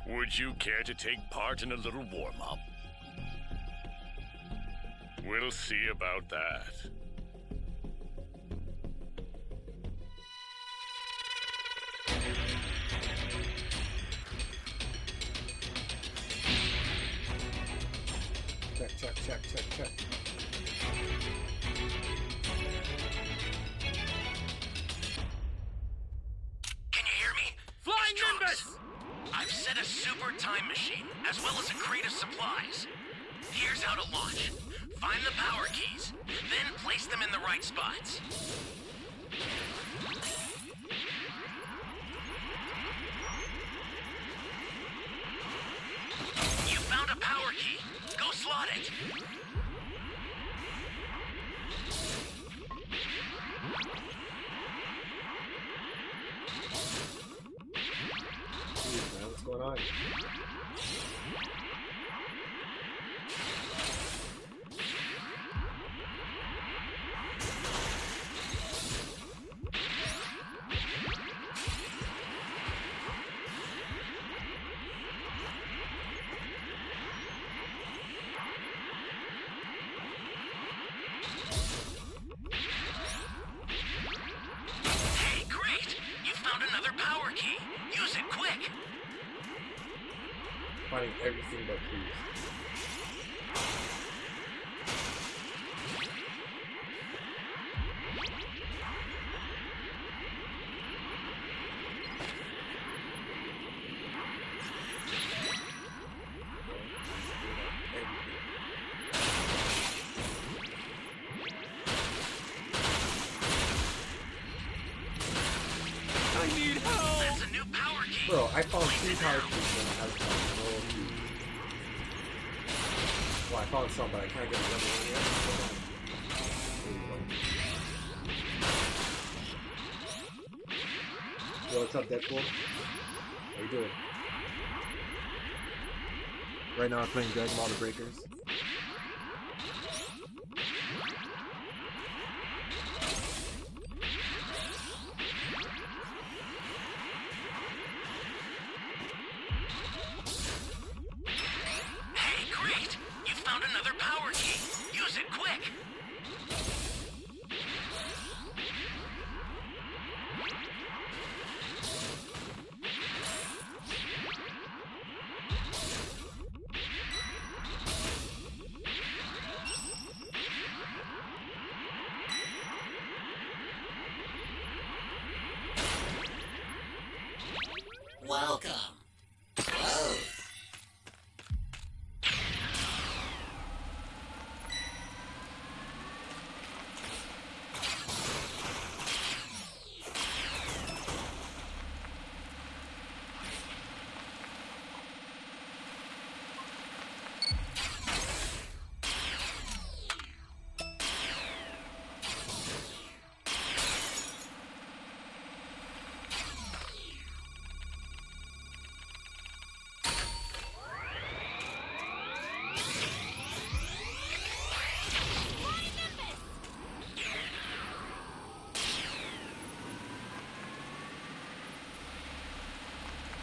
Would you care to take part in a little warm-up? We'll see about that. Check. Can you hear me? Flying Nimbus! I've set a super time machine, as well as a crate of supplies. Here's how to launch. Find the power keys, then place them in the right spots. You found a power key. Go slot it. Jeez, man, what's going on? Hey, great! You found another power key. Use it quick. Finding everything but clues. I need help! That's a new power key. Bro, I found 3 power keys and I found no key. Well, I found some, but I can't get the other one yet. Yo, what's up, Deadpool? How you doing? Right now I'm playing Dragon Ball The Breakers. Hey, great! You found another power key. Use it quick. Welcome. Whoa.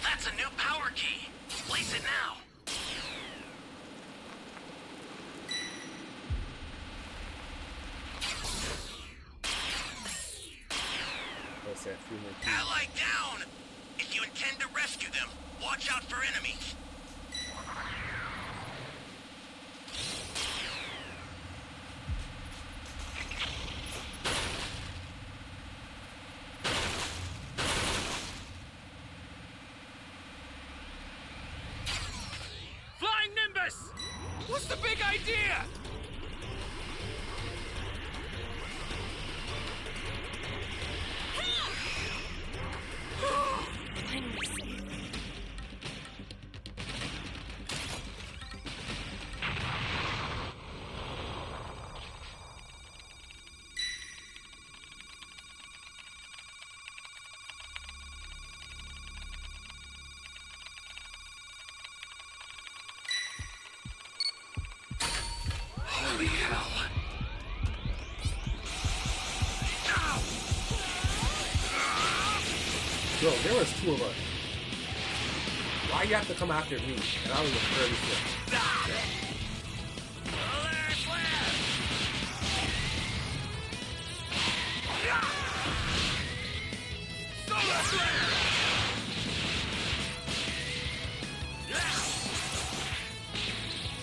That's a new power key. Place it now. Let's say a few more keys. Ally down! If you intend to rescue them, watch out for enemies. Flying Nimbus! What's the big idea? Holy hell. Bro, there was 2 of us. Why you have to come after me? And I was very sick.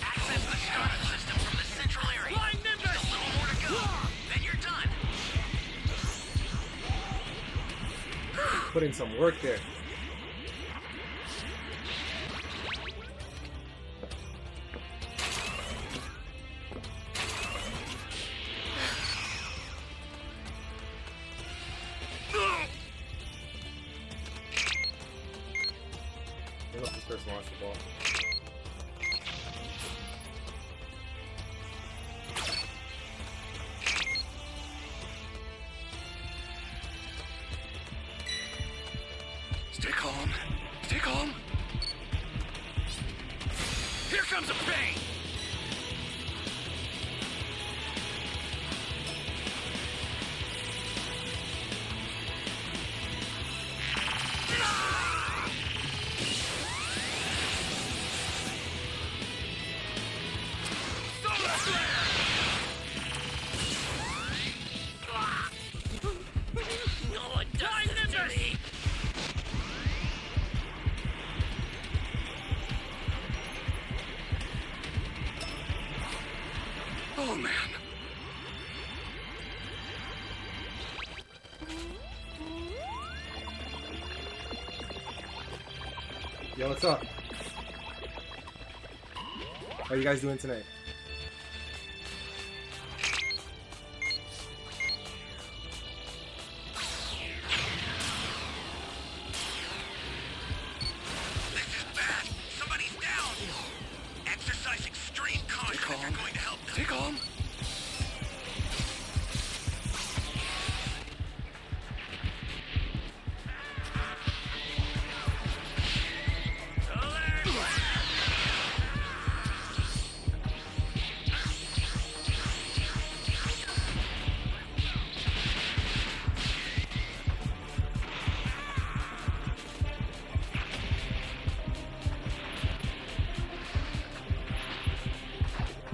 Access the startup system from the central area. Flying Just Nimbus! a little more to go. Then you're done. Put in some work there. I hope this person wants the ball. Stay calm. Stay calm. Here comes a pain! No one does this to me. Oh man. Yo, what's up? How you guys doing tonight? This is bad. Somebody's down. Exercise extreme caution if you're going to help them. Stay calm.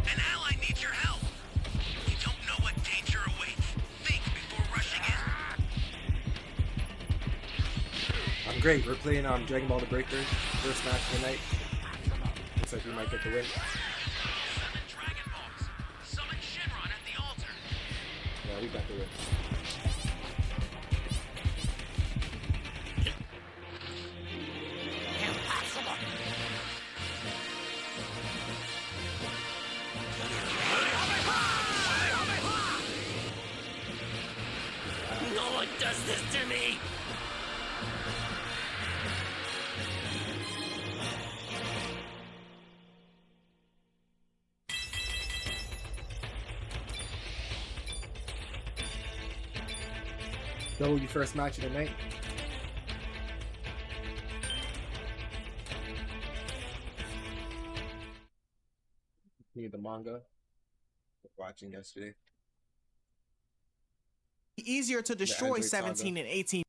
An ally needs your help. You don't know what danger awaits. Think before rushing in. I'm great. We're playing Dragon Ball The Breakers. First match of the night. Looks like we might get the win. Summon Dragon Balls. Summon Shenron at the altar. Yeah, we got the win. No one does this to me. W first match of the night. Need the manga. Watching yesterday. Easier to destroy Android 17 Saga. and 18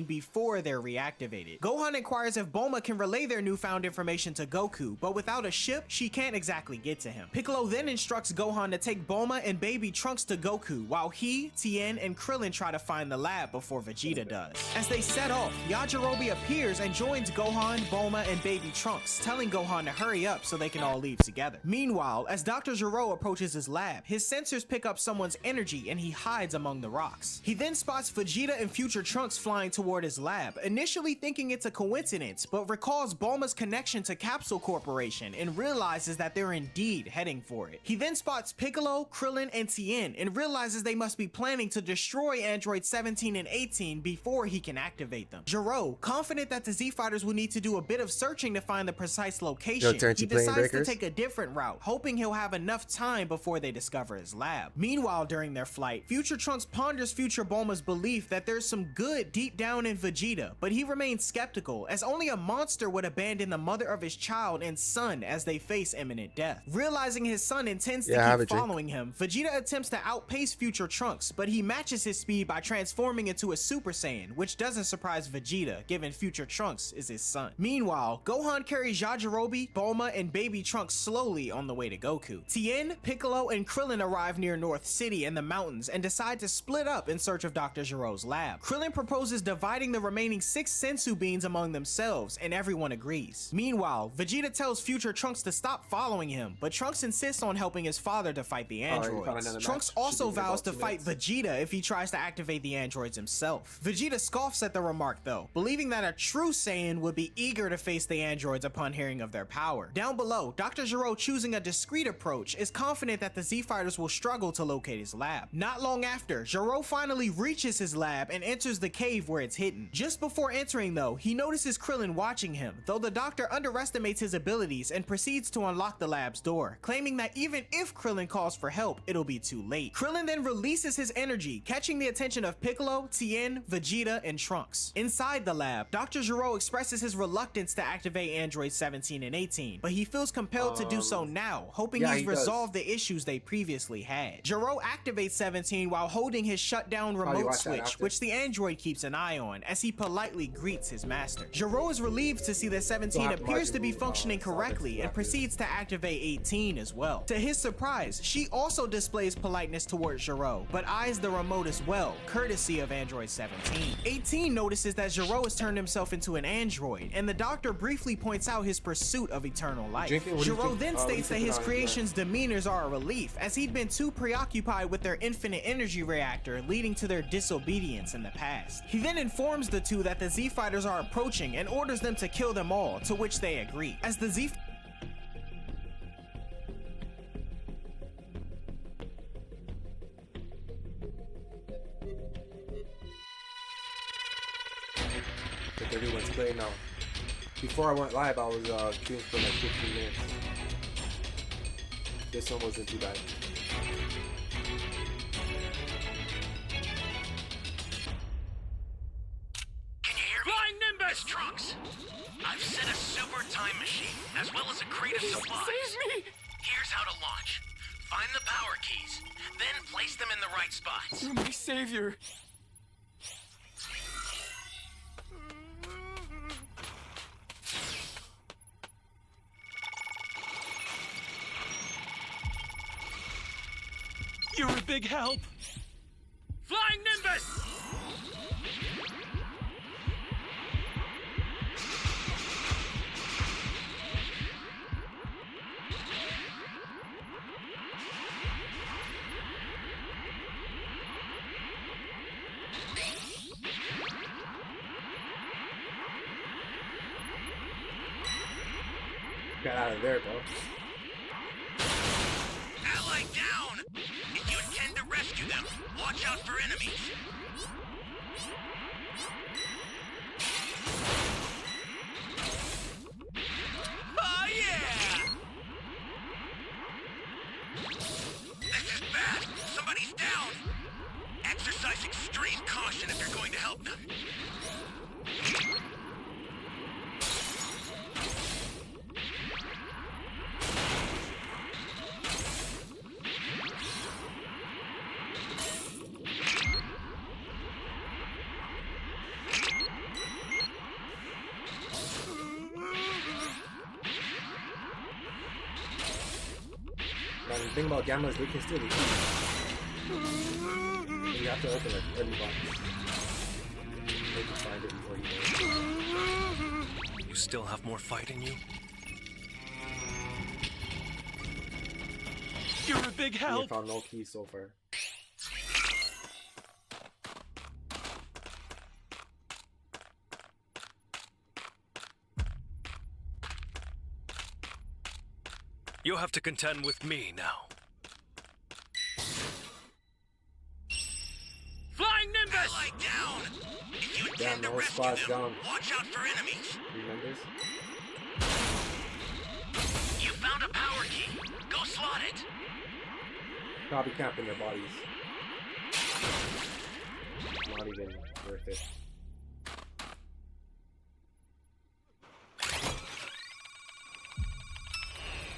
before they're reactivated. Gohan inquires if Bulma can relay their newfound information to Goku, but without a ship, she can't exactly get to him. Piccolo then instructs Gohan to take Bulma and baby Trunks to Goku, while he, Tien, and Krillin try to find the lab before Vegeta does. As they set off, Yajirobe appears and joins Gohan, Bulma, and baby Trunks, telling Gohan to hurry up so they can all leave together. Meanwhile, as Dr. Gero approaches his lab, his sensors pick up someone's energy and he hides among the rocks. He then spots Vegeta and future Trunks flying toward his lab, initially thinking it's a coincidence, but recalls Bulma's connection to Capsule Corporation and realizes that they're indeed heading for it. He then spots Piccolo, Krillin, and Tien and realizes they must be planning to destroy androids 17 and 18 before he can activate them. Gero, confident that the Z-Fighters will need to do a bit of searching to find the precise location, Terrence, he you playing decides to Breakers? take a different route, hoping he'll have enough time before they discover his lab. Meanwhile, during their flight, future Trunks ponders future Bulma's belief that there's some good deep down down in Vegeta, but he remains skeptical as only a monster would abandon the mother of his child and son as they face imminent death. Realizing his son intends to keep following him, Vegeta attempts to outpace future Trunks, but he matches his speed by transforming into a Super Saiyan, which doesn't surprise Vegeta given future Trunks is his son. Meanwhile, Gohan carries Yajirobe, Bulma, and baby Trunks slowly on the way to Goku. Tien, Piccolo, and Krillin arrive near North City in the mountains and decide to split up in search of Dr. Gero's lab. Krillin proposes dividing the remaining 6 sensu beans among themselves, and everyone agrees. Meanwhile, Vegeta tells future Trunks to stop following him, but Trunks insists on helping his father to fight the androids. Trunks also vows to fight Vegeta if he tries to activate the androids himself. Vegeta scoffs at the remark though, believing that a true Saiyan would be eager to face the androids upon hearing of their power. Down below, Dr. Gero, choosing a discreet approach, is confident that the Z-Fighters will struggle to locate his lab. Not long after, Gero finally reaches his lab and enters the cave where it's hidden. Just before entering though, he notices Krillin watching him, though the doctor underestimates his abilities and proceeds to unlock the lab's door, claiming that even if Krillin calls for help, it'll be too late. Krillin then releases his energy, catching the attention of Piccolo, Tien, Vegeta, and Trunks. Inside the lab, Dr. Gero expresses his reluctance to activate androids 17 and 18, but he feels compelled to do so now, hoping he's resolved the issues they previously had. Gero activates 17 while holding his shutdown remote switch, which the android keeps an eye on as he politely greets his master. Gero is relieved to see that 17 appears to be functioning correctly and proceeds to activate 18 as well. To his surprise, she also displays politeness towards Gero, but eyes the remote as well, courtesy of android 17. 18 notices that Gero has turned himself into an android, and the doctor briefly points out his pursuit of eternal life. Gero then states that his creation's demeanors are a relief, as he'd been too preoccupied with their infinite energy reactor, leading to their disobedience in the past. He then informs the two that the Z-Fighters are approaching and orders them to kill them all, to which they agree. As the Z everyone's playing now. Before I went live, I was queuing for like 15 minutes. This one wasn't too bad. Can you hear me? Flying Nimbus! Trunks! I've set a super time machine, as well as a crate of supplies. Save me! Here's how to launch. Find the power keys, then place them in the right spots. You're my savior. You're a big help. Flying Nimbus! Got out of there, bro. Ally down! If you intend to rescue them, watch out for enemies. Oh yeah! This is bad! Somebody's down! Exercise extreme caution if you're going to help them. Now the thing about Gamma is they can still eat. You have to open like every box. They can find it before you go. You still have more fight in you? You're a big We help. found no keys so far. You'll have to contend with me now. Flying Nimbus! Ally down! If you intend to the whole rescue squad's them, down. watch out for enemies. Remember? You found a power key. Go slot it. Probably camping their bodies. Not even worth it.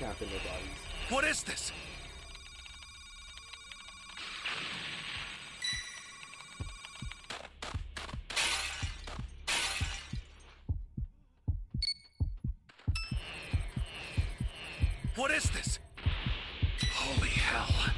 Can't fit their bodies. What is this? What is this? Holy hell.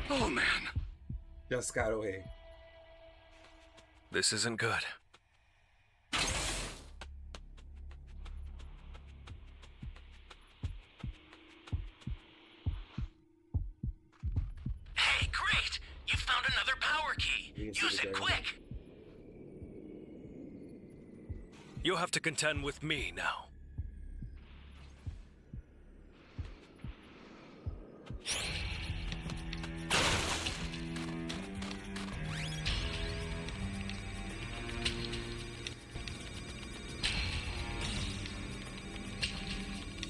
Oh man. Just got away. This isn't good. Hey, great! You found another power key. We can see Use the it guy. quick. You'll have to contend with me now.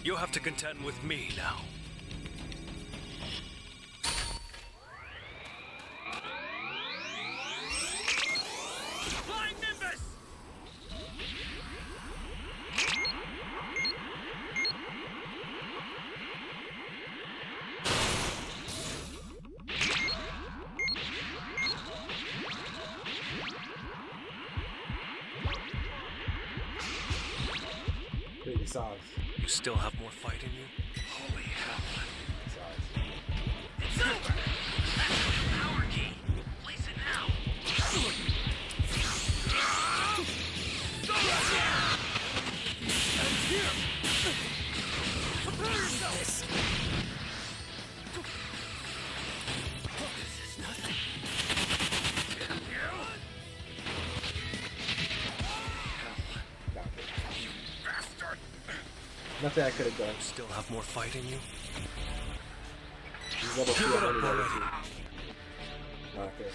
You'll have to contend with me now. Flying Nimbus! Pretty sauce. You still have more fight in you? Holy hell. Sauce. It's over! That's the new power key. Place it now. Prepare yourself! This is nothing. Got it. Bastard! Nothing I could have done. Still have more fight in you? He's level 2 Give it up already. Level already. 2. Not fair.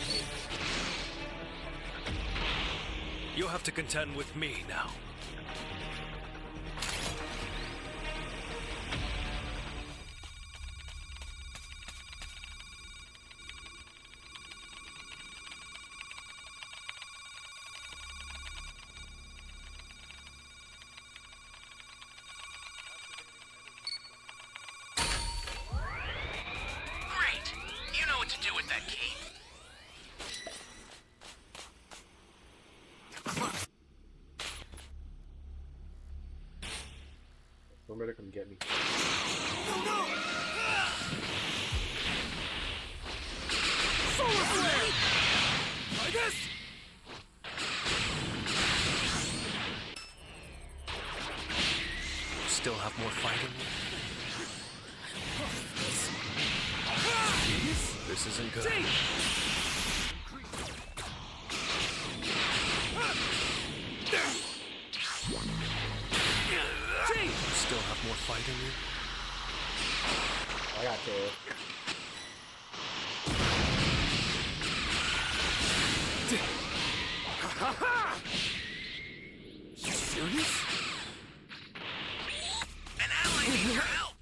You'll have to contend with me now. Great! You know what to do with that key. Remember to come get me. Solar flare! Try this! You still have more fight in you? This isn't good. You still have more fight in you? I got killed. You serious? An ally needs your help.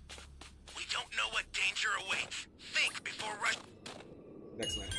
We don't know what danger awaits. Think before rush. Next match.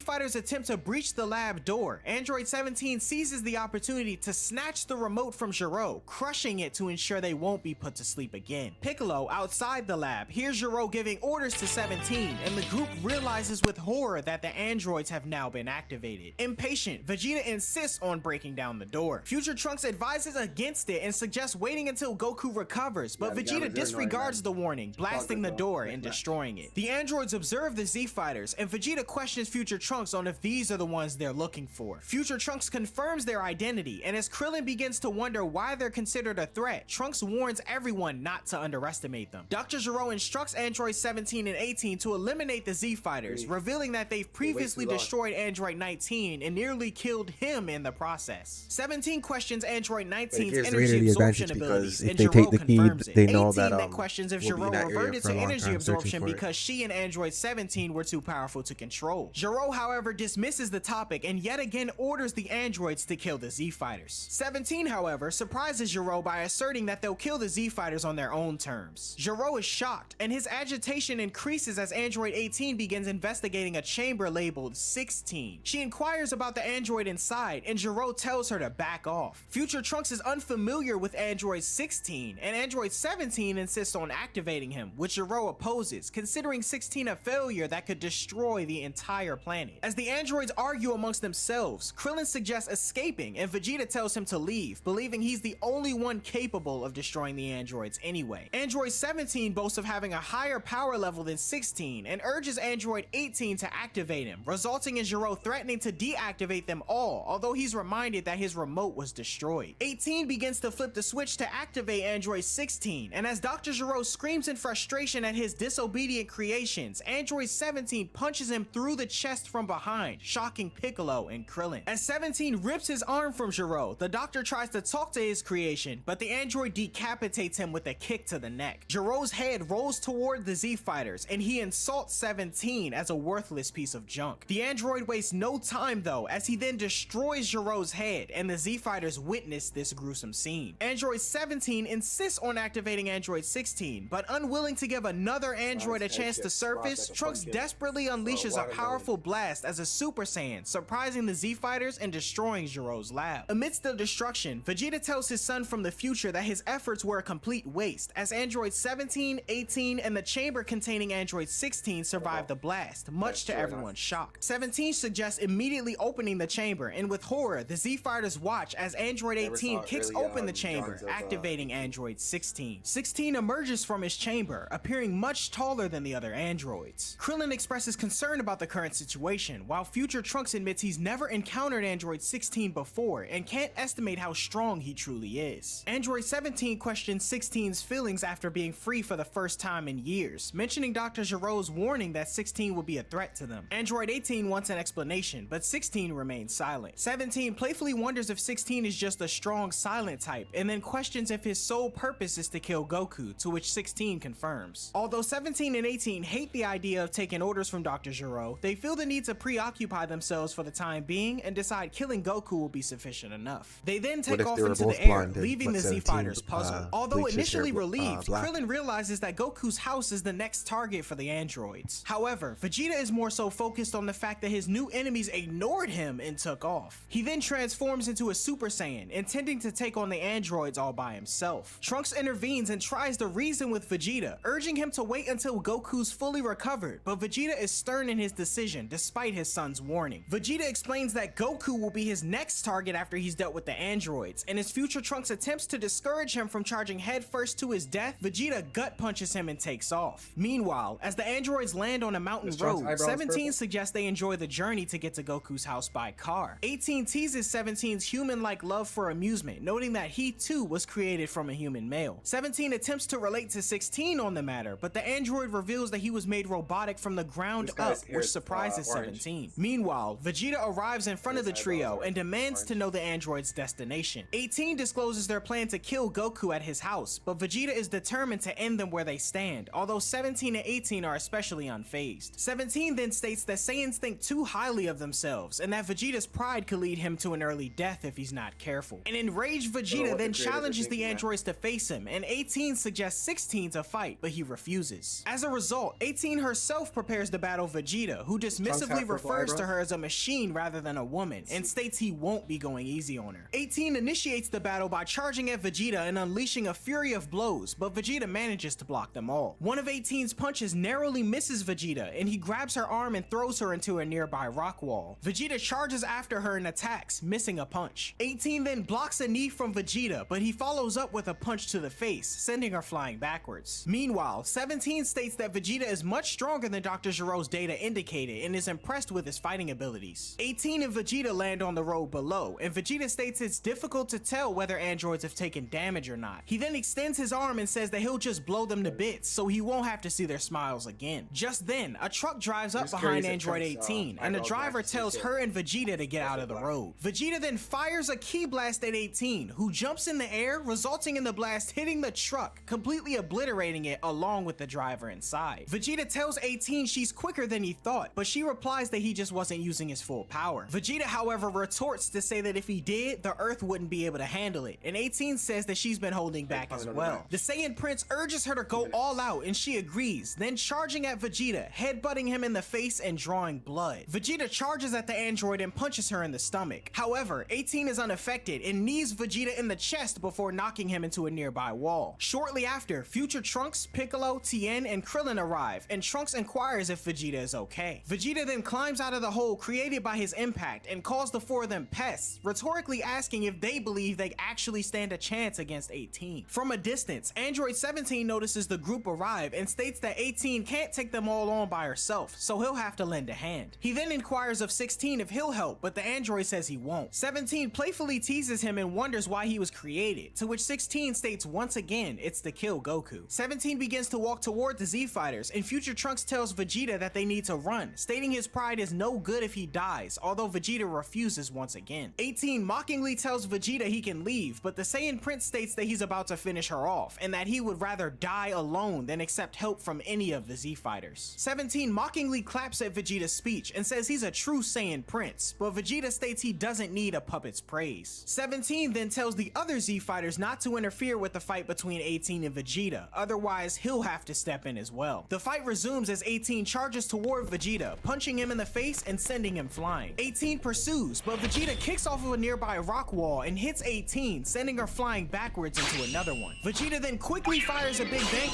Fighters attempt to breach the lab door. Android 17 seizes the opportunity to snatch the remote from Giro, crushing it to ensure they won't be put to sleep again. Piccolo, outside the lab, hears Giro giving orders to 17, and the group realizes with horror that the androids have now been activated. Impatient, Vegeta insists on breaking down the door. Future Trunks advises against it and suggests waiting until Goku recovers, but Yeah, the Vegeta gammas, they're disregards annoying, the warning, blasting the though. door Next and match. destroying it. The androids observe the Z Fighters, and Vegeta questions Future Trunks Trunks on if these are the ones they're looking for. Future Trunks confirms their identity, and as Krillin begins to wonder why they're considered a threat, Trunks warns everyone not to underestimate them. Dr. Gero instructs Android 17 and 18 to eliminate the Z Fighters, revealing that they've previously destroyed Android 19 and nearly killed him in the process. 17 questions Android 19's energy absorption abilities, and Gero confirms it. 18 then questions if Gero reverted to energy absorption because she and Android 17 were too powerful to control. Gero, however, dismisses the topic and yet again orders the androids to kill the Z Fighters. 17, however, surprises Gero by asserting that they'll kill the Z Fighters on their own terms. Gero is shocked, and his agitation increases as Android 18 begins investigating a chamber labeled 16. She inquires about the android inside, and Gero tells her to back off. Future Trunks is unfamiliar with Android 16, and Android 17 insists on activating him, which Gero opposes, considering 16 a failure that could destroy the entire planet. As the androids argue amongst themselves, Krillin suggests escaping, and Vegeta tells him to leave, believing he's the only one capable of destroying the androids anyway. Android 17 boasts of having a higher power level than 16 and urges Android 18 to activate him, resulting in Gero threatening to deactivate them all, although he's reminded that his remote was destroyed. 18 begins to flip the switch to activate Android 16, and as Dr. Gero screams in frustration at his disobedient creations, Android 17 punches him through the chest from behind, shocking Piccolo and Krillin. As 17 rips his arm from Gero, the doctor tries to talk to his creation, but the android decapitates him with a kick to the neck. Gero's head rolls toward the Z Fighters, and he insults 17 as a worthless piece of junk. The android wastes no time though, as he then destroys Gero's head, and the Z Fighters witness this gruesome scene. Android 17 insists on activating Android 16, but unwilling to give another android a chance to surface, Trunks desperately unleashes a powerful blast as a Super Saiyan, surprising the Z Fighters and destroying Gero's lab. Amidst the destruction, Vegeta tells his son from the future that his efforts were a complete waste, as Android 17, 18, and the chamber containing Android 16 survived the blast, much to everyone's shock. 17 suggests immediately opening the chamber, and with horror, the Z Fighters watch as Android 18 kicks open the chamber, activating Android 16. 16 emerges from his chamber, appearing much taller than the other androids. Krillin expresses concern about the current situation, while Future Trunks admits he's never encountered Android 16 before and can't estimate how strong he truly is. Android 17 questions 16's feelings after being free for the first time in years, mentioning Dr. Gero's warning that 16 would be a threat to them. Android 18 wants an explanation, but 16 remains silent. 17 playfully wonders if 16 is just a strong silent type, and then questions if his sole purpose is to kill Goku, to which 16 confirms. Although 17 and 18 hate the idea of taking orders from Dr. Gero, they feel the need to preoccupy themselves for the time being and decide killing Goku will be sufficient enough. They then take off into the air, leaving the Z Fighters puzzled. Although initially relieved, Krillin realizes that Goku's house is the next target for the androids. However, Vegeta is more so focused on the fact that his new enemies ignored him and took off. He then transforms into a Super Saiyan, intending to take on the androids all by himself. Trunks intervenes and tries to reason with Vegeta, urging him to wait until Goku's fully recovered, but Vegeta is stern in his decision despite his son's warning. Vegeta explains that Goku will be his next target after he's dealt with the androids, and as Future Trunks attempts to discourage him from charging headfirst to his death, Vegeta gut punches him and takes off. Meanwhile, as the androids land on a mountain road, 17 suggests they enjoy the journey to get to Goku's house by car. 18 teases 17's human-like love for amusement, noting that he too was created from a human male. 17 attempts to relate to 16 on the matter, but the android reveals that he was made robotic from the ground up, which surprises 17. Meanwhile, Vegeta arrives in front of the trio and demands to know the android's destination. 18 discloses their plan to kill Goku at his house, but Vegeta is determined to end them where they stand, although 17 and 18 are especially unfazed. 17 then states that Saiyans think too highly of themselves, and that Vegeta's pride could lead him to an early death if he's not careful. An enraged Vegeta then challenges the androids to face him, and 18 suggests 16 to fight, but he refuses. As a result, 18 herself prepares to battle Vegeta, who dismissively refers to her as a machine rather than a woman, and states he won't be going easy on her. 18 initiates the battle by charging at Vegeta and unleashing a fury of blows, but Vegeta manages to block them all. One of 18's punches narrowly misses Vegeta, and he grabs her arm and throws her into a nearby rock wall. Vegeta charges after her and attacks, missing a punch. 18 then blocks a knee from Vegeta, but he follows up with a punch to the face, sending her flying backwards. Meanwhile, 17 states that Vegeta is much stronger than Dr. Gero's data indicated and is impressed impressed with his fighting abilities. 18 and Vegeta land on the road below, and Vegeta states it's difficult to tell whether androids have taken damage or not. He then extends his arm and says that he'll just blow them to bits so he won't have to see their smiles again. Just then, a truck drives up behind Android 18, and the driver tells her and Vegeta to get out of the road. Vegeta then fires a ki blast at 18, who jumps in the air, resulting in the blast hitting the truck, completely obliterating it along with the driver inside. Vegeta tells 18 she's quicker than he thought, but she replies that he just wasn't using his full power. Vegeta, however, retorts to say that if he did, the Earth wouldn't be able to handle it, and 18 says that she's been holding back as well. The Saiyan Prince urges her to go all out, and she agrees, then charging at Vegeta, headbutting him in the face and drawing blood. Vegeta charges at the android and punches her in the stomach. However, 18 is unaffected and knees Vegeta in the chest before knocking him into a nearby wall. Shortly after, future Trunks, Piccolo, Tien, and Krillin arrive, and Trunks inquires if Vegeta is okay. Vegeta then climbs out of the hole created by his impact and calls the four of them pests, rhetorically asking if they believe they actually stand a chance against 18. From a distance, Android 17 notices the group arrive and states that 18 can't take them all on by herself, so he'll have to lend a hand. He then inquires of 16 if he'll help, but the android says he won't. 17 playfully teases him and wonders why he was created, to which 16 states once again it's to kill Goku. 17 begins to walk toward the Z Fighters, and future Trunks tells Vegeta that they need to run, stating his pride is no good if he dies, although Vegeta refuses once again. 18 mockingly tells Vegeta he can leave, but the Saiyan Prince states that he's about to finish her off, and that he would rather die alone than accept help from any of the Z Fighters. 17 mockingly claps at Vegeta's speech and says he's a true Saiyan Prince, but Vegeta states he doesn't need a puppet's praise. 17 then tells the other Z Fighters not to interfere with the fight between 18 and Vegeta, otherwise he'll have to step in as well. The fight resumes as 18 charges toward Vegeta, punching him in the face and sending him flying. 18 pursues, but Vegeta kicks off of a nearby rock wall and hits 18, sending her flying backwards into another one. Vegeta then quickly fires a big bang.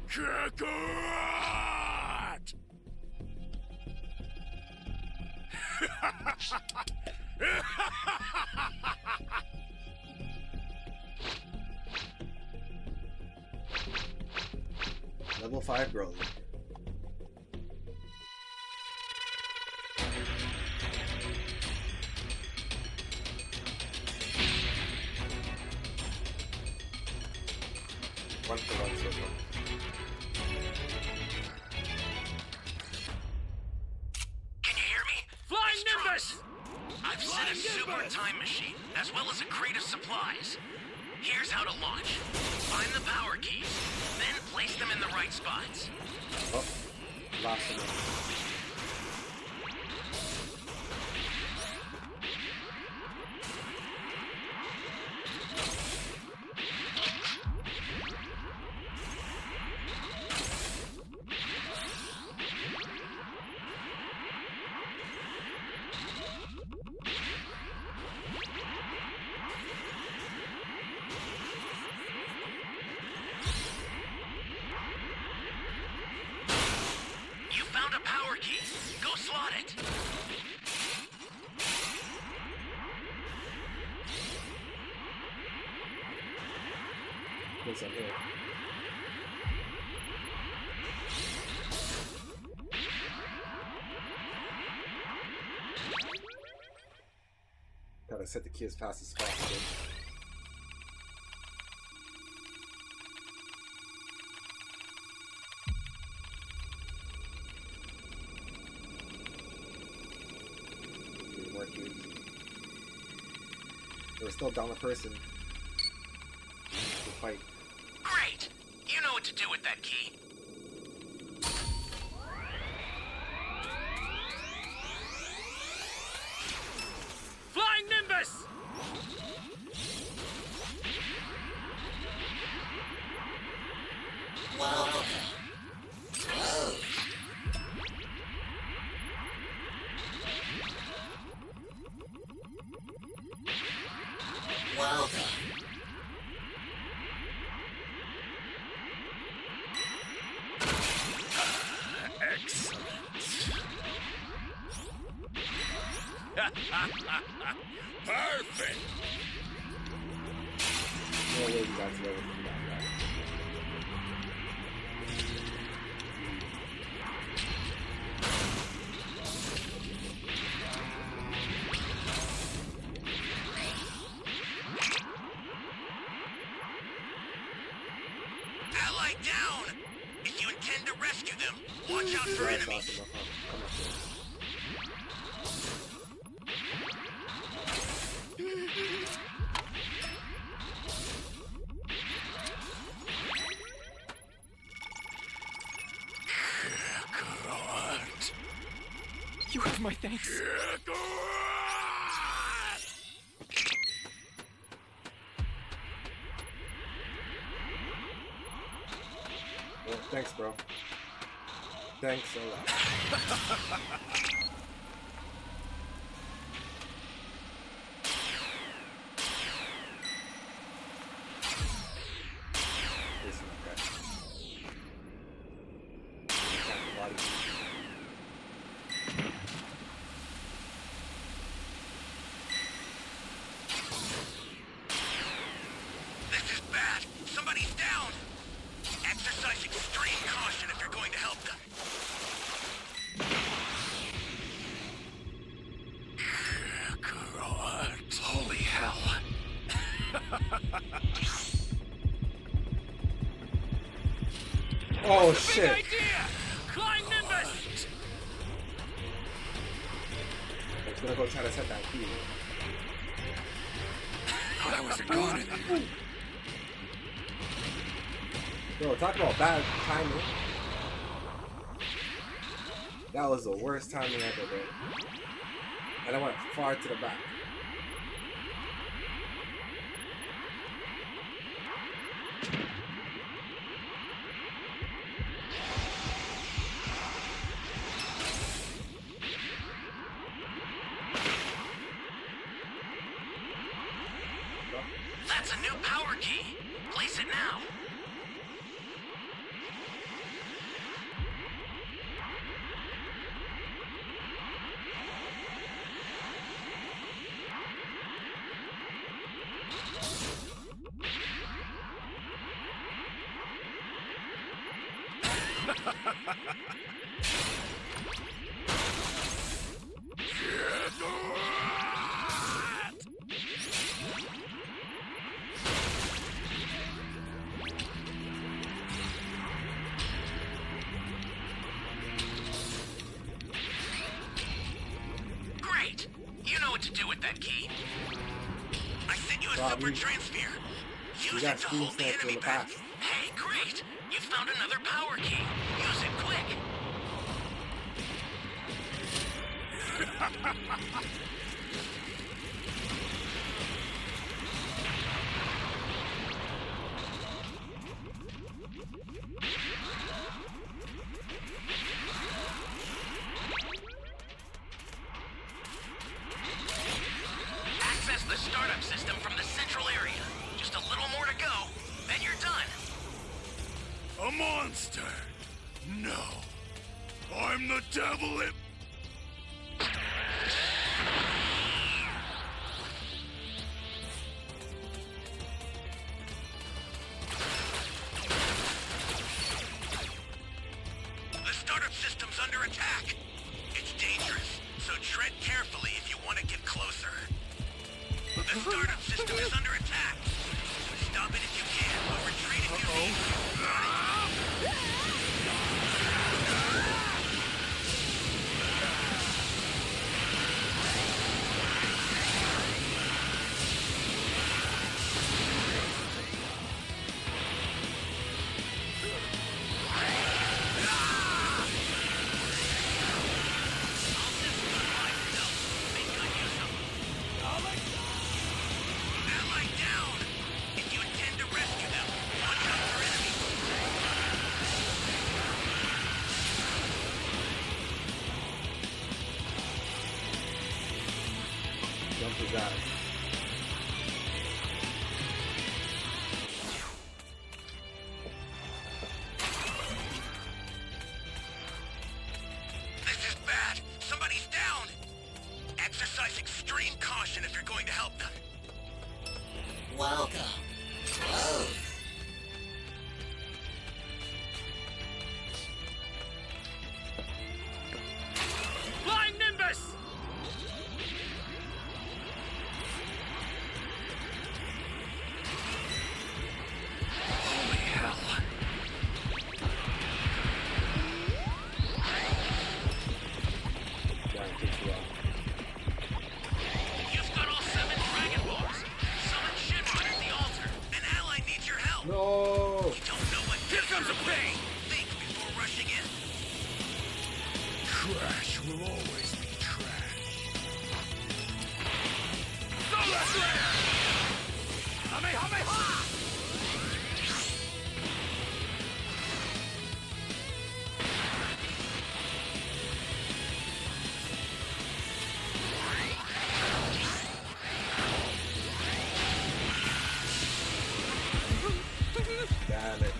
Kakarot! Level 5 Broly. One for one so far. Can you hear me? Flying Nimbus! I've set a super time machine, as well as a crate of supplies. Here's how to launch. Find the power keys, then place them in the right spots. Oh, last one. You found a power key. Go slot it. What's up here? Gotta set the key as fast as possible. We're still down a person to fight. Great. You know what to do with that key. Flying Nimbus! Welcome. Oh. Welcome. Excellent. Perfect. No way you guys level from that guy. to rescue them, watch out for That's enemies. awesome. Come up here. You have my thanks. Well, thanks, bro. Thanks a lot. This is okay. Attack the body. This is bad. Somebody's down. Exercise extreme caution if you're going to help them. Holy hell. Oh shit! Idea! Climb Nimbus! I was gonna go try to set that key. Thought I wasn't going. Bro, talk about bad timing. That was the worst timing ever, bro. And I went far to the back. That's a new power key. Place it now. Great! You know what to do with that key. I sent you a Rob, super you- transfer. Use got it to Steam hold the Snacks in enemy the back. past. Hey, great! You found another power key. Use it quick. Access the startup system from the central area. Just a little more to go, then you're done. A monster? No. I'm the devil it... The startup system's under attack. It's dangerous, so tread carefully if you want to get closer. The startup system is under attack. Stop it if you can, but retreat if you need to. Ally down! If you intend to rescue them, watch out for enemies. Jump his ass. This is bad. Somebody's down. Exercise extreme caution if you're going to help them. Welcome. Oh. Flying Nimbus! Holy hell. time takes a while. You've got all 7 Dragon Balls. Summon Shinron at the altar. An ally needs your help. No! You don't know what Here comes a pain! think before rushing in. Trash will always be trash. Solar Slayer! Kamehameha! Damn it.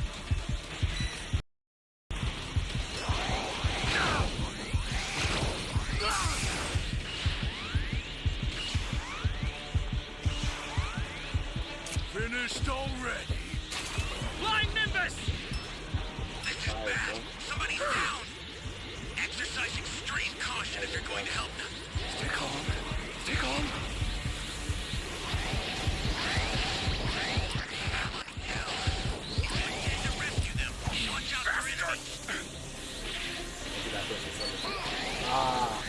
Finished already. Flying Nimbus! This is bad. Somebody's down. Exercise extreme caution if you're going to help them. Stay calm. Stay calm. To rescue them. Watch out for enemies. Maybe that doesn't summon. Ah!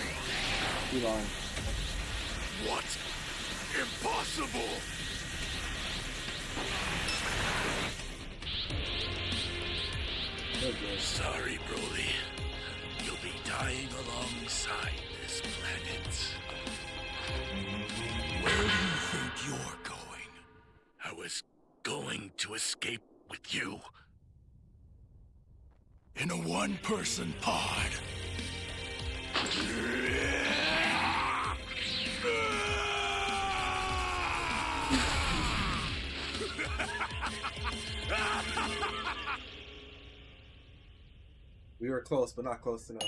Too long. What? Impossible! No good. Sorry, Broly. You'll be dying alongside this planet. Where do you think you're going? I was going to escape with you. In a one-person pod. We were close, but not close enough.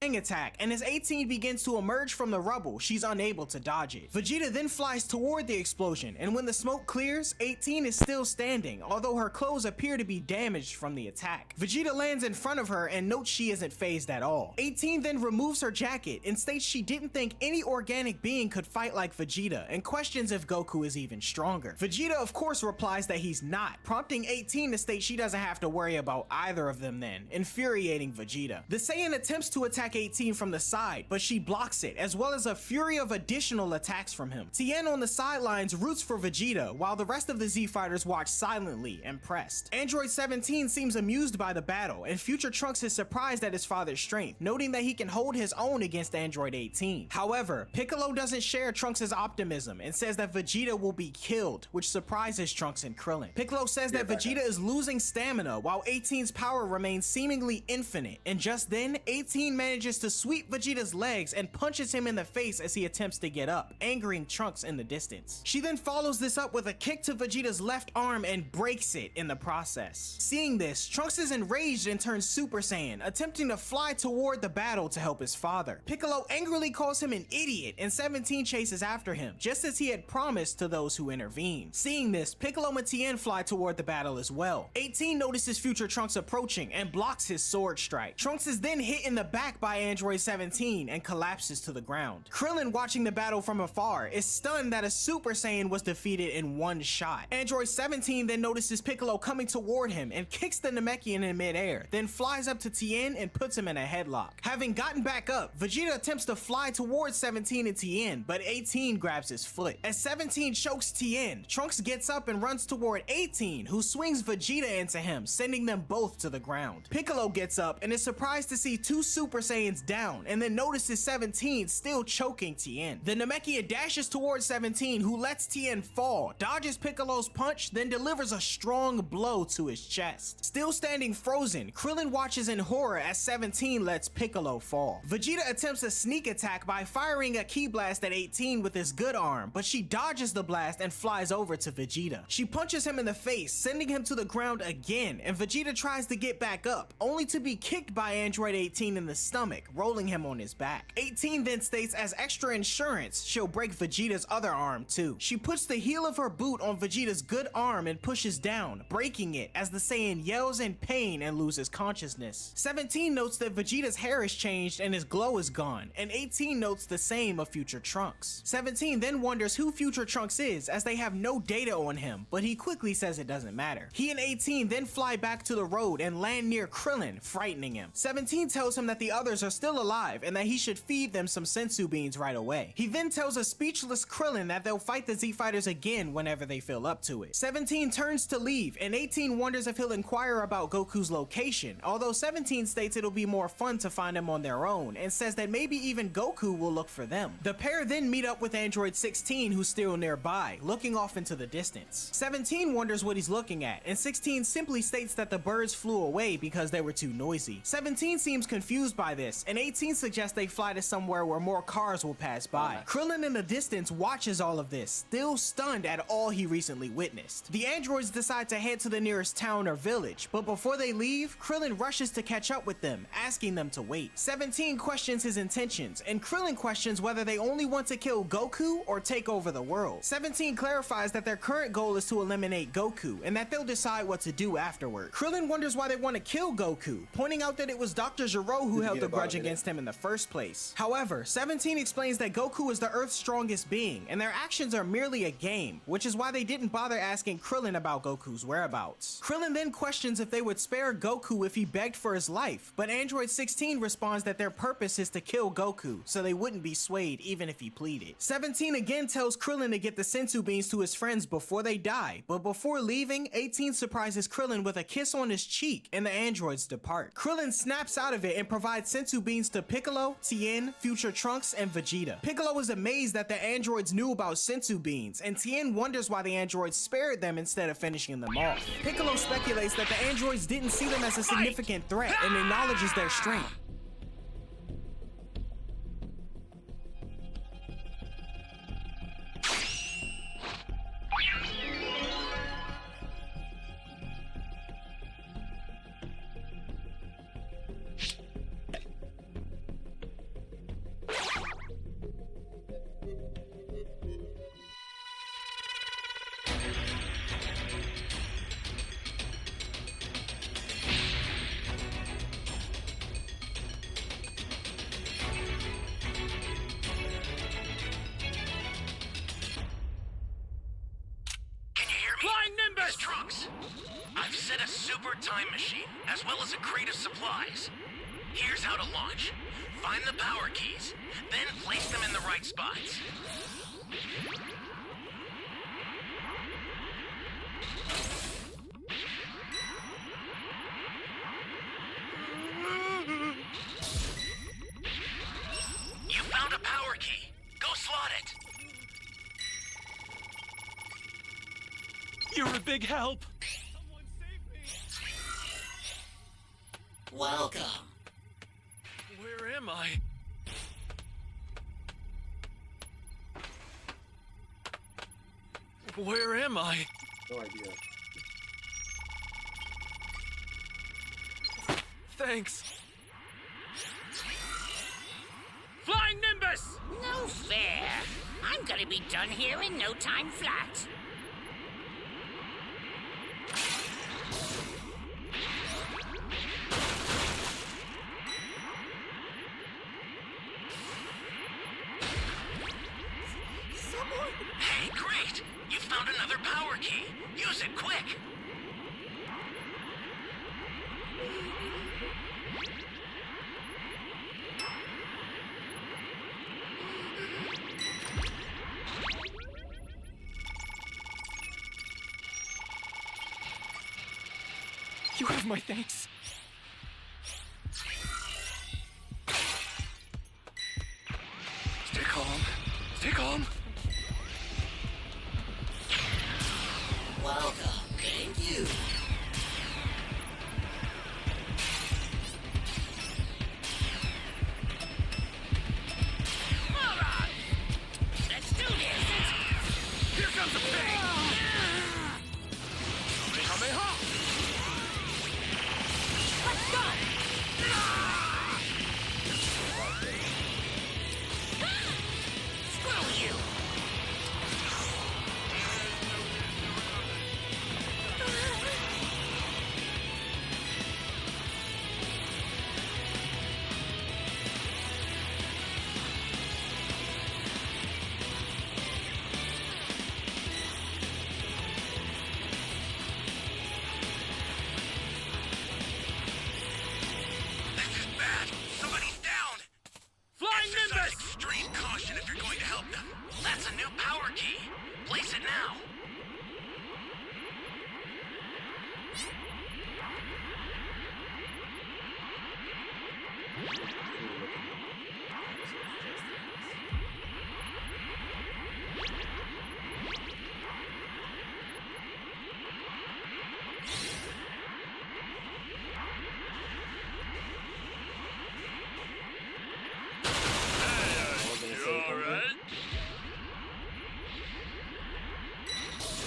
Attack, and as 18 begins to emerge from the rubble, she's unable to dodge it. Vegeta then flies toward the explosion, and when the smoke clears, 18 is still standing, although her clothes appear to be damaged from the attack. Vegeta lands in front of her and notes she isn't phased at all. 18 then removes her jacket and states she didn't think any organic being could fight like Vegeta, and questions if Goku is even stronger. Vegeta of course replies that he's not, prompting 18 to state she doesn't have to worry about either of them then, infuriating Vegeta. The Saiyan attempts to attack 18 from the side, but she blocks it, as well as a fury of additional attacks from him. Tien on the sidelines roots for Vegeta, while the rest of the Z Fighters watch silently, impressed. Android 17 seems amused by the battle, and Future Trunks is surprised at his father's strength, noting that he can hold his own against Android 18. However, Piccolo doesn't share Trunks' optimism and says that Vegeta will be killed, which surprises Trunks and Krillin. Piccolo says that Vegeta is losing stamina, while 18's power remains seemingly infinite, and just then, 18 manages to sweep Vegeta's legs and punches him in the face as he attempts to get up, angering Trunks in the distance. She then follows this up with a kick to Vegeta's left arm and breaks it in the process. Seeing this, Trunks is enraged and turns Super Saiyan, attempting to fly toward the battle to help his father. Piccolo angrily calls him an idiot, and 17 chases after him, just as he had promised to those who intervened. Seeing this, Piccolo and Tien fly toward the battle as well. 18 notices Future Trunks approaching and blocks his sword strike. Trunks is then hit in the back by Android 17 and collapses to the ground. Krillin, watching the battle from afar, is stunned that a Super Saiyan was defeated in one shot. Android 17 then notices Piccolo coming toward him and kicks the Namekian in midair, then flies up to Tien and puts him in a headlock. Having gotten back up, Vegeta attempts to fly towards 17 and Tien, but 18 grabs his foot. As 17 chokes Tien, Trunks gets up and runs toward 18, who swings Vegeta into him, sending them both to the ground. Piccolo gets up and is surprised to see two Super Saiyans down, and then notices 17 still choking Tien. The Namekian dashes towards 17, who lets Tien fall, dodges Piccolo's punch, then delivers a strong blow to his chest. Still standing frozen, Krillin watches in horror as 17 lets Piccolo fall. Vegeta attempts a sneak attack by firing a ki blast at 18 with his good arm, but she dodges the blast and flies over to Vegeta. She punches him in the face, sending him to the ground again, and Vegeta tries to get back up, only to be kicked by Android 18 in the stomach stomach, rolling him on his back. 18 then states as extra insurance, she'll break Vegeta's other arm too. She puts the heel of her boot on Vegeta's good arm and pushes down, breaking it as the Saiyan yells in pain and loses consciousness. 17 notes that Vegeta's hair has changed and his glow is gone, and 18 notes the same of future Trunks. 17 then wonders who future Trunks is as they have no data on him, but he quickly says it doesn't matter. He and 18 then fly back to the road and land near Krillin, frightening him. 17 tells him that the others are still alive and that he should feed them some sensu beans right away. He then tells a speechless Krillin that they'll fight the Z-Fighters again whenever they feel up to it. 17 turns to leave, and 18 wonders if he'll inquire about Goku's location, although 17 states it'll be more fun to find him on their own, and says that maybe even Goku will look for them. The pair then meet up with Android 16, who's still nearby, looking off into the distance. 17 wonders what he's looking at, and 16 simply states that the birds flew away because they were too noisy. 17 seems confused by this, and 18 suggests they fly to somewhere where more cars will pass by. Krillin in the distance watches all of this, still stunned at all he recently witnessed. The androids decide to head to the nearest town or village, but before they leave, Krillin rushes to catch up with them, asking them to wait. 17 questions his intentions, and Krillin questions whether they only want to kill Goku or take over the world. 17 clarifies that their current goal is to eliminate Goku, and that they'll decide what to do afterward. Krillin wonders why they want to kill Goku, pointing out that it was Dr. Gero who held the grudge against him in the first place. However, 17 explains that Goku is the Earth's strongest being, and their actions are merely a game, which is why they didn't bother asking Krillin about Goku's whereabouts. Krillin then questions if they would spare Goku if he begged for his life, but Android 16 responds that their purpose is to kill Goku, so they wouldn't be swayed even if he pleaded. 17 again tells Krillin to get the sensu beans to his friends before they die, but before leaving, 18 surprises Krillin with a kiss on his cheek, and the androids depart. Krillin snaps out of it and provides sensu beans to Piccolo, Tien, future Trunks, and Vegeta. Piccolo is amazed that the androids knew about sensu beans, and Tien wonders why the androids spared them instead of finishing them off. Piccolo speculates that the androids didn't see them as a significant threat and acknowledges their strength. Trunks, I've set a super time machine, as well as a crate of supplies. Here's how to launch. Find the power keys, then place them in the right spots. You found a power key. Go slot it. You're a big help. Welcome. Where am I? Where am I? No idea. Thanks. Flying Nimbus! No fair. I'm gonna be done here in no time flat. Hey, great! You found another power key. Use it quick. You have my thanks. Stay calm. Stay calm. Welcome. Thank you. All right. Let's do this. Here comes the pain! Kamehameha! Let's go.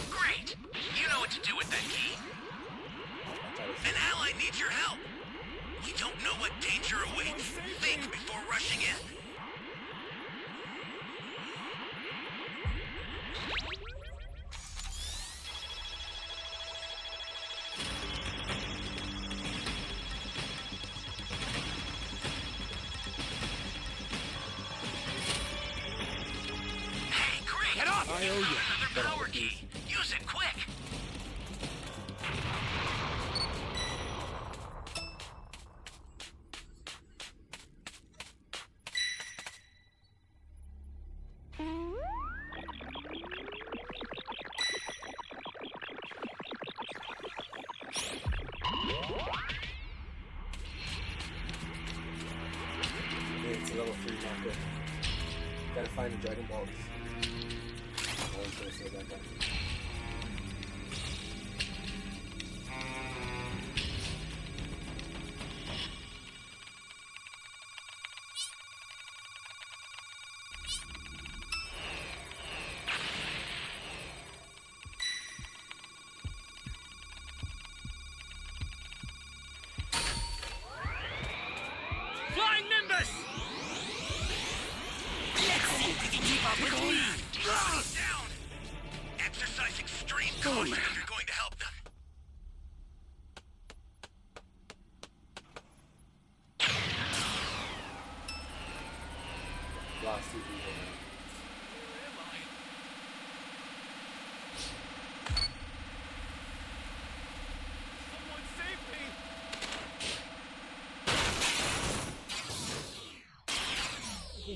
Great! You know what to do with that key. An ally needs your help. We don't know what danger awaits. Think before rushing in. Hey, great! Get off! I owe you. Another power key. Use it quick. Yeah, it's a level 3 not good. Gotta find the Dragon Balls. I was gonna say that guy. Flying Nimbus! Down! Exercise extreme caution if you're going to help them. Last two people. Someone save me!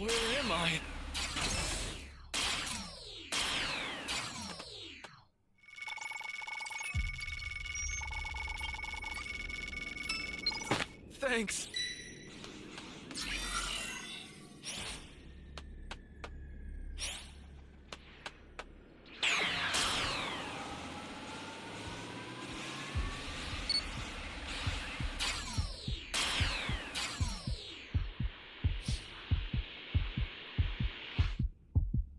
Where am I? Thanks.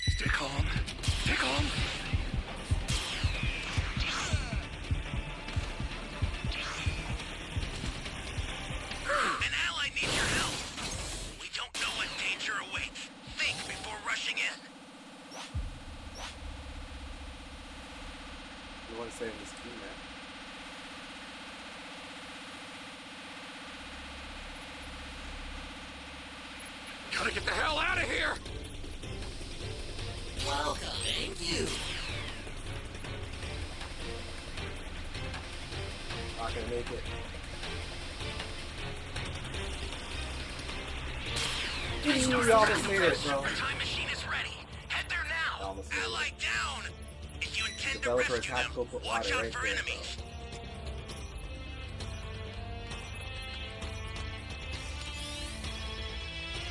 Stay calm. Stay calm. An ally needs your help. We don't know what danger awaits. Think before rushing in. You want to save this key, man? Gotta get the hell out of here! Welcome. Thank you. Not gonna make it. We almost made it, bro. Super time machine is ready. Head there now. Almost made it. Ally down. If you intend to Developer rescue them, tactical put watch water out right for there, enemies.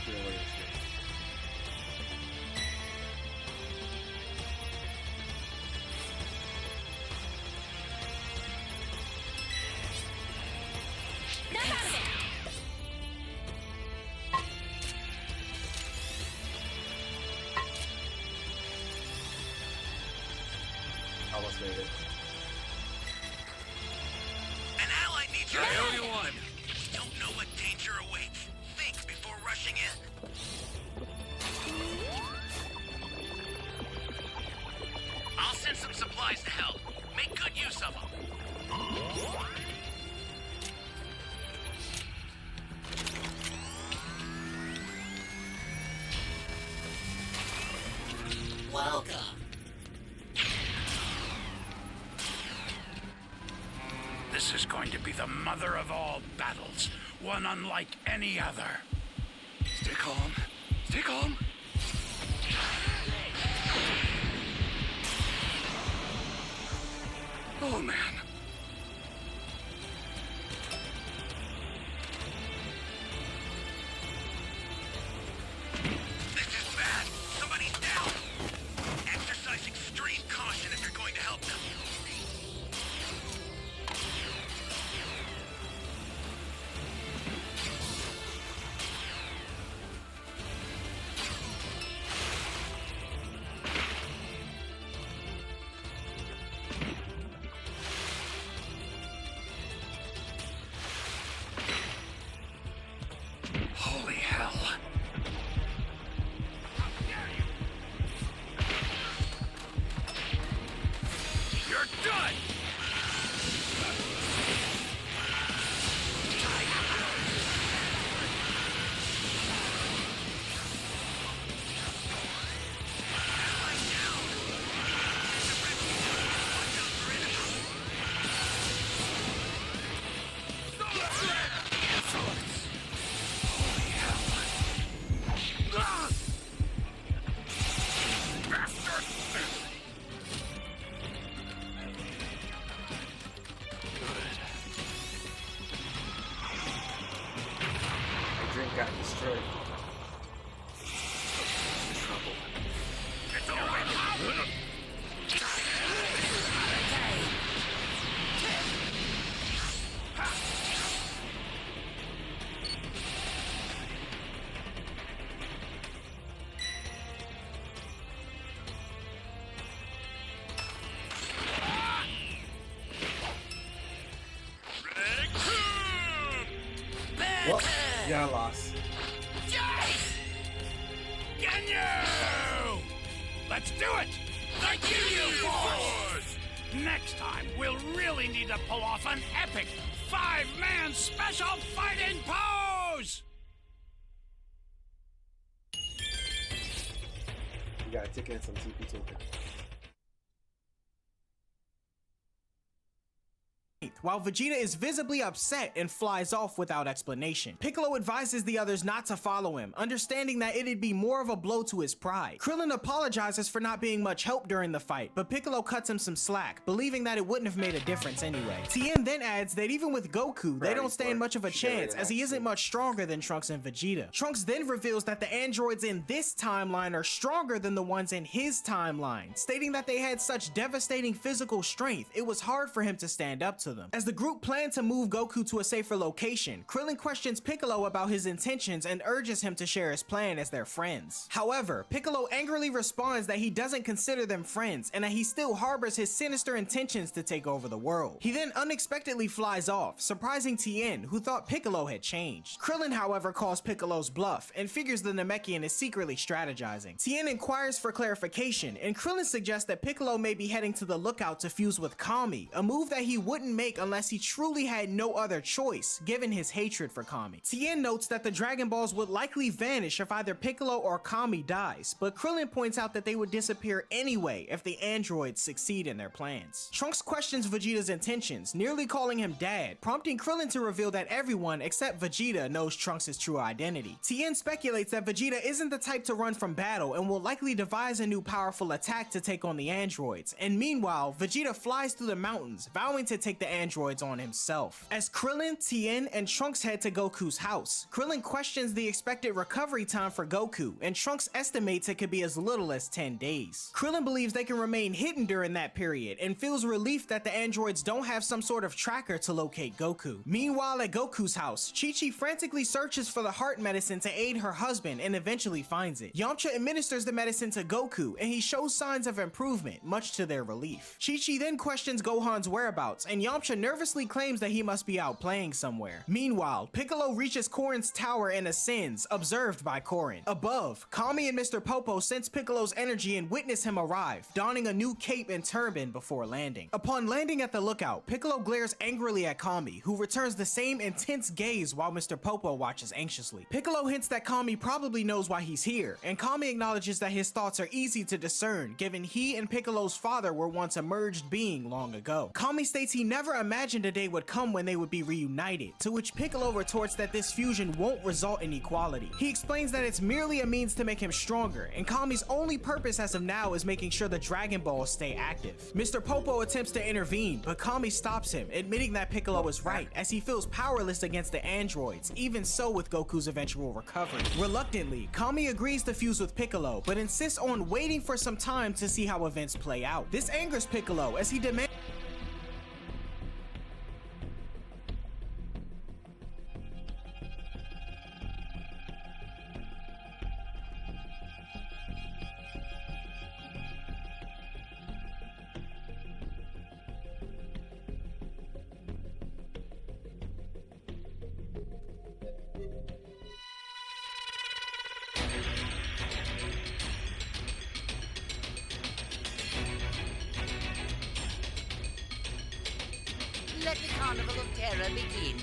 Bro. Really is Snap out of it. good. Almost made it. An ally needs your I help. owe you one. We don't know what danger awaits. Think before rushing in. I'll send some supplies to help. Make good use of them. Welcome. This is going to be the mother of all battles, one unlike any other. Stay calm. Stay calm. Oh, man. right. It's over! Well, you got a loss. Ginyu! Let's do it! The Ginyu Force! Next time, we'll really need to pull off an epic 5-man special fighting pose! You got a ticket and some TP token. While Vegeta is visibly upset and flies off without explanation. Piccolo advises the others not to follow him, understanding that it'd be more of a blow to his pride. Krillin apologizes for not being much help during the fight, but Piccolo cuts him some slack, believing that it wouldn't have made a difference anyway. Tien then adds that even with Goku, they don't stand much of a chance as he isn't much stronger than Trunks and Vegeta. Trunks then reveals that the androids in this timeline are stronger than the ones in his timeline, stating that they had such devastating physical strength, it was hard for him to stand up to them. As the group planned to move Goku to a safer location, Krillin questions Piccolo about his intentions and urges him to share his plan as their friends. However, Piccolo angrily responds that he doesn't consider them friends and that he still harbors his sinister intentions to take over the world. He then unexpectedly flies off, surprising Tien, who thought Piccolo had changed. Krillin, however, calls Piccolo's bluff and figures the Namekian is secretly strategizing. Tien inquires for clarification, and Krillin suggests that Piccolo may be heading to the lookout to fuse with Kami, a move that he wouldn't make unless he truly had no other choice, given his hatred for Kami. Tien notes that the Dragon Balls would likely vanish if either Piccolo or Kami dies, but Krillin points out that they would disappear anyway if the androids succeed in their plans. Trunks questions Vegeta's intentions, nearly calling him dad, prompting Krillin to reveal that everyone except Vegeta knows Trunks' true identity. Tien speculates that Vegeta isn't the type to run from battle and will likely devise a new powerful attack to take on the androids, and meanwhile, Vegeta flies through the mountains, vowing to take the androids on himself. As Krillin, Tien, and Trunks head to Goku's house, Krillin questions the expected recovery time for Goku, and Trunks estimates it could be as little as 10 days. Krillin believes they can remain hidden during that period, and feels relief that the androids don't have some sort of tracker to locate Goku. Meanwhile, at Goku's house, Chi-Chi frantically searches for the heart medicine to aid her husband and eventually finds it. Yamcha administers the medicine to Goku, and he shows signs of improvement, much to their relief. Chi-Chi then questions Gohan's whereabouts, and Yamcha nervously claims that he must be out playing somewhere. Meanwhile, Piccolo reaches Korin's tower and ascends, observed by Korin. Above, Kami and Mr. Popo sense Piccolo's energy and witness him arrive, donning a new cape and turban before landing. Upon landing at the lookout, Piccolo glares angrily at Kami, who returns the same intense gaze while Mr. Popo watches anxiously. Piccolo hints that Kami probably knows why he's here, and Kami acknowledges that his thoughts are easy to discern, given he and Piccolo's father were once a merged being long ago. Kami states he never imagined a day would come when they would be reunited, to which Piccolo retorts that this fusion won't result in equality. He explains that it's merely a means to make him stronger, and Kami's only purpose as of now is making sure the Dragon Balls stay active. Mr. Popo attempts to intervene, but Kami stops him, admitting that Piccolo is right, as he feels powerless against the androids, even so with Goku's eventual recovery. Reluctantly, Kami agrees to fuse with Piccolo, but insists on waiting for some time to see how events play out. This angers Piccolo, as he demands Let the carnival of terror begin.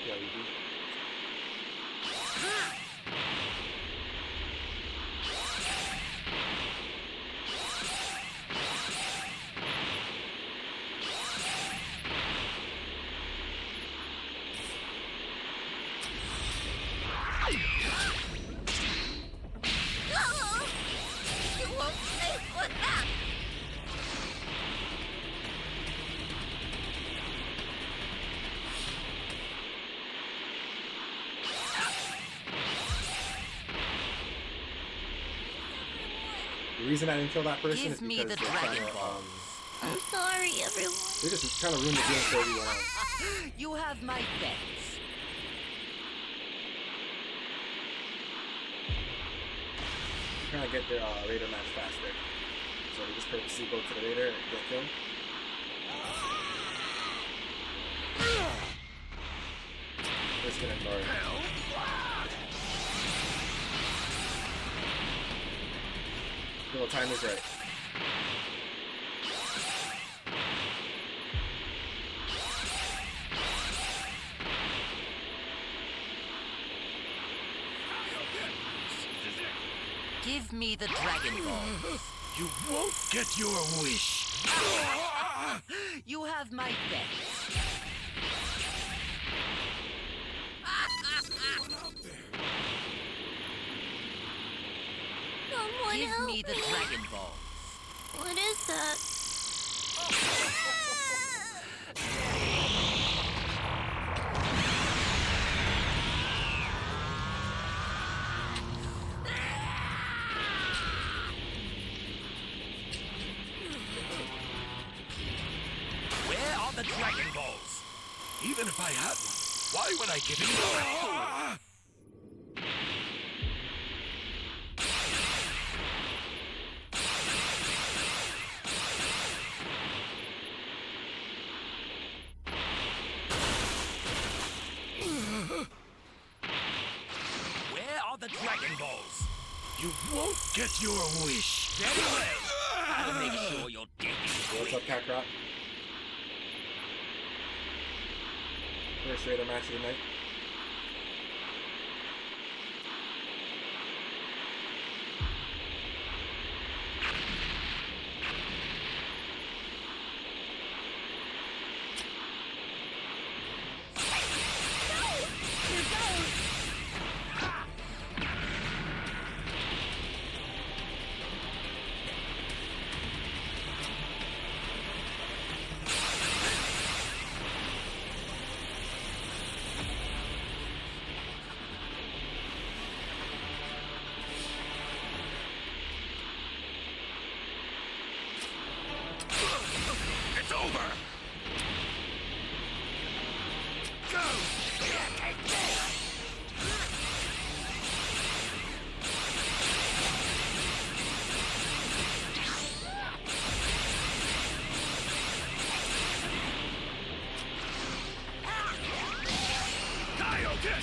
Yeah, we do. You won't The reason I didn't kill that person Give is me because the they're trying Dragon to, Ball. I'm sorry, everyone. they're just trying to ruin the game for everyone else. You have my thanks. They're trying to get their Raider match faster. So they just purposely go to the Raider and get killed. Let's get in guard. No, time is right. Give me the Dragon Ball. You won't get your wish. You have my thanks. Someone Give help me the Dragon Ball. What is that? Where are the Dragon Balls? Even if I had one, why would I give it away? Where are the Dragon Balls? You won't get your wish. Very well. I'll make sure you're dead. What's up, Kakarot? First Raider match of the night. It's over. Go. Kaioken.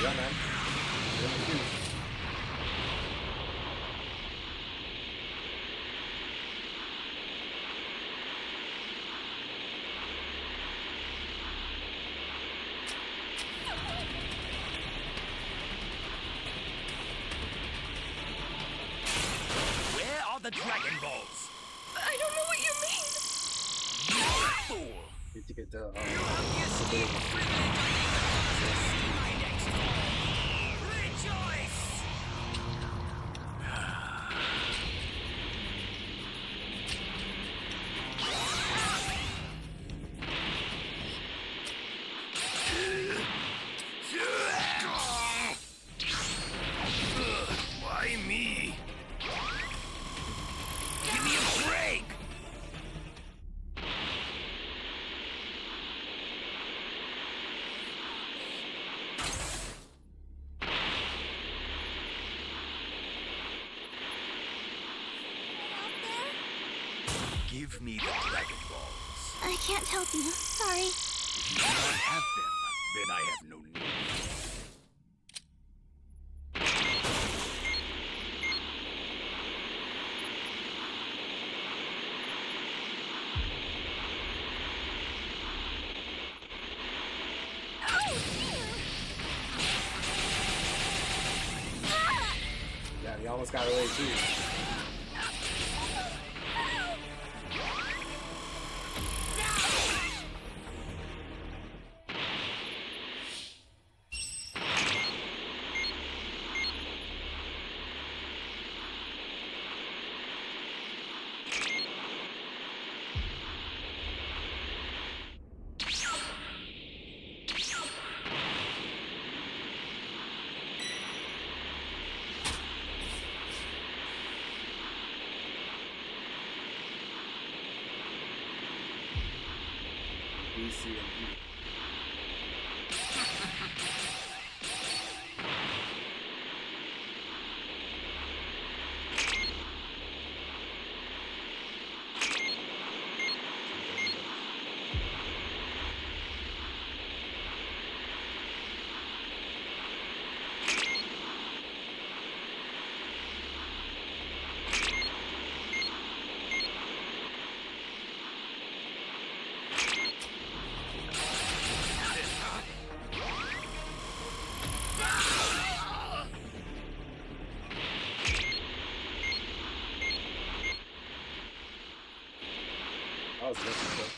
Yeah, man. You're in the queue. Where are the Dragon Balls? I don't know what you mean. Fool! Need to get the Rejoice! Why me? Give me a break. Give me the Dragon Balls. I can't help you. Sorry. If you do not have them, then I have no need. almost got away too. B, C, and E. That was necessary.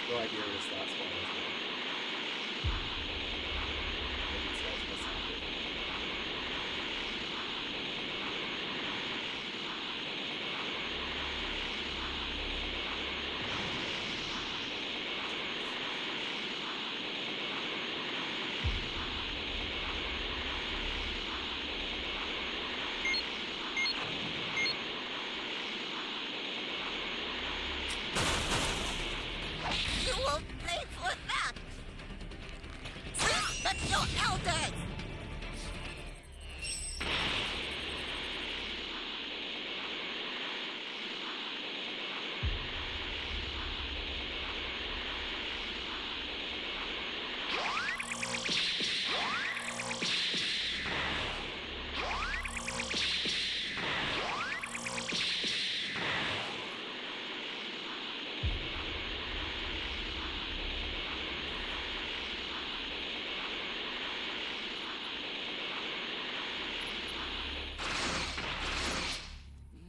No idea where this last one is now. Maybe these guys must have it. You will pay for that! Respect your elders!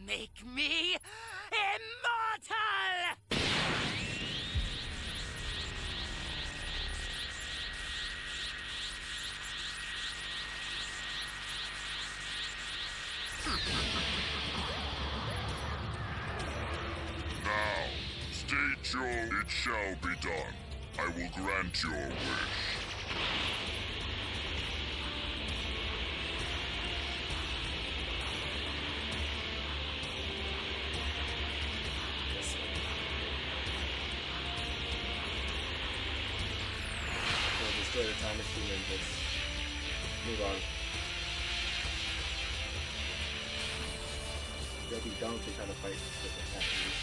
Make me immortal! Now, state your it shall be done. I will grant your wish. Yes, sir. We'll destroy the time machine and just move on. They'll be dumb to try to fight with the Japanese.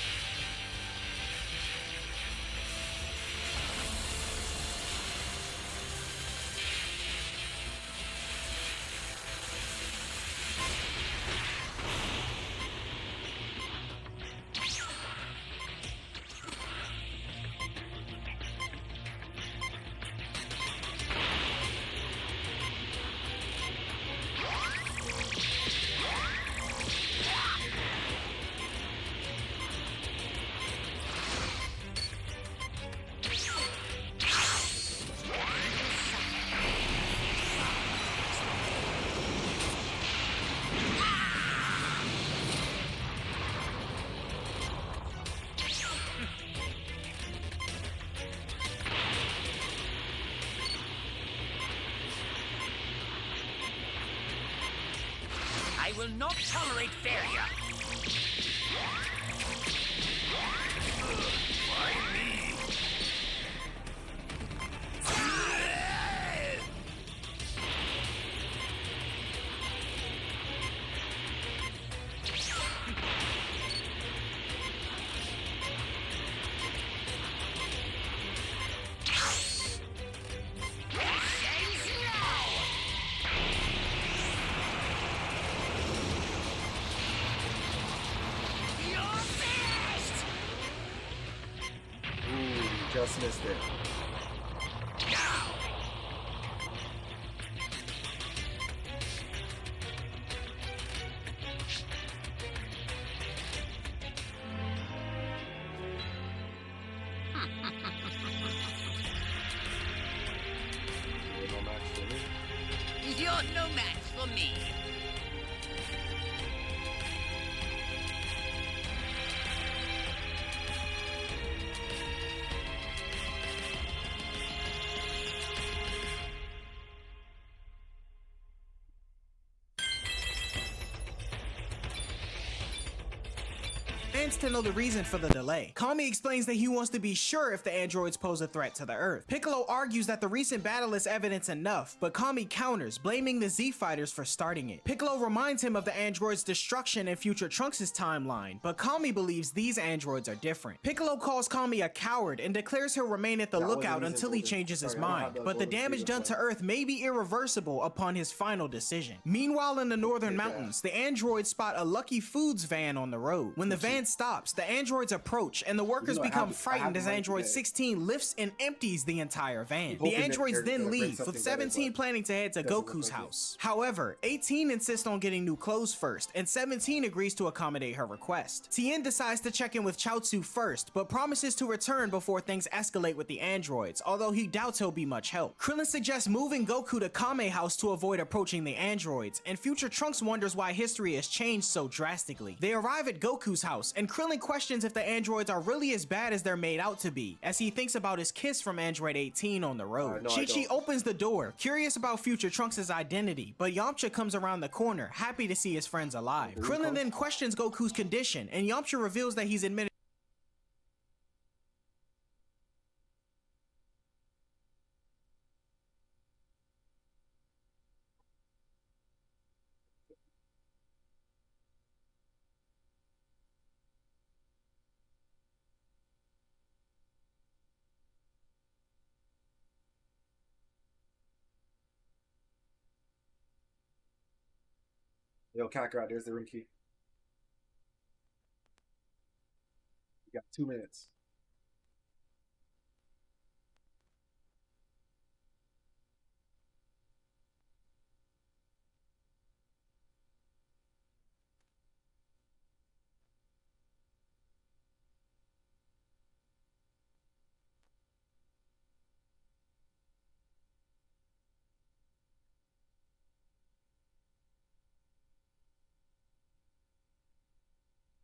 I will not tolerate failure. Why me? Ooh, just missed it. No match for me. You're no match for me. Fans to know the reason for the delay. Kami explains that he wants to be sure if the androids pose a threat to the Earth. Piccolo argues that the recent battle is evidence enough, but Kami counters, blaming the Z fighters for starting it. Piccolo reminds him of the androids' destruction in future Trunks' timeline, but Kami believes these androids are different. Piccolo calls Kami a coward and declares he'll remain at the lookout until he changes his mind, but the damage done to Earth may be irreversible upon his final decision. Meanwhile, in the northern mountains, the androids spot a Lucky Foods van on the road. When the van stops, the androids approach and the workers become frightened as Android 16 lifts and empties the entire van. The androids then leave, with 17 planning to head to Goku's house. However, 18 insists on getting new clothes first, and 17 agrees to accommodate her request. Tien decides to check in with Chaozu first, but promises to return before things escalate with the androids, although he doubts he'll be much help. Krillin suggests moving Goku to Kame House to avoid approaching the androids, and future Trunks wonders why history has changed so drastically. They arrive at Goku's house, and Krillin questions if the androids are really as bad as they're made out to be, as he thinks about his kiss from Android 18 on the road. Chi-Chi opens the door, curious about future Trunks' identity, but Yamcha comes around the corner, happy to see his friends alive. Krillin then questions Goku's condition, and Yamcha reveals that he's admitted Yo, Kakarot, there's the room key. You got 2 minutes.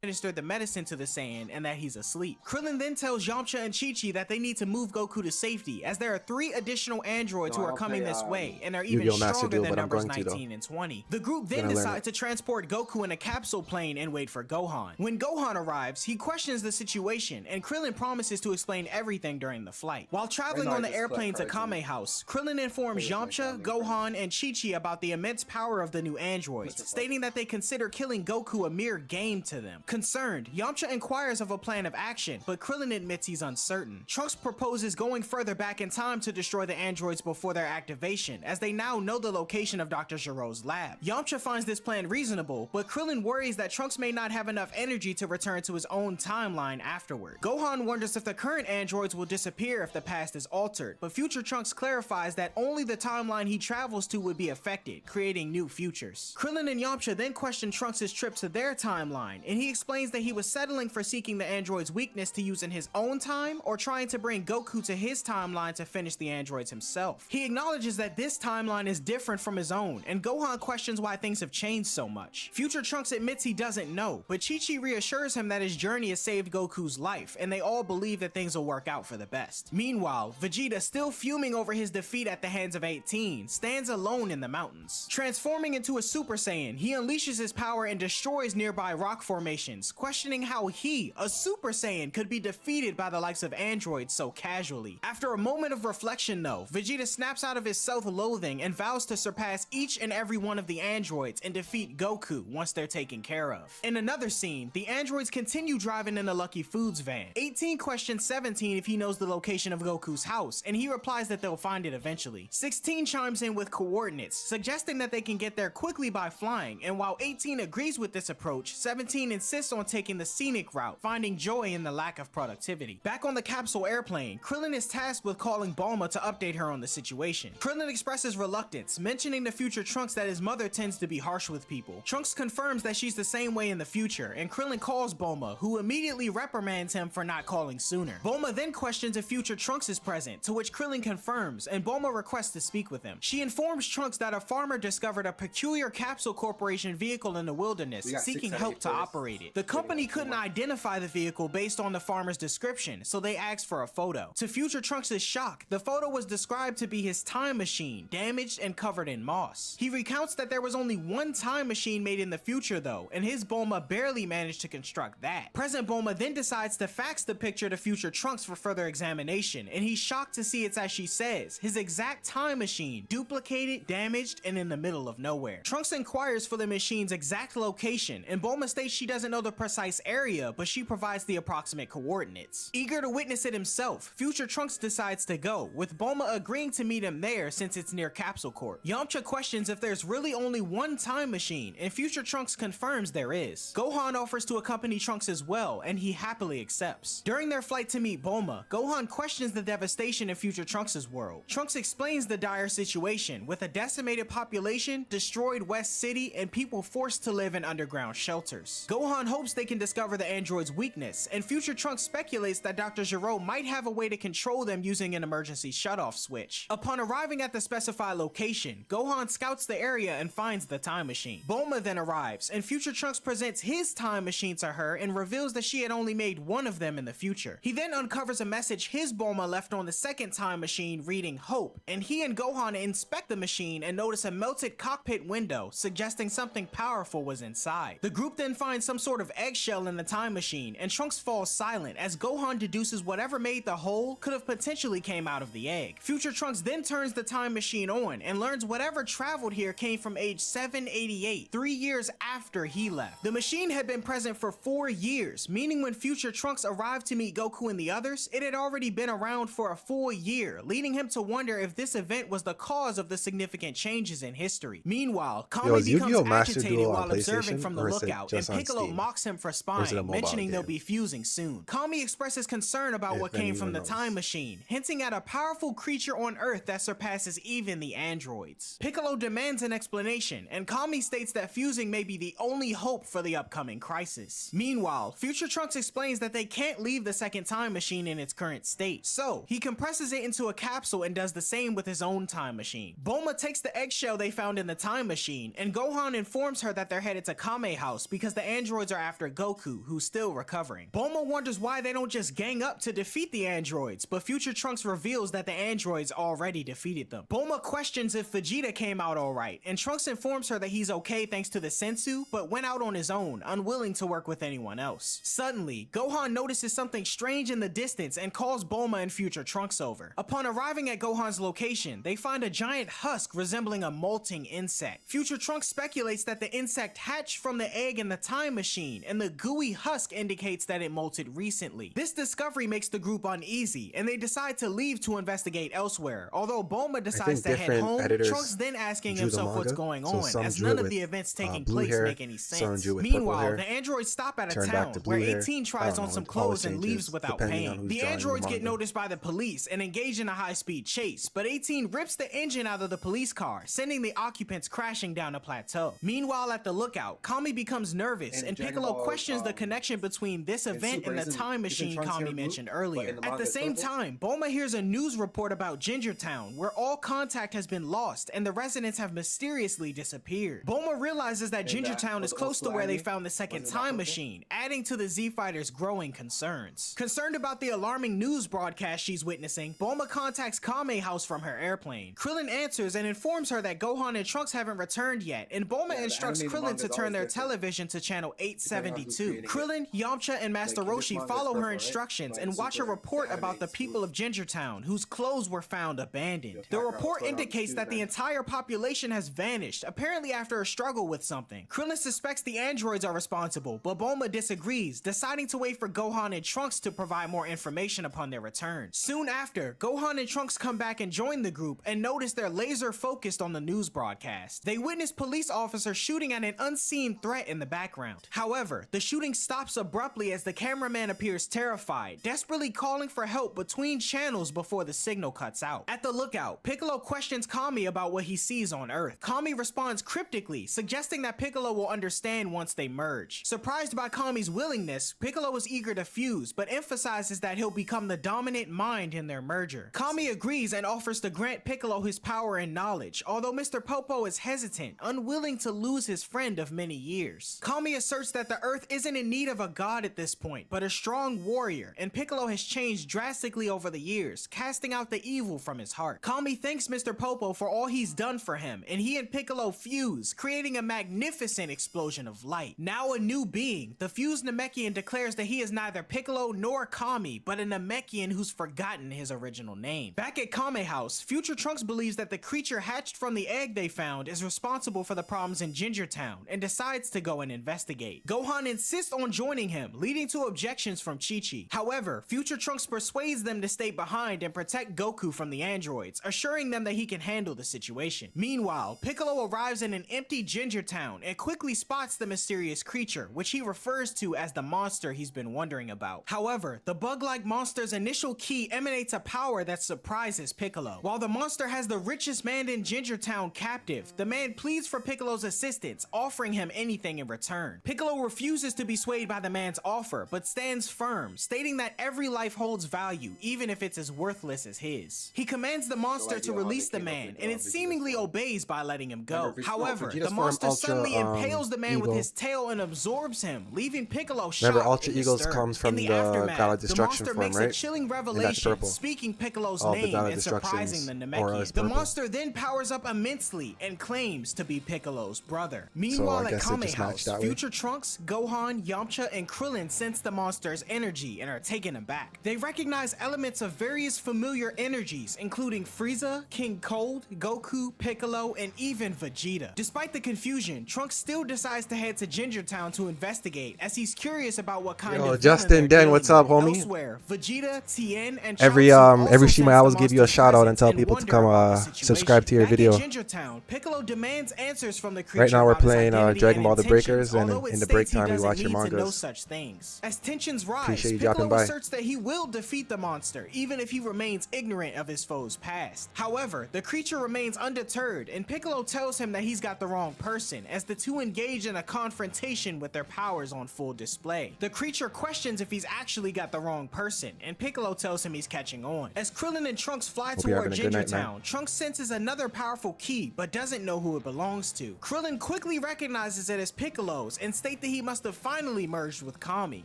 administered the medicine to the Saiyan and that he's asleep. Krillin then tells Yamcha and Chi-Chi that they need to move Goku to safety, as there are 3 additional androids who are coming this way and are even stronger than numbers 19 and 20. The group then decides to transport Goku in a capsule plane and wait for Gohan. When Gohan arrives, he questions the situation, and Krillin promises to explain everything during the flight. While traveling on the airplane to Kame House, Krillin informs Yamcha, Gohan, and Chi-Chi about the immense power of the new androids, stating that they consider killing Goku a mere game to them. Concerned, Yamcha inquires of a plan of action, but Krillin admits he's uncertain. Trunks proposes going further back in time to destroy the androids before their activation, as they now know the location of Dr. Gero's lab. Yamcha finds this plan reasonable, but Krillin worries that Trunks may not have enough energy to return to his own timeline afterward. Gohan wonders if the current androids will disappear if the past is altered, but future Trunks clarifies that only the timeline he travels to would be affected, creating new futures. Krillin and Yamcha then question Trunks' trip to their timeline, and he explains that he was settling for seeking the android's weakness to use in his own time, or trying to bring Goku to his timeline to finish the androids himself. He acknowledges that this timeline is different from his own, and Gohan questions why things have changed so much. Future Trunks admits he doesn't know, but Chi-Chi reassures him that his journey has saved Goku's life, and they all believe that things will work out for the best. Meanwhile, Vegeta, still fuming over his defeat at the hands of 18, stands alone in the mountains. Transforming into a Super Saiyan, he unleashes his power and destroys nearby rock formations, questioning how he, a Super Saiyan, could be defeated by the likes of androids so casually. After a moment of reflection though, Vegeta snaps out of his self-loathing and vows to surpass each and every one of the androids and defeat Goku once they're taken care of. In another scene, the androids continue driving in the Lucky Foods van. 18 questions 17 if he knows the location of Goku's house, and he replies that they'll find it eventually. 16 chimes in with coordinates, suggesting that they can get there quickly by flying, and while 18 agrees with this approach, 17 insists on taking the scenic route, finding joy in the lack of productivity. Back on the capsule airplane, Krillin is tasked with calling Bulma to update her on the situation. Krillin expresses reluctance, mentioning to Future Trunks that his mother tends to be harsh with people. Trunks confirms that she's the same way in the future, and Krillin calls Bulma, who immediately reprimands him for not calling sooner. Bulma then questions if Future Trunks is present, to which Krillin confirms, and Bulma requests to speak with him. She informs Trunks that a farmer discovered a peculiar Capsule Corporation vehicle in the wilderness, seeking help to operate it. The company couldn't identify the vehicle based on the farmer's description, so they asked for a photo. To Future Trunks' shock, the photo was described to be his time machine, damaged and covered in moss. He recounts that there was only one time machine made in the future though, and his Bulma barely managed to construct that. Present Bulma then decides to fax the picture to Future Trunks for further examination, and he's shocked to see it's as she says, his exact time machine, duplicated, damaged, and in the middle of nowhere. Trunks inquires for the machine's exact location, and Bulma states she doesn't know the precise area, but she provides the approximate coordinates. Eager to witness it himself, Future Trunks decides to go, with Bulma agreeing to meet him there since it's near Capsule Corp. Yamcha questions if there's really only one time machine, and Future Trunks confirms there is. Gohan offers to accompany Trunks as well, and he happily accepts. During their flight to meet Bulma, Gohan questions the devastation in Future Trunks' world. Trunks explains the dire situation, with a decimated population, destroyed West City, and people forced to live in underground shelters. Gohan hopes they can discover the android's weakness, and Future Trunks speculates that Dr. Gero might have a way to control them using an emergency shutoff switch. Upon arriving at the specified location, Gohan scouts the area and finds the time machine. Bulma then arrives, and Future Trunks presents his time machine to her and reveals that she had only made one of them in the future. He then uncovers a message his Bulma left on the second time machine reading Hope, and he and Gohan inspect the machine and notice a melted cockpit window, suggesting something powerful was inside. The group then finds some sort of eggshell in the time machine, and Trunks falls silent as Gohan deduces whatever made the hole could have potentially came out of the egg. Future Trunks then turns the time machine on and learns whatever traveled here came from age 788, 3 years after he left. The machine had been present for 4 years, meaning when Future Trunks arrived to meet Goku and the others, it had already been around for a full year, leading him to wonder if this event was the cause of the significant changes in history. Meanwhile, Kami becomes agitated while observing from the lookout, and Piccolo mocks him for spying, mentioning they'll be fusing soon. Kami expresses concern about what came from the time machine, hinting at a powerful creature on Earth that surpasses even the androids. Piccolo demands an explanation, and Kami states that fusing may be the only hope for the upcoming crisis. Meanwhile, Future Trunks explains that they can't leave the second time machine in its current state, so he compresses it into a capsule and does the same with his own time machine. Bulma takes the eggshell they found in the time machine, and Gohan informs her that they're headed to Kame House because the androids are after Goku, who's still recovering. Bulma wonders why they don't just gang up to defeat the androids, but Future Trunks reveals that the androids already defeated them. Bulma questions if Vegeta came out alright, and Trunks informs her that he's okay thanks to the Sensu, but went out on his own, unwilling to work with anyone else. Suddenly, Gohan notices something strange in the distance and calls Bulma and Future Trunks over. Upon arriving at Gohan's location, they find a giant husk resembling a molting insect. Future Trunks speculates that the insect hatched from the egg in the time machine, and the gooey husk indicates that it molted recently. This discovery makes the group uneasy, and they decide to leave to investigate elsewhere. Although Bulma decides to head home, Trunks then asking himself what's going on, as none of the events taking place make any sense. Meanwhile, the androids stop at a town where 18 tries on some clothes and leaves without paying. The androids get noticed by the police and engage in a high-speed chase, but 18 rips the engine out of the police car, sending the occupants crashing down a plateau. Meanwhile, at the lookout, Kami becomes nervous and Piccolo Ball, questions the connection between this event Super and the isn't time machine Trunks Kami hair blue? mentioned But earlier. in the At manga the it's same purple? time, Bulma hears a news report about Ginger Town, where all contact has been lost and the residents have mysteriously disappeared. Bulma realizes that Ginger Town is close to where they found the second time machine, adding to the Z Fighters' growing concerns. Concerned about the alarming news broadcast she's witnessing, Bulma contacts Kame House from her airplane. Krillin answers and informs her that Gohan and Trunks haven't returned yet, and Bulma instructs Krillin to turn their television to channel 872. Krillin, Yamcha, and Master Roshi follow her instructions and watch a report about the people of Ginger Town, whose clothes were found abandoned. The report indicates that the entire population has vanished, apparently after a struggle with something. Krillin suspects the androids are responsible, but Bulma disagrees, deciding to wait for Gohan and Trunks to provide more information upon their return. Soon after, Gohan and Trunks come back and join the group and notice they're laser focused on the news broadcast. They witness police officers shooting at an unseen threat in the background. However, the shooting stops abruptly as the cameraman appears terrified, desperately calling for help between channels before the signal cuts out. At the lookout, Piccolo questions Kami about what he sees on Earth. Kami responds cryptically, suggesting that Piccolo will understand once they merge. Surprised by Kami's willingness, Piccolo is eager to fuse, but emphasizes that he'll become the dominant mind in their merger. Kami agrees and offers to grant Piccolo his power and knowledge, although Mr. Popo is hesitant, unwilling to lose his friend of many years. Kami asserts that the Earth isn't in need of a god at this point, but a strong warrior, and Piccolo has changed drastically over the years, casting out the evil from his heart. Kami thanks Mr. Popo for all he's done for him, and he and Piccolo fuse, creating a magnificent explosion of light. Now a new being, the fused Namekian declares that he is neither Piccolo nor Kami, but a Namekian who's forgotten his original name. Back at Kame House, Future Trunks believes that the creature hatched from the egg they found is responsible for the problems in Ginger Town, and decides to go and investigate. Gohan insists on joining him, leading to objections from Chi-Chi. However, Future Trunks persuades them to stay behind and protect Goku from the androids, assuring them that he can handle the situation. Meanwhile, Piccolo arrives in an empty Ginger Town and quickly spots the mysterious creature, which he refers to as the monster he's been wondering about. However, the bug-like monster's initial key emanates a power that surprises Piccolo. While the monster has the richest man in Ginger Town captive, the man pleads for Piccolo's assistance, offering him anything in return. Piccolo refuses to be swayed by the man's offer, but stands firm, stating that every life holds value, even if it's as worthless as his. He commands the monster to release the man, and it seemingly obeys by letting him go. However, the monster suddenly impales the man with his tail and absorbs him, leaving Piccolo shocked. Remember, Ultra and Eagles disturbed. comes from In the aftermath, God of Destruction the form, monster right? makes a chilling And that's revelation, purple. speaking Piccolo's Oh, the name God of and surprising the Destructions aura Namekian. is The purple. monster then powers up immensely and claims to be Piccolo's brother. Meanwhile, I at guess it Kame just House, matched that way. Future Trunks, Gohan, Yamcha, and Krillin sense the monster's energy and are taken aback. They recognize elements of various familiar energies, including Frieza, King Cold, Goku, Piccolo, and even Vegeta. Despite the confusion, Trunks still decides to head to Ginger Town to investigate, as he's curious about what kind Yo, of Justin villain they're Den, what's dealing up, with. homie? Elsewhere, Vegeta, Tien, and Every Chaozu also every sense stream I the always give you a monster's shout out and presence tell people to wonder come about the situation. subscribe to your Back in video. Ginger Town, Piccolo demands answers from the creature Right now we're about his playing identity Dragon and Ball The intentions, Breakers, and although it in the states break he time we doesn't watch your need to know mangas. such things. As tensions rise, Appreciate you Piccolo dropping by. asserts that he will defeat the monster, even if he remains ignorant of his foe's past. However, the creature remains undeterred, and Piccolo tells him that he's got the wrong person, as the two engage in a confrontation with their powers on full display. The creature questions if he's actually got the wrong person, and Piccolo tells him he's catching on. As Krillin and Trunks fly Hope you're toward having a good Ginger night, man. Town, Trunks senses another powerful key, but doesn't know who it belongs to. Krillin quickly recognizes it as Piccolo's and states that he must have finally merged with Kami.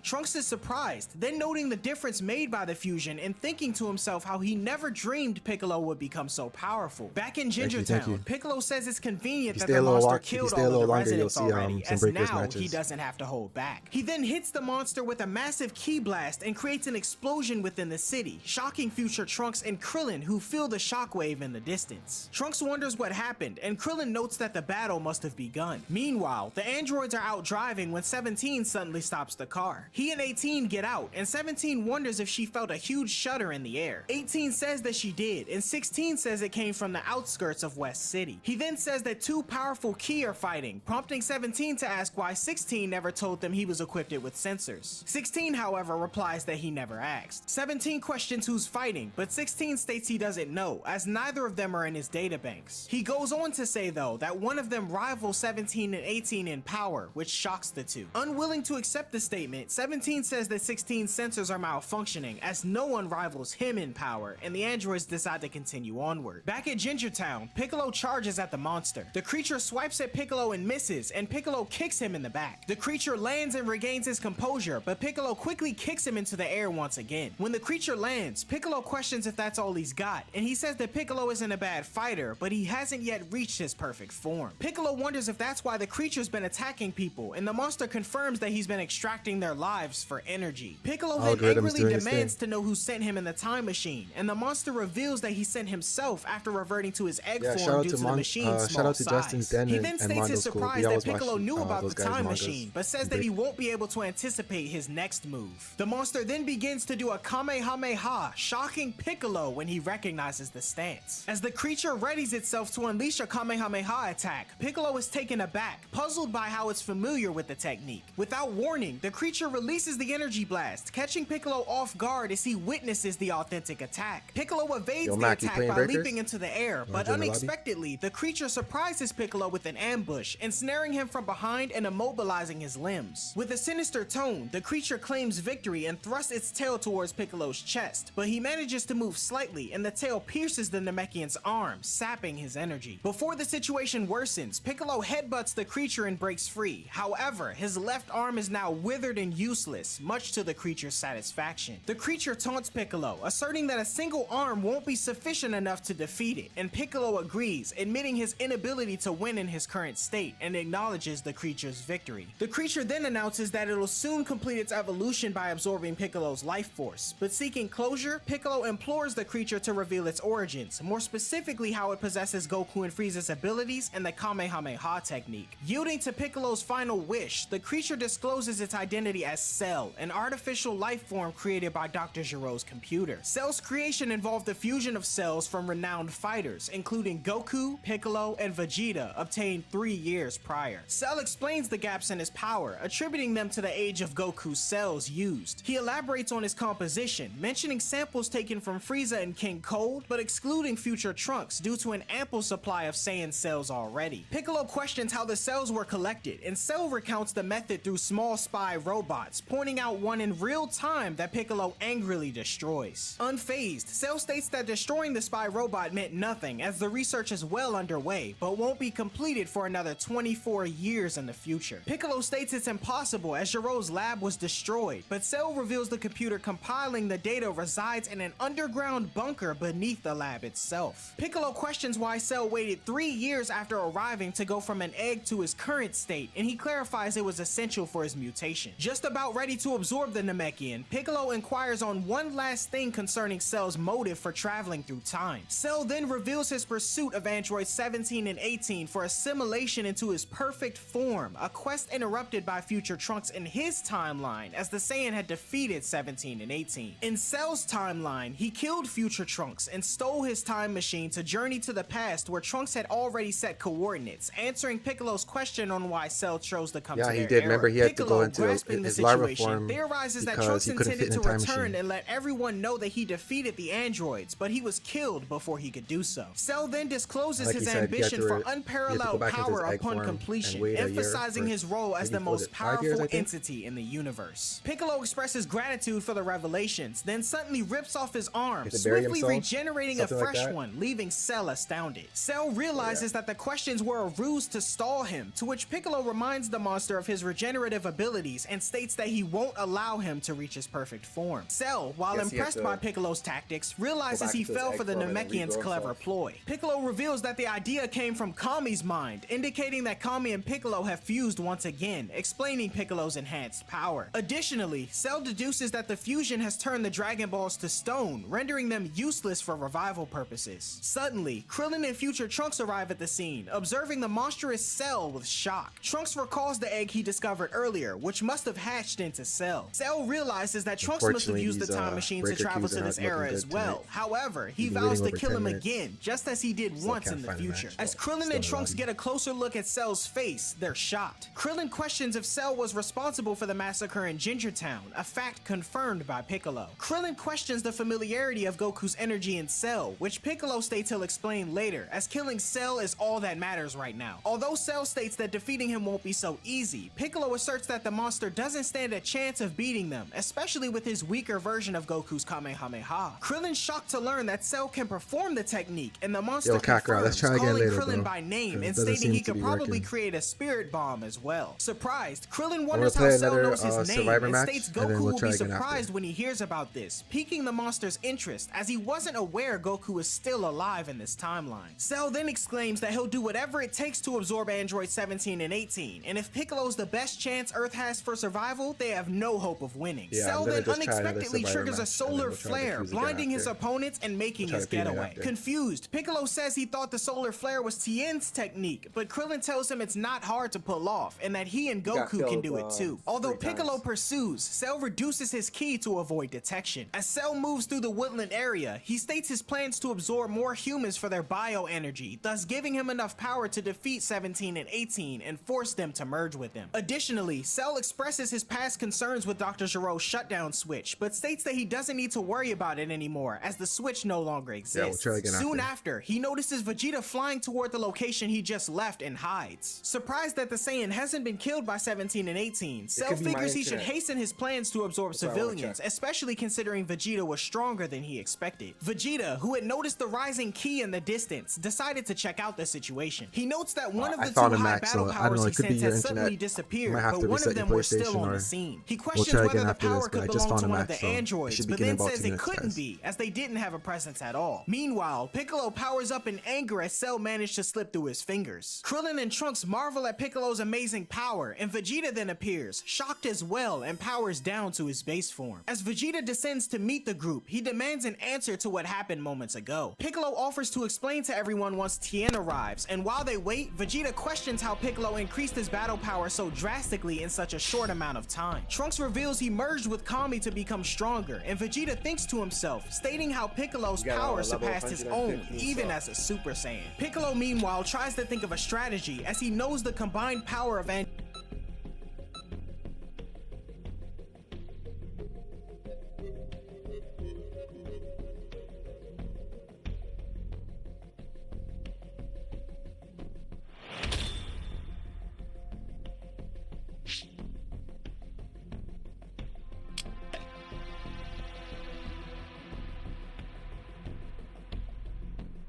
Trunks is surprised, then noting the difference made by the fusion and thinking to himself how he never dreamed Piccolo would become so powerful. Back in Ginger thank you. Town, Piccolo says it's convenient If you that stay the a little monster long- if you killed stay a all of the little longer, you'll residents see, already, some as Breakers now he matches. doesn't have to hold back. He then hits the monster with a massive key blast and creates an explosion within the city, shocking Future Trunks and Krillin, who feel the shockwave in the distance. Trunks wonders what happened, and Krillin notes that the battle must have begun. Meanwhile, the androids are out driving when 17 suddenly stops the car. He and 18 get out, and 17 wonders if she felt a huge shudder in the air. 18 says that she did, and 16 says it came from the outskirts of West City. He then says that two powerful Ki are fighting, prompting 17 to ask why 16 never told them he was equipped with sensors. 16, however, replies that he never asked. 17 questions who's fighting, but 16 states he doesn't know, as neither of them are in his databanks. He goes on to say, though, that one of them rivals 17 and 18 in power, which shocks the two. Unwilling to accept the statement, 17 says that 16's sensors are malfunctioning as no one rivals him in power, and the androids decide to continue onward. Back at Ginger Town, Piccolo charges at the monster. The creature swipes at Piccolo and misses, and Piccolo kicks him in the back. The creature lands and regains his composure, but Piccolo quickly kicks him into the air once again. When the creature lands, Piccolo questions if that's all he's got, and he says that Piccolo isn't a bad fighter, but he hasn't yet reached his perfect form. Piccolo wonders if that's why the creature's been attacking people, and the monster confirms that he's been extracting their lives for energy. Piccolo then angrily demands to know who sent him in the time machine, and the monster reveals that he sent himself after reverting to his egg form due to the machine's small size. He then states his surprise that Piccolo knew about the time machine, but says that he won't be able to anticipate his next move. The monster then begins to do a Kamehameha, shocking Piccolo when he recognizes the stance. As the creature readies itself to unleash a Kamehameha attack, Piccolo is taken aback, puzzled by how it's familiar with the technique. Without warning, the creature releases the energy blast, catching Piccolo off guard as he witnesses the authentic attack. Piccolo evades the attack by leaping into the air, but unexpectedly, the creature surprises Piccolo with an ambush, ensnaring him from behind and immobilizing his limbs. With a sinister tone, the creature claims victory and thrusts its tail towards Piccolo's chest, but he manages to move slightly and the tail pierces the Namekian's arm, sapping his energy. Before the situation worsens, Piccolo headbutts the creature and breaks free. However, his left arm is now withered and useless, much to the creature's satisfaction. The creature taunts Piccolo, asserting that a single arm won't be sufficient enough to defeat it, and Piccolo agrees, admitting his inability to win in his current state, and acknowledges the creature's victory. The creature then announces that it'll soon complete its evolution by absorbing Piccolo's life force, but seeking closure, Piccolo implores the creature to reveal its origins, more specifically how it possesses Goku and Frieza's abilities and the Kamehameha technique. Yielding to Piccolo's final wish, the creature discloses its identity as Cell, an artificial life form created by Dr. Giro's computer. Cell's creation involved the fusion of cells from renowned fighters, including Goku, Piccolo, and Vegeta, obtained 3 years prior. Cell explains the gaps in his power, attributing them to the age of Goku's cells used. He elaborates on his composition, mentioning samples taken from Frieza and King Cold, but excluding future Trunks due to an ample supply of Saiyan cells already. Piccolo questions how the cells were collected, and Cell recounts the method through small spy robots, pointing out one in real time that Piccolo angrily destroys. Unfazed, Cell states that destroying the spy robot meant nothing, as the research is well underway, but won't be completed for another 24 years in the future. Piccolo states it's impossible as Giro's lab was destroyed, but Cell reveals the computer compiling the data resides in an underground bunker beneath the lab itself. Piccolo questions why Cell waited 3 years after arriving to go from an egg to his current state, and he clarifies it was essential for his mutation. Just about ready to absorb the Namekian, Piccolo inquires on one last thing concerning Cell's motive for traveling through time. Cell then reveals his pursuit of androids 17 and 18 for assimilation into his perfect form, a quest interrupted by future Trunks in his timeline as the Saiyan had defeated 17 and 18. In Cell's timeline, he killed future Trunks and stole his time machine to journey to the past where Trunks had already set coordinates, answering Piccolo's question on why Cell chose to come to their he did. era. Remember, he had Piccolo, to go into grasping his the larva situation, form theorizes that because Trunks he couldn't fit intended in to a time return machine. and let everyone know that he defeated the androids, but he was killed before he could do so. Cell then discloses Like his he said, he had ambition to for he had to go unparalleled back into his power egg upon form and completion, wait a year emphasizing for- his role as the maybe, what was most it, 5 years, I powerful think? entity in the universe. Piccolo expresses gratitude for the revelations, then suddenly rips off his arm, He had to bury swiftly himself? regenerating a Something like fresh that? one, leaving Cell astounded. Cell realizes that the questions were a ruse to stall him, to which Piccolo reminds the monster of his regenerative abilities and states that he won't allow him to reach his perfect form. Cell, while Guess he had impressed to by Piccolo's tactics, realizes back he into his fell egg for the form and then Namekian's regrow clever himself. ploy. Piccolo reveals that the idea came from Kami's mind, indicating that Kami and Piccolo have fused once again, explaining Piccolo's enhanced power. Additionally, Cell deduces that the fusion has turned the Dragon Balls to stone, rendering them useless for revival purposes. Suddenly, Krillin and future Trunks arrive at the scene, observing the monstrous Cell with shock. Trunks recalls the egg he discovered earlier, which must have hatched into Cell. Cell realizes that Trunks must have Unfortunately, used the these, time machine to breaker travel keys to are this not era looking as good well. tonight. However, he We've been vows waiting to over kill 10 him minutes. again, just as he did Still once can't in the find a future. match. As Krillin Still and Trunks alive. get a closer look at Cell's face, they're shocked. Krillin questions if Cell was responsible for the massacre in Ginger Town, a fact confirmed by Piccolo. Krillin questions the familiarity of Goku's energy in Cell, which Piccolo states he'll explain later, as killing Cell is all that matters right now. Although Cell states that defeating him won't be so easy, easy. Piccolo asserts that the monster doesn't stand a chance of beating them, especially with his weaker version of Goku's Kamehameha. Krillin's shocked to learn that Cell can perform the technique, and the monster Kakarot, let's confirms, try again calling later, Krillin bro. by name and It doesn't stating he seem to could be probably working. create a spirit bomb as well. Surprised, Krillin We're wonders gonna how play Cell another knows his name Survivor and match, states and then Goku we'll will try be again surprised after. when he hears about this, piquing the monster's interest as he wasn't aware Goku is still alive in this timeline. Cell then exclaims that he'll do whatever it takes to absorb Android 17 and 18, and if Piccolo's the best chance Earth has for survival, they have no hope of winning. Yeah, Cell I'm gonna then just try another unexpectedly Survivor triggers a match, and then solar we'll try to flare, defuse again blinding his after. opponents and making We'll his try to beat him getaway. after. Confused, Piccolo says he thought the solar flare was Tien's technique, but Krillin tells him it's not hard to pull off, and that he and got Goku can killed, do it too. Although 3 Piccolo times. pursues, Cell reduces his ki to avoid detection. As Cell moves through the woodland area, he states his plans to absorb more humans for their bioenergy, thus giving him enough power to defeat 17 and 18 and force them to merge with him. Additionally, Cell expresses his past concerns with Dr. Gero's shutdown switch, but states that he doesn't need to worry about it anymore as the switch no longer exists. try again Soon after. after, he notices Vegeta flying toward the location he just left and hides. Surprised that the Saiyan hasn't been killed by 17 and 18, Cell could be my figures he should internet. hasten his plans to absorb That's what I wanna civilians, check. especially considering Vegeta was stronger than he expected. Vegeta, who had noticed the rising ki in the distance, decided to check out the situation. He notes that one of I the found two a high Max, battle so I don't powers know, he it could be sent your had suddenly internet. disappeared, You might have but to one of reset them your were still PlayStation, on the or scene. He we'll questions try whether again the after this, power but I could just belong to found a one of Max, the so it androids, should be but getting then about says 2 it minutes, couldn't guys. be, as they didn't have a presence at all. Meanwhile, Piccolo powers up in anger as Cell managed to slip through his fingers. Krillin and Trunks marvel at Piccolo's amazing power, and Vegeta then appears, shocked as well, and powers down to his base form. As Vegeta descends to meet the group, he demands an answer to what happened moments ago. Piccolo offers to explain to everyone once Tien arrives, and while they wait, Vegeta questions how Piccolo increased his battle power so drastically in such a short amount of time. Trunks reveals he merged with Kami to become stronger, and Vegeta thinks to himself, stating how Piccolo's You got, power level surpassed his own, 115, even so. as a Super Saiyan. Piccolo, meanwhile, tries to think of a strategy as he knows the combined power of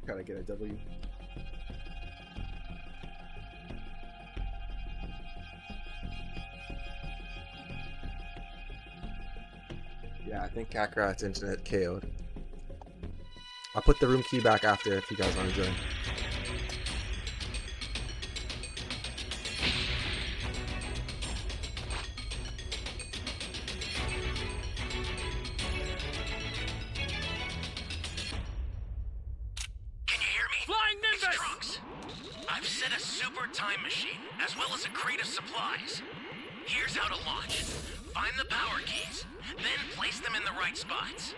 Gotta get a W. Yeah, I think Kakarot's internet KO'd. I'll put the room key back after if you guys want to join. Can you hear me? Flying Nimbus! It's Trunks. I've set a super time machine, as well as a crate of supplies. Here's how to launch. Find the power keys, then place them in the right spots.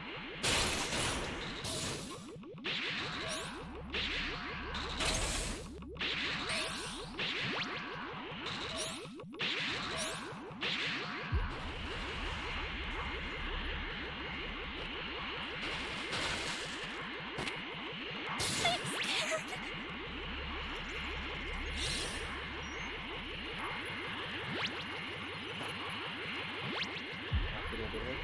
Get over here.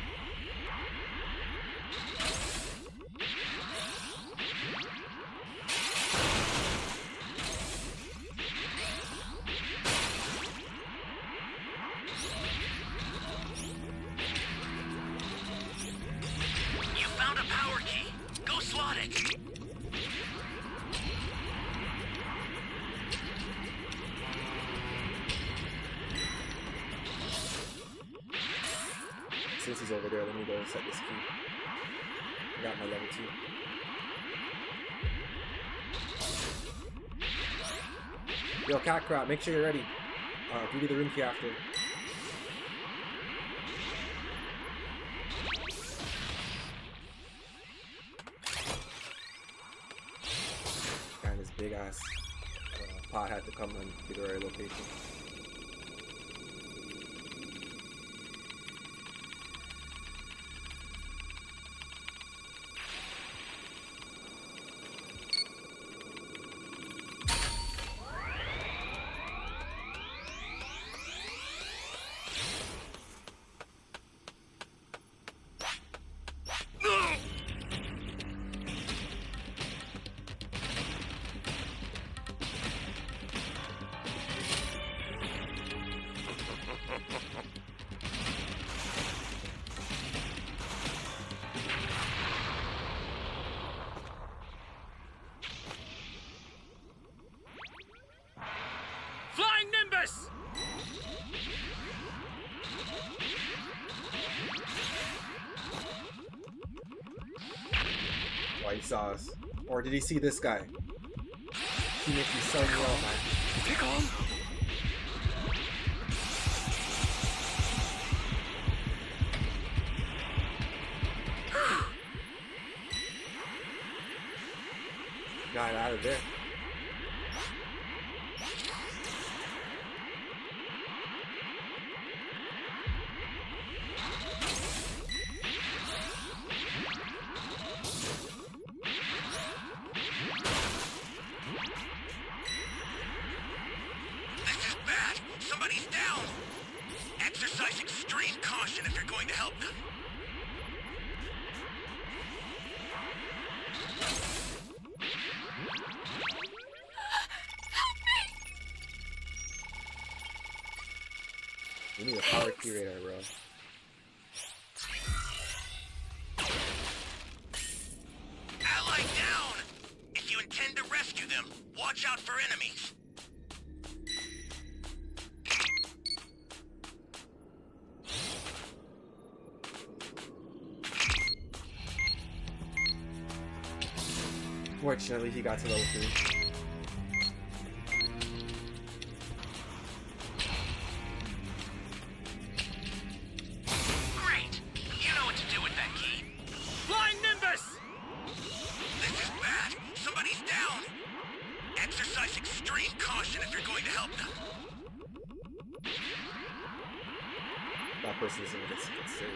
You found a power key. Go slot it. Since he's over there, let me go set this key. I got my level 2. Yo, Kakarot, make sure you're ready. Give me the room key after. And this big ass pot had to come and figure out a location. he saw us. Or did he see this guy? He makes me so well, man. Piccolo? Got out of there. This is bad. Somebody's down. Exercise extreme caution if you're going to help them. We need a power key radar, bro. Ally down! If you intend to rescue them, watch out for enemies. Fortunately, he got to level 3. Great! You know what to do with that key. Flying Nimbus! This is bad. Somebody's down. Exercise extreme caution if you're going to help them. That person isn't gonna get saved.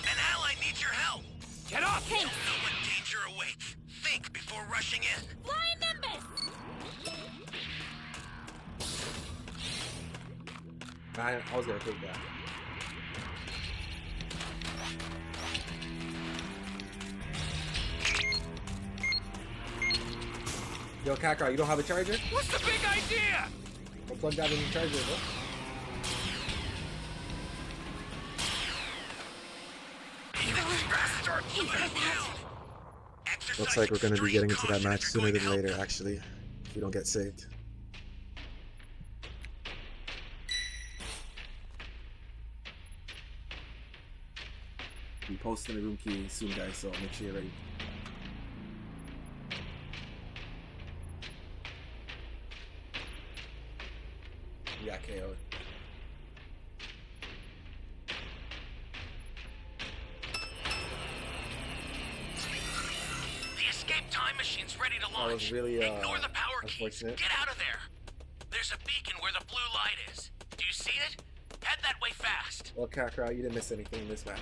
An ally needs your help. Get off! Don't know what danger awaits. Think before rushing in. Flying Nimbus! I was gonna take that. Yo, Kakarot, you don't have a charger? What's the big idea? Go plug that in your charger, bro. Looks like we're going to be getting into that match sooner than later, actually, if we don't get saved. We'll be posting the room key soon, guys, so make sure you're ready. We got KO'd. The escape time machine's ready to That launch. was really Ignore the power keys. unfortunate. Get out of there. There's a beacon where the blue light is. Do you see it? Head that way fast. Well, Kakarot, you didn't miss anything in this match.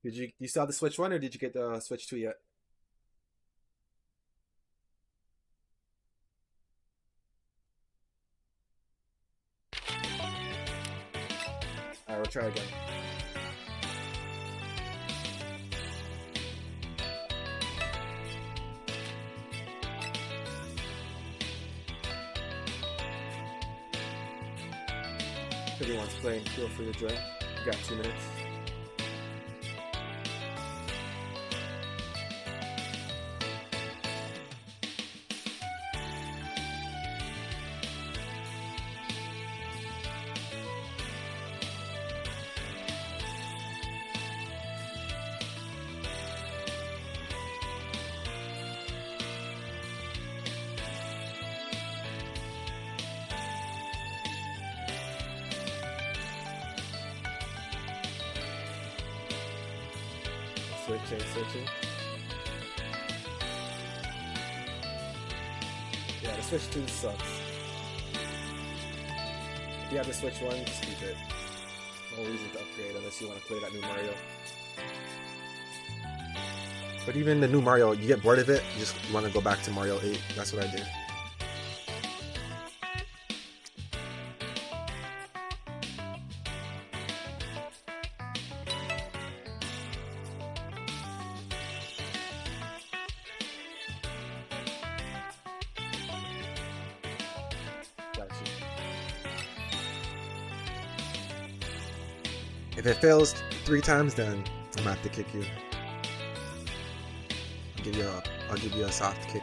Did you saw the Switch 1 or did you get the Switch 2 yet? Alright, we'll try again. If everyone's playing, feel free to join. You got 2 minutes. Switching. Yeah, the Switch 2 sucks. If you have the Switch 1, just keep it. No reason to upgrade unless you want to play that new Mario. But even the new Mario, you get bored of it, you just want to go back to Mario 8. That's what I did. If it fails 3 times, then I'm gonna have to kick you. I'll give you a soft kick.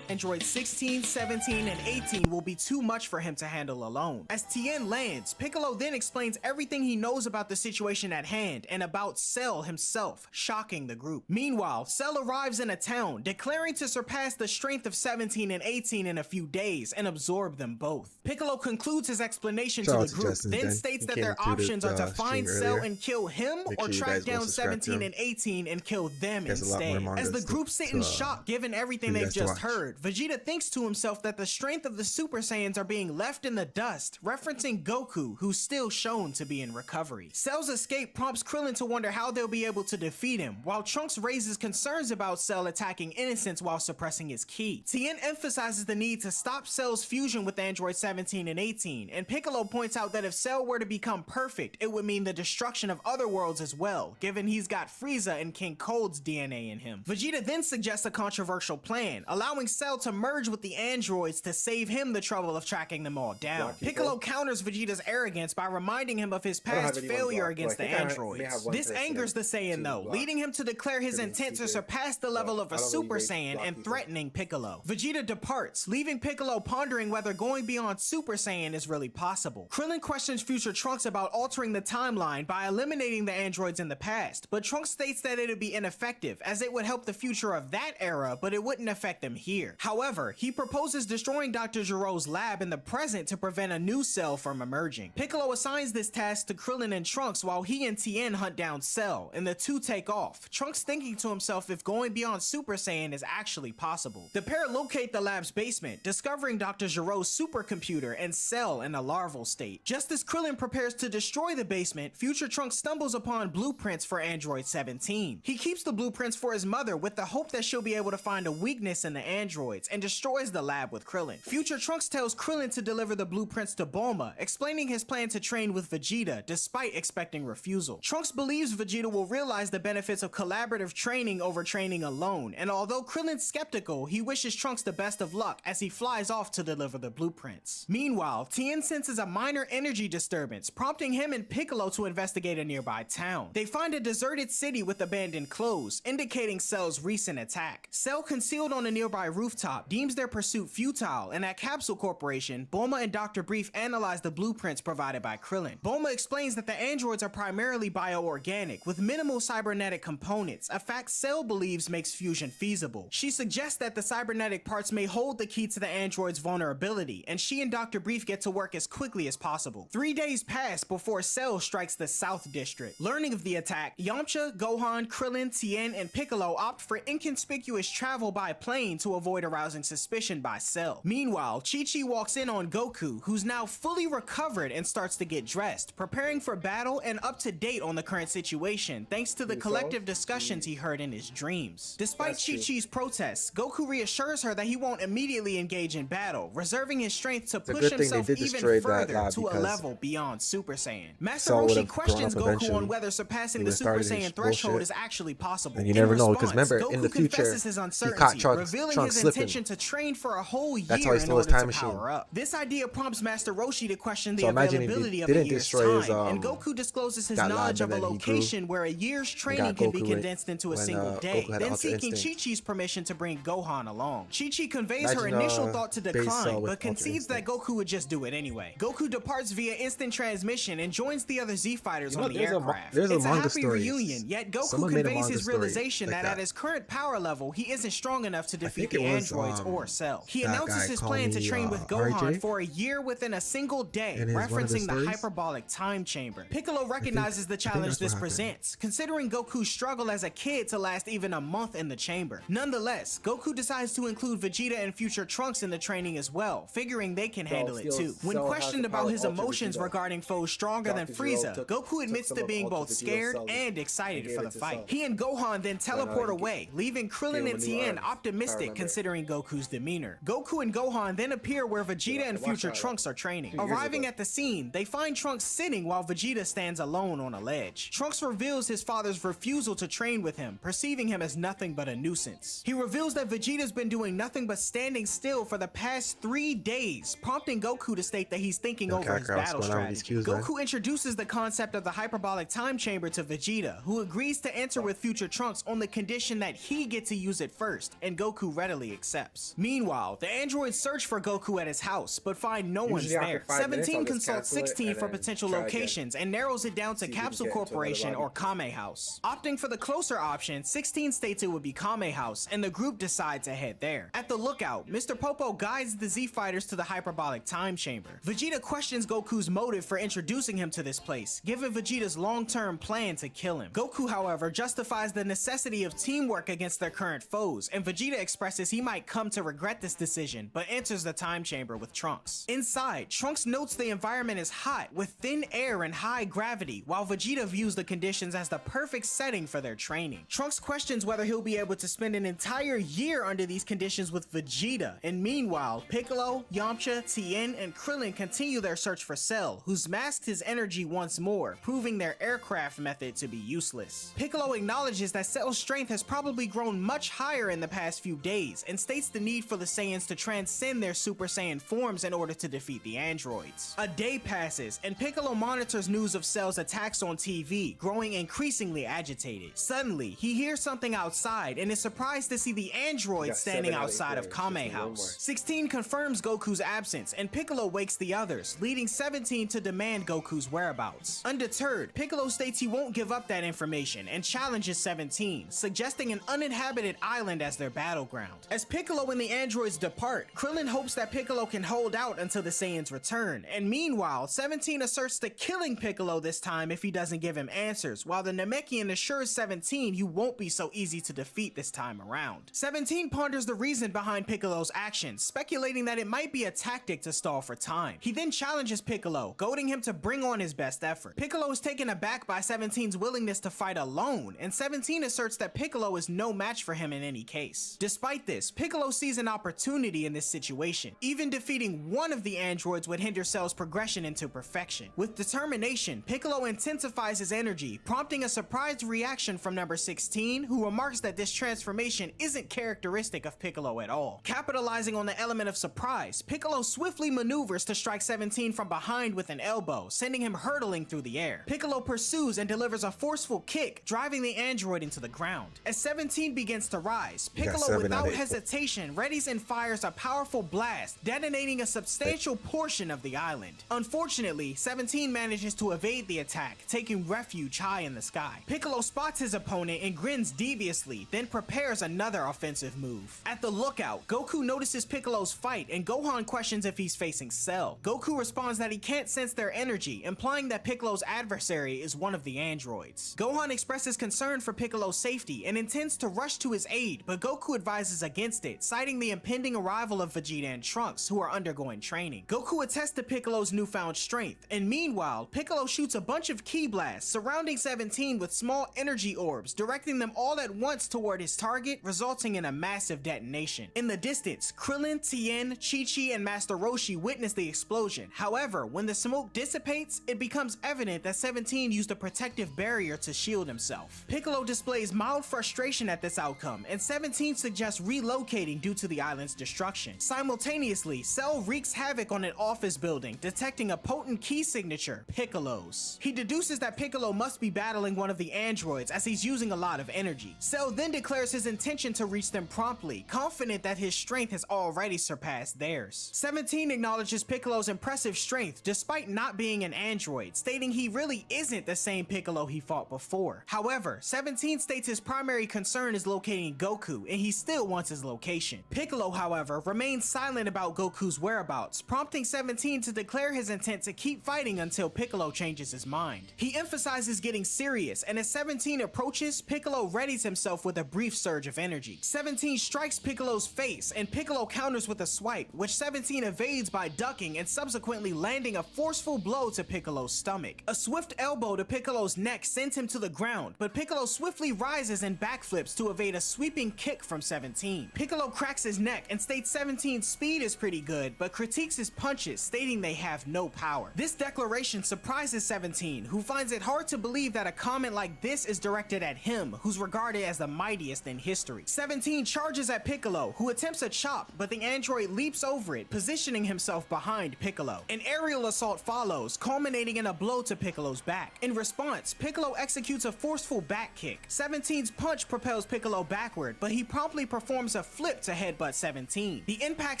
Androids 16, 17, and 18 will be too much for him to handle alone. As Tien lands, Piccolo then explains everything he knows about the situation at hand and about Cell himself, shocking the group. Meanwhile, Cell arrives in a town, declaring to surpass the strength of 17 and 18 in a few days and absorb them both. Piccolo concludes his explanation to the group, then states that their options are to find Cell and kill him or track down 17 and 18 and kill them instead. As the group sit in shock given everything they've just heard, Vegeta thinks to himself that the strength of the Super Saiyans are being left in the dust, referencing Goku, who's still shown to be in recovery. Cell's escape prompts Krillin to wonder how they'll be able to defeat him, while Trunks raises concerns about Cell attacking innocents while suppressing his ki. Tien emphasizes the need to stop Cell's fusion with Android 17 and 18, and Piccolo points out that if Cell were to become perfect, it would mean the destruction of other worlds as well, given he's got Frieza and King Cold's DNA in him. Vegeta then suggests a controversial plan, allowing Cell to merge with the androids to save him the trouble of tracking them all down. Piccolo counters Vegeta's arrogance by reminding him of his past failure against the androids. This angers the Saiyan though, leading him to declare his intent to surpass the level of a Super Saiyan and threatening Piccolo. Vegeta departs, leaving Piccolo pondering whether going beyond Super Saiyan is really possible. Krillin questions future Trunks about altering the timeline by eliminating the androids in the past, but Trunks states that it would be ineffective as it would help the future of that era, but it wouldn't affect them here. However, he proposes destroying Dr. Gero's lab in the present to prevent a new Cell from emerging. Piccolo assigns this task to Krillin and Trunks while he and Tien hunt down Cell, and the two take off, Trunks thinking to himself if going beyond Super Saiyan is actually possible. The pair locate the lab's basement, discovering Dr. Gero's supercomputer and Cell in a larval state. Just as Krillin prepares to destroy the basement, future Trunks stumbles upon blueprints for Android 17. He keeps the blueprints for his mother with the hope that she'll be able to find a weakness in the androids and destroys the lab with Krillin. Future Trunks tells Krillin to deliver the blueprints to Bulma, explaining his plan to train with Vegeta despite expecting refusal. Trunks believes Vegeta will realize the benefits of collaborative training over training alone, and although Krillin's skeptical, he wishes Trunks the best of luck as he flies off to deliver the blueprints. Meanwhile, Tien senses a minor energy disturbance, prompting him and Piccolo to investigate a nearby town. They find a deserted city with abandoned clothes, indicating Cell's recent attack. Cell, concealed on a nearby rooftop, deems their pursuit futile, and at Capsule Corporation, Bulma and Dr. Brief analyze the blueprints provided by Krillin. Bulma explains that the androids are primarily bioorganic, with minimal cybernetic components, a fact Cell believes makes fusion feasible. She suggests that the cybernetic parts may hold the key to the android's vulnerability, and she and Dr. Brief get to work as quickly as possible. 3 days pass before Cell strikes the South District. Learning of the attack, Yamcha, Gohan, Krillin, Tien, and Piccolo opt for inconspicuous travel by plane to avoid arousing suspicion by Cell. Meanwhile, Chi-Chi walks in on Goku, who's now fully recovered and starts to get dressed, preparing for battle and up to date on the current situation thanks to the collective discussions he heard in his dreams. Despite Chi-Chi's protests, Goku reassures her that he won't immediately engage in battle, reserving his strength to push himself even further to a level beyond Super Saiyan. Master Roshi questions Goku on whether surpassing the Super Saiyan threshold is actually possible. And you never know, because remember, in the future, his he caught Trunks his slipping. intention to train for a whole year That's how he in stole his order time to power machine. up. This idea prompts Master Roshi to question the So imagine if he availability of didn't a year's destroy his, time, and Goku discloses his that knowledge lab of a and then he location where a year's training can be Goku condensed into a when, single day, Goku had then Ultra seeking Instinct. Chi-Chi's permission to bring Gohan along. Chi-Chi conveys her Imagine, initial thought to base decline, cell with but concedes that Goku would just do it anyway. Goku departs via instant transmission and joins the other Z-Fighters on the aircraft. There's a It's a manga happy story. reunion, yet Goku Someone made a conveys manga his story realization like that at his current power level, he isn't strong enough to defeat it the was androids or Cell. He that announces guy his called plan to me, train with Gohan RJ? for a year within a single day, In one of his referencing the stories? hyperbolic time chamber. Piccolo recognizes the I think challenge that's this what happened. presents, considering Goku's struggle as a kid to last even a month in the chamber. Nonetheless, Goku decides to include Vegeta and future Trunks in the training as well, figuring they can handle it too. When Cell questioned has the about power his of Ultra emotions Vegeta. regarding foes stronger than Dr. Frieza, Gero took Goku admits some to of being Ultra both Vegeta's scared cells and excited and for gave the it to fight. Cell. He and Gohan then teleport he away, leaving gave Krillin him and a new Tien arm, if I optimistic remember. considering Goku's demeanor. Goku and Gohan then appear where Vegeta and watch future that Trunks are training. 2 years Arriving ago. at the scene, they find Trunks sitting while Vegeta stands alone on a ledge. Trunks reveals his father's refusal to train with him, perceiving him as nothing but a nuisance. He reveals that Vegeta's been doing nothing but standing still for the past 3 days, prompting Goku to state that he's thinking over his Kakarot, what's battle going on with these strategy. cues, man? Goku introduces the concept of the hyperbolic time chamber to Vegeta, who agrees to enter with future Trunks on the condition that he get to use it first, and Goku readily accepts. Meanwhile, the androids search for Goku at his house, but find no one's Usually there. after 5 minutes, 17 I'll just consults cancel it 16 and for then potential try again. locations and narrows it down to See if we can Capsule get into another Corporation lobby. or Kame House. Opting for the closer option, 16 states it would be Kame House, and the group decide to head there. At the lookout, Mr. Popo guides the Z Fighters to the hyperbolic time chamber. Vegeta questions Goku's motive for introducing him to this place, given Vegeta's long-term plan to kill him. Goku, however, justifies the necessity of teamwork against their current foes, and Vegeta expresses he might come to regret this decision, but enters the time chamber with Trunks. Inside, Trunks notes the environment is hot, with thin air and high gravity, while Vegeta views the conditions as the perfect setting for their training. Trunks questions whether he'll be able to spend an entire year under these conditions with Vegeta, and meanwhile, Piccolo, Yamcha, Tien, and Krillin continue their search for Cell, who's masked his energy once more, proving their aircraft method to be useless. Piccolo acknowledges that Cell's strength has probably grown much higher in the past few days, and states the need for the Saiyans to transcend their Super Saiyan forms in order to defeat the androids. A day passes, and Piccolo monitors news of Cell's attacks on TV, growing increasingly agitated. Suddenly, he hears something outside and is surprised to see the androids got standing 7 out of 8 outside of players, Kame just need one more. House. 16 confirms Goku's absence, and Piccolo wakes the others, leading 17 to demand Goku's whereabouts. Undeterred, Piccolo states he won't give up that information and challenges 17, suggesting an uninhabited island as their battleground. As Piccolo and the androids depart, Krillin hopes that Piccolo can hold out until the Saiyans return, and meanwhile, 17 asserts to killing Piccolo this time if he doesn't give him answers, while the Namekian assures 17 he won't be so easy to defeat this time around. 17 ponders the reason behind Piccolo's actions, speculating that it might be a tactic to stall for time. He then challenges Piccolo, goading him to bring on his best effort. Piccolo is taken aback by 17's willingness to fight alone, and 17 asserts that Piccolo is no match for him in any case. Despite this, Piccolo sees an opportunity in this situation. Even defeating one of the androids would hinder Cell's progression into perfection. With determination, Piccolo intensifies his energy, prompting a surprised reaction from number 16, who remarks that this transformation isn't characteristic of Piccolo at all. Capitalizing on the element of surprise, Piccolo swiftly maneuvers to strike 17 from behind with an elbow, sending him hurtling through the air. Piccolo pursues and delivers a forceful kick, driving the android into the ground. As 17 begins to rise, You got Piccolo 7 out without of 8. hesitation readies and fires a powerful blast, detonating a substantial portion of the island. Unfortunately, 17 manages to evade the attack, taking refuge high in the sky. Piccolo spots his opponent and grins deviously, then prepares another offensive move. At the lookout, Goku notices Piccolo's fight, and Gohan questions if he's facing Cell. Goku responds that he can't sense their energy, implying that Piccolo's adversary is one of the androids. Gohan expresses concern for Piccolo's safety and intends to rush to his aid, but Goku advises against it, citing the impending arrival of Vegeta and Trunks, who are undergoing training. Goku attests to Piccolo's newfound strength, and meanwhile, Piccolo shoots a bunch of ki blasts surrounding 17 with small energy orbs, directing them all at once toward his target, resulting in a massive detonation. In the distance, Krillin, Tien, Chi-Chi, and Master Roshi witness the explosion. However, when the smoke dissipates, it becomes evident that 17 used a protective barrier to shield himself. Piccolo displays mild frustration at this outcome, and 17 suggests relocating due to the island's destruction. Simultaneously, Cell wreaks havoc on an office building, detecting a potent key signature, Piccolo's. He deduces that Piccolo must be battling one of the androids as he's using a lot of energy. Cell then declares his intention to reach them promptly, confident that his strength has already surpassed theirs. 17 acknowledges Piccolo's impressive strength despite not being an android, stating he really isn't the same Piccolo he fought before. However, 17 states his primary concern is locating Goku, and he still wants his location. location. Piccolo, however, remains silent about Goku's whereabouts, prompting 17 to declare his intent to keep fighting until Piccolo changes his mind. He emphasizes getting serious, and as 17 approaches, Piccolo readies himself with a brief surge of energy. 17 strikes Piccolo's face, and Piccolo counters with a swipe, which 17 evades by ducking and subsequently landing a forceful blow to Piccolo's stomach. A swift elbow to Piccolo's neck sends him to the ground, but Piccolo swiftly rises and backflips to evade a sweeping kick from 17. Piccolo cracks his neck and states 17's speed is pretty good, but critiques his punches, stating they have no power. This declaration surprises 17, who finds it hard to believe that a comment like this is directed at him, who's regarded as the mightiest in history. 17 charges at Piccolo, who attempts a chop, but the android leaps over it, positioning himself behind Piccolo. An aerial assault follows, culminating in a blow to Piccolo's back. In response, Piccolo executes a forceful back kick. 17's punch propels Piccolo backward, but he promptly performs a flip to headbutt 17. The impact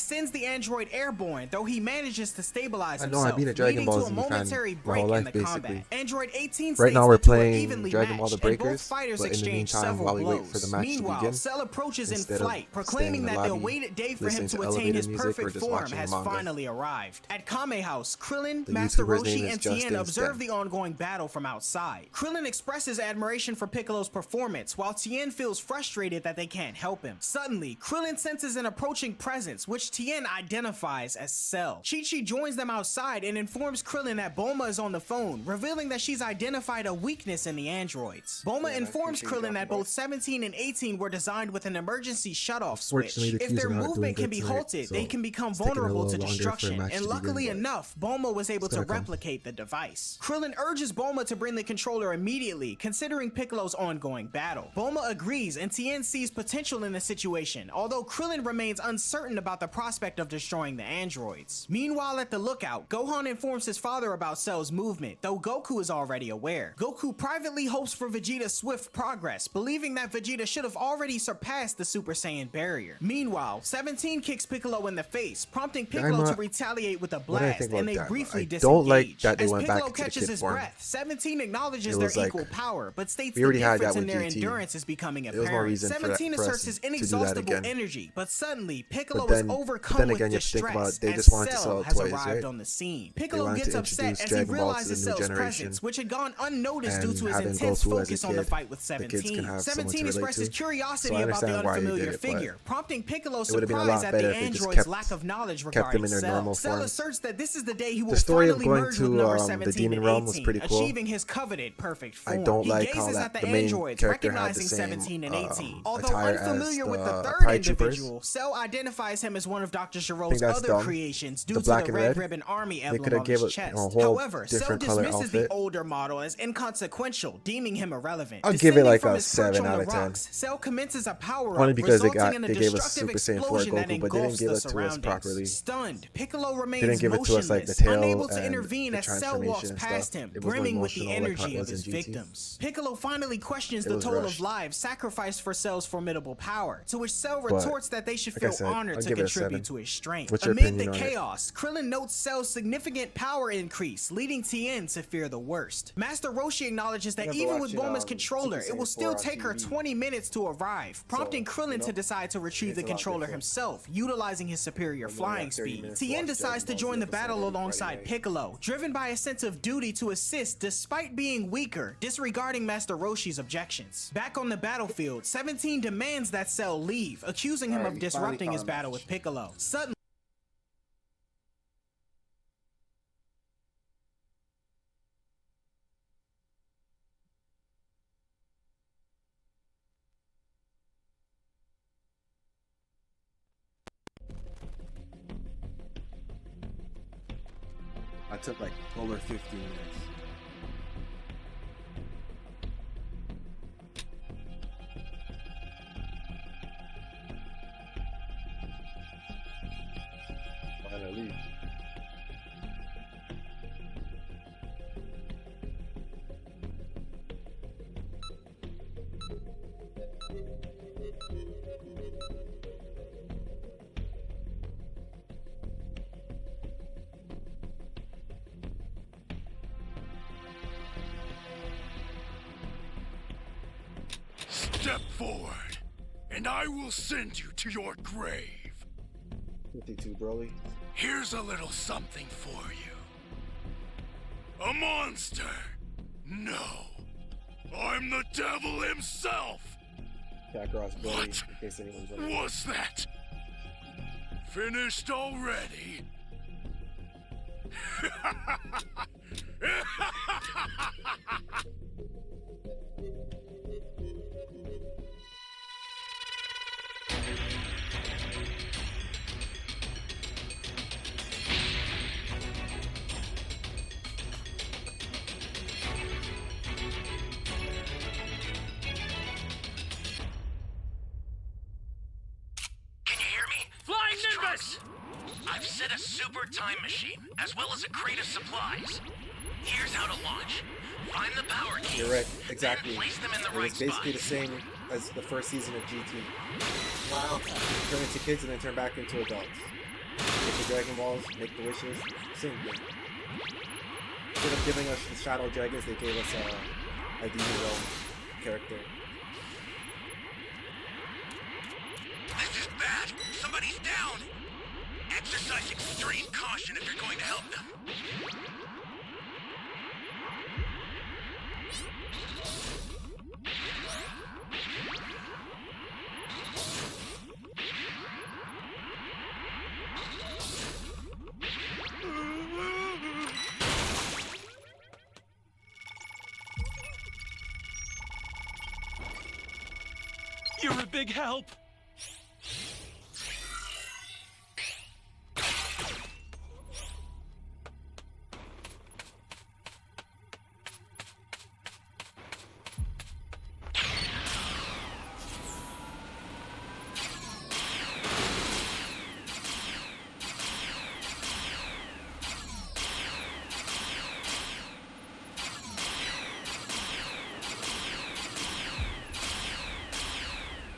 sends the android airborne, though he manages to stabilize himself, I've been a Dragon leading Ball to a Z momentary fan my break whole in life, the combat. basically. Android 18 Right now states we're the two are playing evenly Dragon Ball matched, the and both Breakers, fighters but in the exchange meantime, several while we wait blows. for the match to Meanwhile, begin, Cell approaches in instead of flight, proclaiming staying in that the the lobby, awaited day for him listening to to attain elevator his music, or perfect just form watching has manga. finally arrived. At Kame House, Krillin, The Master YouTuber's name Roshi, is and Tien Justin observe Stem. the ongoing battle from outside. Krillin expresses admiration for Piccolo's performance, while Tien feels frustrated that they can't help him. Suddenly, Krillin senses an approaching presence, which Tien identifies as Cell. Chi-Chi joins them outside and informs Krillin that Bulma is on the phone, revealing that she's identified a weakness in the androids. Bulma informs Krillin that both 17 and 18 were designed with an emergency shutoff switch. Unfortunately, the If queues their are not doing movement can good be tonight, halted, so they can become it's taking a vulnerable little to longer for a destruction, match and to luckily begin, but enough, Bulma was able to gonna come. replicate the device. Krillin urges Bulma to bring the controller immediately, considering Piccolo's ongoing battle. Bulma agrees, and Tien sees potential in the situation, although Krillin remains uncertain about the prospect of destroying the androids. Meanwhile, at the lookout, Gohan informs his father about Cell's movement, though Goku is already aware. Goku privately hopes for Vegeta's swift progress, believing that Vegeta should have already surpassed the Super Saiyan barrier. Meanwhile, 17 kicks Piccolo in the face, prompting Piccolo to retaliate with a what do I blast, think and about they that? briefly I disengage. don't like that they As went back Piccolo into the catches kid his form. breath, 17 acknowledges It their was like, equal power, but states we the already had difference that in with their GT. endurance is becoming There was more apparent. reason for 17 us asserts his to do that inexhaustible again. energy, but suddenly Piccolo But then- is overcome but then with again, you have to think distress about it, they as just wanted to Cell sell has toys, arrived right? on the scene. They Piccolo wanted gets to upset introduce as he Dragon Ball to realizes the new Cell's generation, presence, which had gone unnoticed due and to his having intense Goku as a focus on the kid, fight with the kids can 17. have someone to 17 relate expresses to. curiosity So I about the understand why he unfamiliar did it, but figure, prompting Piccolo's it would have been a surprise lot at better the if they just android's kept- lack of knowledge kept them regarding in their Cell. normal Cell form. asserts that this is the day he will The story of finally going merge to with number the 17 Demon and Realm was 18, pretty cool. achieving his coveted perfect I form. don't He like how gazes that at the the main androids, character had the recognizing same 17 and 18. Although attire as unfamiliar with the the third Pride Troopers. individual, Cell identifies him as one of Dr. I Giro's think that's other dumb. creations due The to black the and red red. ribbon army They emblem could have on gave his it chest. a whole However, Cell different color dismisses the outfit. older model as inconsequential, deeming him irrelevant. I'll give it like Descending from a his perch 7 on out the of 10. rocks, Cell commences a power Only up, because they resulting in a gave us destructive Super Saiyan 4 explosion that Goku, but they didn't engulfs give the it to us surroundings. properly. Stunned, Piccolo They remains didn't give it to us like the motionless, tail unable to and intervene the as Cell walks transformation and past stuff. him, It was brimming more with the emotional like how energy it of was in his GT. victims. Piccolo finally questions It the was total rushed. of lives sacrificed for Cell's formidable power, to which Cell But, retorts that they should like I feel said, honored I'll to give it a contribute 7. to his strength. What's your Amid opinion the on it? chaos, Krillin notes Cell's significant power increase, leading Tien to fear the worst. Master Roshi acknowledges that Remember even with watching, Bulma's controller, Super it will Saiyan still 4 on take her TV. 20 minutes to arrive, prompting Krillin to decide to retrieve the It's a lot controller different. himself, utilizing his superior And then flying after 30 speed. minutes to Tien watch decides to Dragon Ball join Z the episode battle every Friday alongside night. Piccolo, driven by a sense of duty to assist despite being weaker, disregarding Master Roshi's objections. Back on the battlefield, 17 demands that Cell leave, accusing him Alright, of we finally disrupting found his a battle match. with Piccolo. Suddenly, I took like over 15 minutes. Finally. Step forward and I will send you to your grave. 52 Broly. Here's a little something for you. A monster! No! I'm the devil himself! Kakarot's Broly, What in case anyone's wondering. was that? Finished already? Can you hear me? Flying It's Nimbus! Trunks. I've set a super time machine, as well as a crate of supplies. Here's how to launch. Find the power keys. You're right, exactly. Then place them in the It right was basically the spots. same as the first season of GT. Turn into kids and then turn back into adults. Make the Dragon Balls, make the wishes, same thing. Instead of giving us the Shadow Dragons, they gave us a Dino character. This is bad. Somebody's down. Exercise extreme caution if you're going to help them. You're a big help.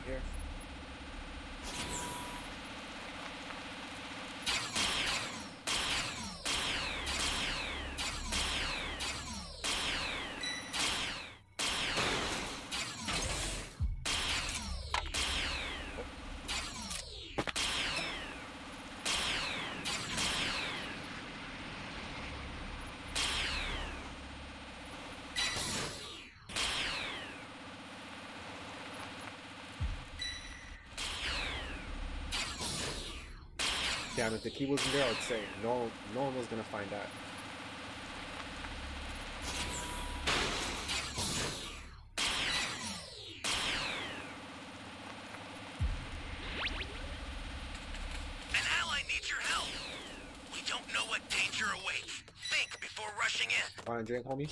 Here. Damn, if the key wasn't there, I would say no one was gonna find that. An ally needs your help. We don't know what danger awaits. Think before rushing in. Want a drink, homie?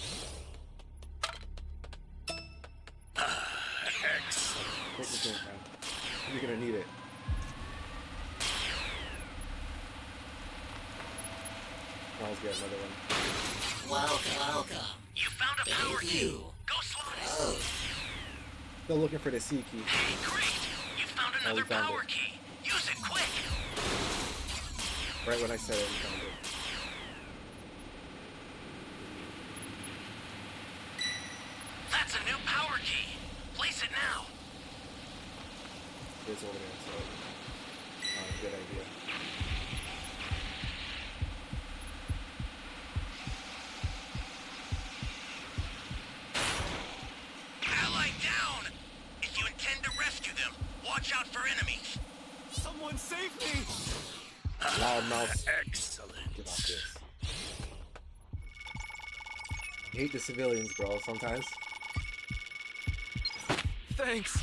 Excellent. Take the drink, man. You're gonna need it. I'll get another one. Welcome. You found a power key. Go slide. Still looking for the C key. Hey, great. You found Oh, we another found power it. key. Use it quick. Right when I said it, we found it. That's a new power key. Place it now. It's over there, so good idea. Ally down. If you intend to rescue them, watch out for enemies. Someone save me! Loudmouth. Excellent. Get off this. I hate the civilians, bro, sometimes. Thanks.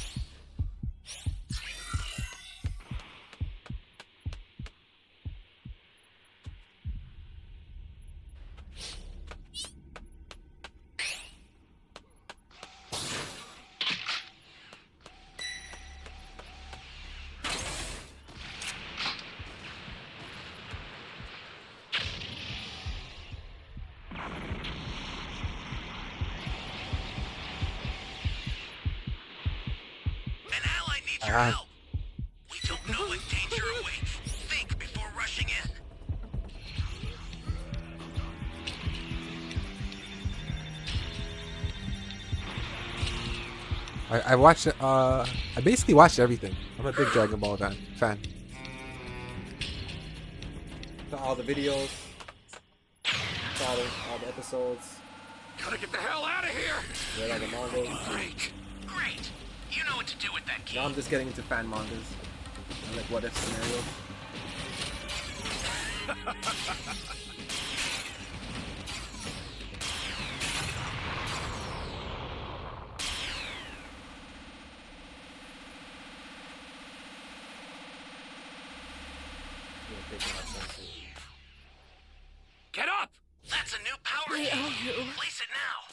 An ally needs your help. We don't know what danger awaits. Think before rushing in. I watched I basically watched everything. I'm a big Dragon Ball fan. All the videos, all the episodes. Gotta get the hell out of here! Read all the mangas. Great. Great. You know what to do with that key. Now I'm just getting into fan mangas. And like what if scenarios. Get up! That's a new power key. Place it now.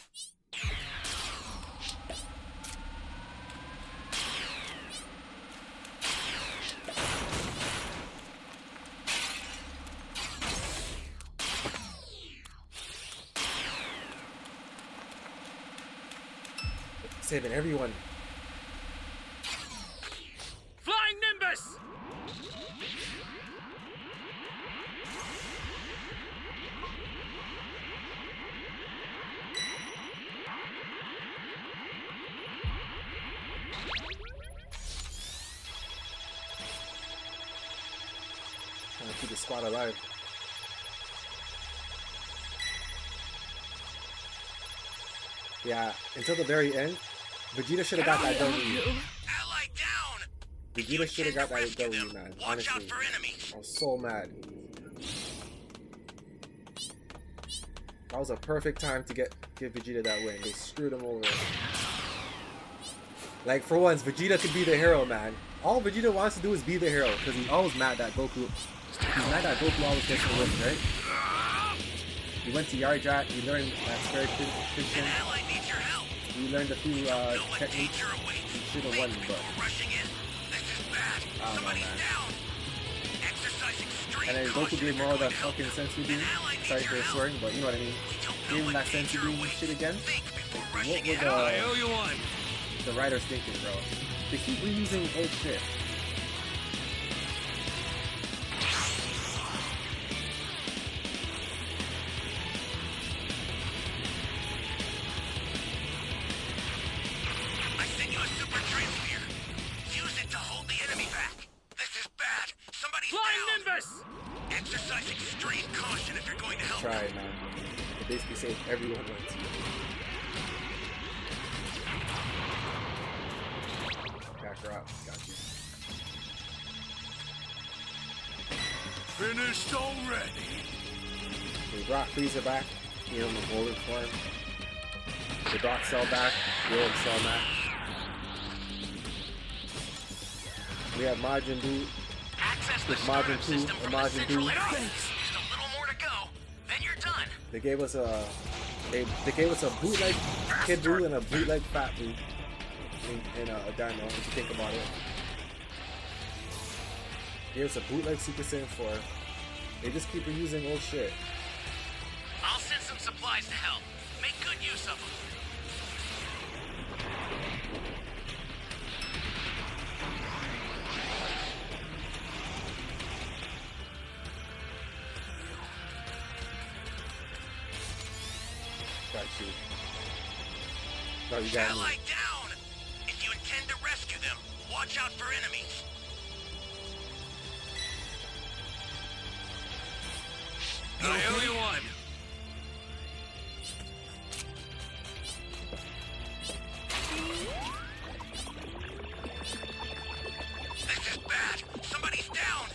Saving everyone. Flying Nimbus! Trying to keep the squad alive. Yeah, until the very end, Vegeta should have got that W. Ally down. Vegeta should have got that W, man. Watch out Honestly, for enemies. I was so mad. That was a perfect time to give Vegeta that win. They screwed him over. Like, for once, Vegeta could be the hero, man. All Vegeta wants to do is be the hero, because he's always mad that Goku... He's mad that Goku always gets the win, right? He went to Yarjak, he learned that spirit fiction. He learned a few techniques. He should have won, but... I don't know, man. And then Goku gave him all that fucking sensu beam. Sorry for swearing, but you know what I mean. Gave him that sensu beam shit again. Like, what were the writers thinking, bro? They keep reusing old shit. I sent you a super transfer. Use it to hold the enemy back. This is bad. Somebody's Flying down. Nimbus! Exercise extreme caution if you're going to help. Try it, man. It basically saved everyone wins. Back her up. Got you. Finished already. We brought Frieza back. Heal him in golden form. They brought Cell back. Heal him Cell back. We have Majin Buu. Access the Majin startup 2 system and from the Majin central Buu. area. Just a little more to go. Then you're done. They gave us a bootleg Kid Buu and a bootleg Fat Buu in a Dynamo, if you think about it. Gave us a bootleg Super Saiyan 4. They just keep reusing old shit. I'll send some supplies to help. Make good use of them. Got you. No, you got me. Ally down! If you intend to rescue them, watch out for enemies. I owe you one. This is bad. Somebody's down.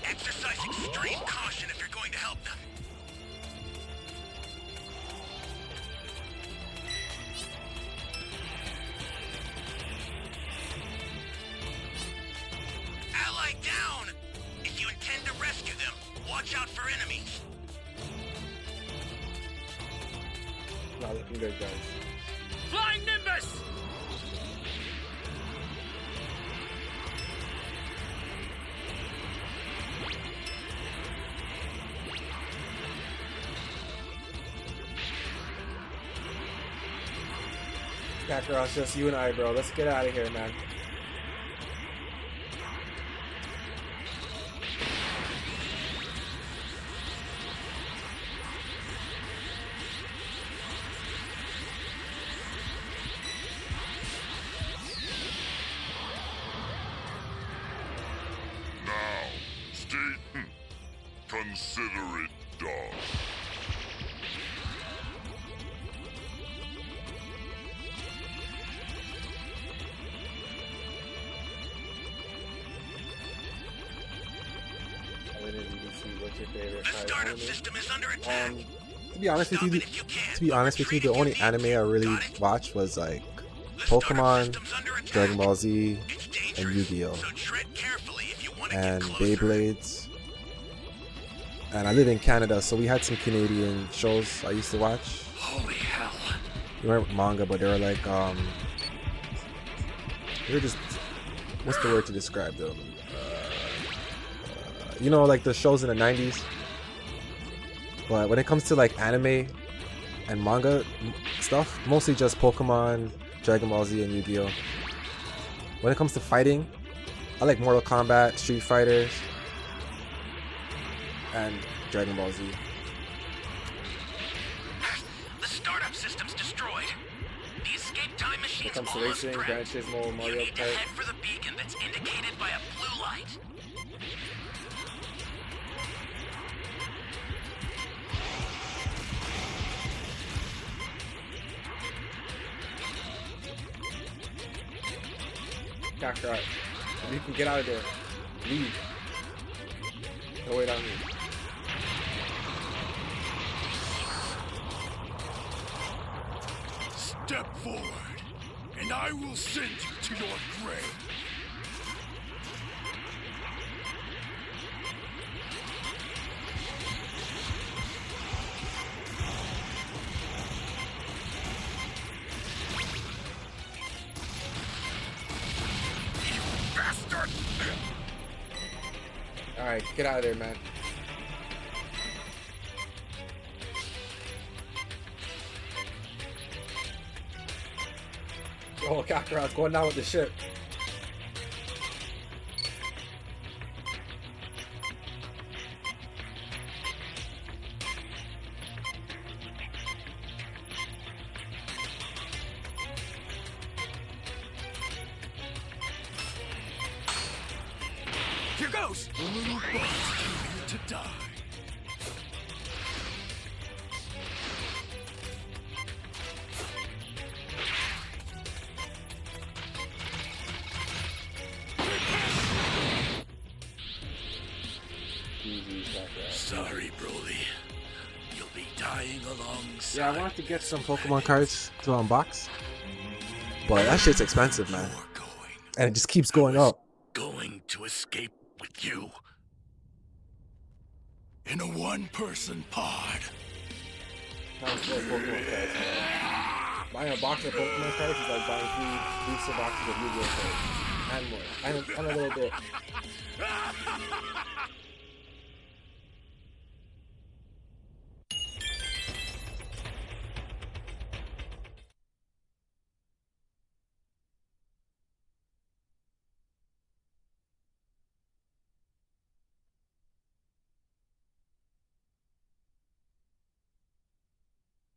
Exercise extreme caution if you're going to help them. Ally down! If you intend to rescue them, watch out for enemies. Not looking good, guys. Flying Nimbus! Kakarot, just you and I, bro. Let's get out of here, man. Consider it done. I didn't even see what's your favorite The type startup anime. system is under attack. To be honest with Stop you, it if you can, to be honest with you, the only anime I really watched was like Pokemon, Dragon Ball Z, and Yu-Gi-Oh, So tread carefully if you want to and get closer. Beyblades. And I live in Canada, so we had some Canadian shows I used to watch. Holy hell. They weren't manga, but they were like they were just, what's the word to describe them? You know, like the shows in the 90s. But when it comes to like anime and manga stuff, mostly just Pokemon, Dragon Ball Z, and Yu-Gi-Oh. When it comes to fighting, I like Mortal Kombat, Street Fighters, and Dragon Ball Z. The startup system's destroyed. The escape time machine's comes to almost racing, prepped. Gran Turismo, You Mario need to Kart. head for the beacon that's indicated by a blue light. Kakarot. You can get out of there. Leave. Don't wait on me. Step forward, and I will send you to your grave. You bastard! Alright, get out of there, man. Oh, Kakarot's going down with the ship. Here goes! The little bugs came here to die. GG, Kakarot. Sorry, Broly. You'll be dying alongside. Yeah, I wanted to get some Pokemon cards to unbox, but that shit's expensive, man, You're going. and it just keeps going up. Going to escape with you. In a one-person pod. Now it's like Pokemon cards. Buying a box of Pokemon cards is like buying three booster boxes of Yu-Gi-Oh cards. And more. And a little bit.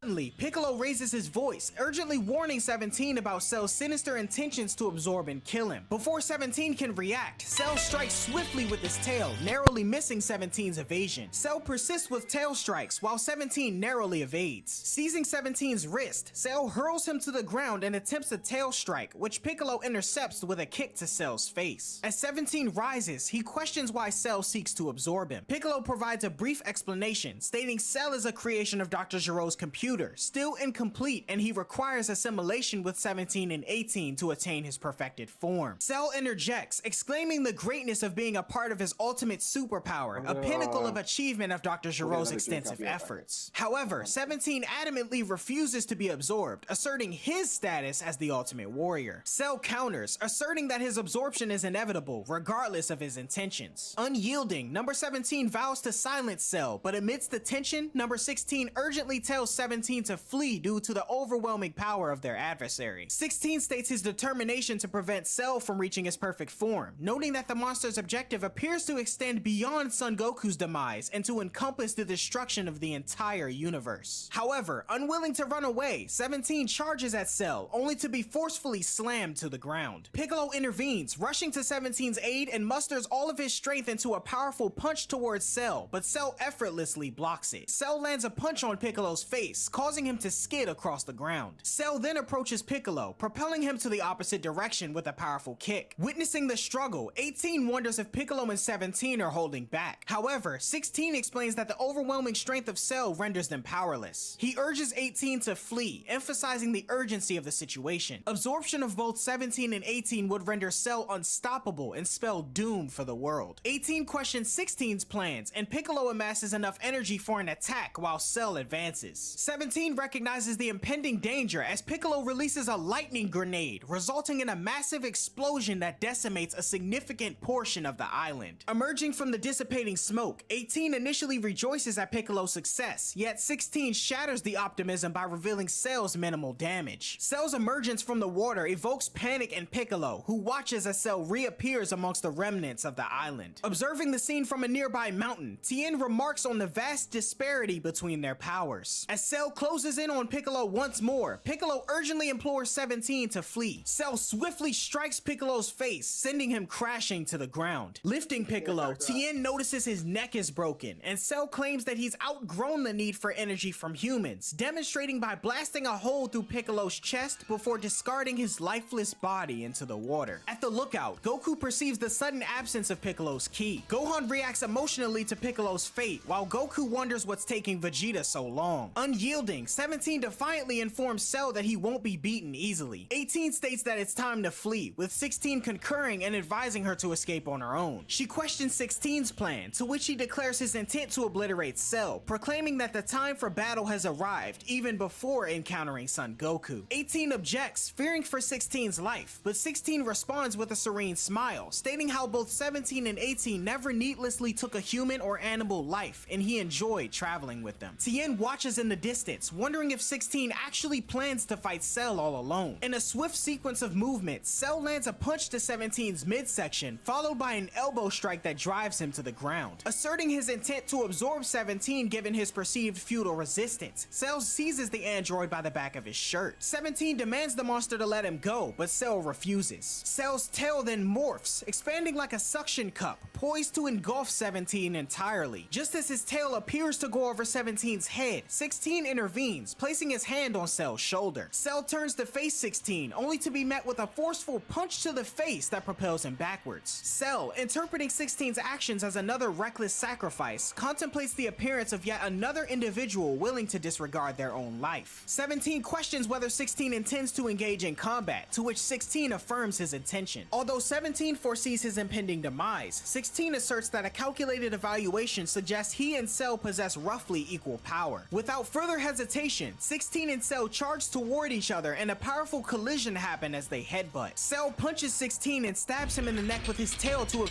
Suddenly, Piccolo raises his voice, urgently warning 17 about Cell's sinister intentions to absorb and kill him. Before 17 can react, Cell strikes swiftly with his tail, narrowly missing 17's evasion. Cell persists with tail strikes, while 17 narrowly evades. Seizing 17's wrist, Cell hurls him to the ground and attempts a tail strike, which Piccolo intercepts with a kick to Cell's face. As 17 rises, he questions why Cell seeks to absorb him. Piccolo provides a brief explanation, stating Cell is a creation of Dr. Gero's computer, still incomplete, and he requires assimilation with 17 and 18 to attain his perfected form. Cell interjects, exclaiming the greatness of being a part of his ultimate superpower, a pinnacle of achievement of Dr. Gero's extensive efforts. However, 17 adamantly refuses to be absorbed, asserting his status as the ultimate warrior. Cell counters, asserting that his absorption is inevitable, regardless of his intentions. Unyielding, number 17 vows to silence Cell, but amidst the tension, number 16 urgently tells 17 17 to flee due to the overwhelming power of their adversary. 16 states his determination to prevent Cell from reaching his perfect form, noting that the monster's objective appears to extend beyond Son Goku's demise and to encompass the destruction of the entire universe. However, unwilling to run away, 17 charges at Cell, only to be forcefully slammed to the ground. Piccolo intervenes, rushing to 17's aid and musters all of his strength into a powerful punch towards Cell, but Cell effortlessly blocks it. Cell lands a punch on Piccolo's face, causing him to skid across the ground. Cell then approaches Piccolo, propelling him to the opposite direction with a powerful kick. Witnessing the struggle, 18 wonders if Piccolo and 17 are holding back. However, 16 explains that the overwhelming strength of Cell renders them powerless. He urges 18 to flee, emphasizing the urgency of the situation. Absorption of both 17 and 18 would render Cell unstoppable and spell doom for the world. 18 questions 16's plans, and Piccolo amasses enough energy for an attack while Cell advances. 17 recognizes the impending danger as Piccolo releases a lightning grenade, resulting in a massive explosion that decimates a significant portion of the island. Emerging from the dissipating smoke, 18 initially rejoices at Piccolo's success, yet 16 shatters the optimism by revealing Cell's minimal damage. Cell's emergence from the water evokes panic in Piccolo, who watches as Cell reappears amongst the remnants of the island. Observing the scene from a nearby mountain, Tien remarks on the vast disparity between their powers. As Cell closes in on Piccolo once more, Piccolo urgently implores 17 to flee. Cell swiftly strikes Piccolo's face, sending him crashing to the ground. Lifting Piccolo, Tien notices his neck is broken, and Cell claims that he's outgrown the need for energy from humans, demonstrating by blasting a hole through Piccolo's chest before discarding his lifeless body into the water. At the lookout, Goku perceives the sudden absence of Piccolo's ki. Gohan reacts emotionally to Piccolo's fate, while Goku wonders what's taking Vegeta so long. Unyielding, 17 defiantly informs Cell that he won't be beaten easily. 18 states that it's time to flee, with 16 concurring and advising her to escape on her own. She questions 16's plan, to which he declares his intent to obliterate Cell, proclaiming that the time for battle has arrived even before encountering Son Goku. 18 objects, fearing for 16's life, but 16 responds with a serene smile, stating how both 17 and 18 never needlessly took a human or animal life, and he enjoyed traveling with them. Tien watches in the distance, wondering if 16 actually plans to fight Cell all alone. In a swift sequence of movements, Cell lands a punch to 17's midsection, followed by an elbow strike that drives him to the ground. Asserting his intent to absorb 17 given his perceived futile resistance, Cell seizes the android by the back of his shirt. 17 demands the monster to let him go, but Cell refuses. Cell's tail then morphs, expanding like a suction cup, poised to engulf 17 entirely. Just as his tail appears to go over 17's head, 16 intervenes, placing his hand on Cell's shoulder. Cell turns to face 16, only to be met with a forceful punch to the face that propels him backwards. Cell, interpreting 16's actions as another reckless sacrifice, contemplates the appearance of yet another individual willing to disregard their own life. 17 questions whether 16 intends to engage in combat, to which 16 affirms his intention. Although 17 foresees his impending demise, 16 asserts that a calculated evaluation suggests he and Cell possess roughly equal power. Without further hesitation, 16 and Cell charge toward each other and a powerful collision happens as they headbutt. Cell punches 16 and stabs him in the neck with his tail to a...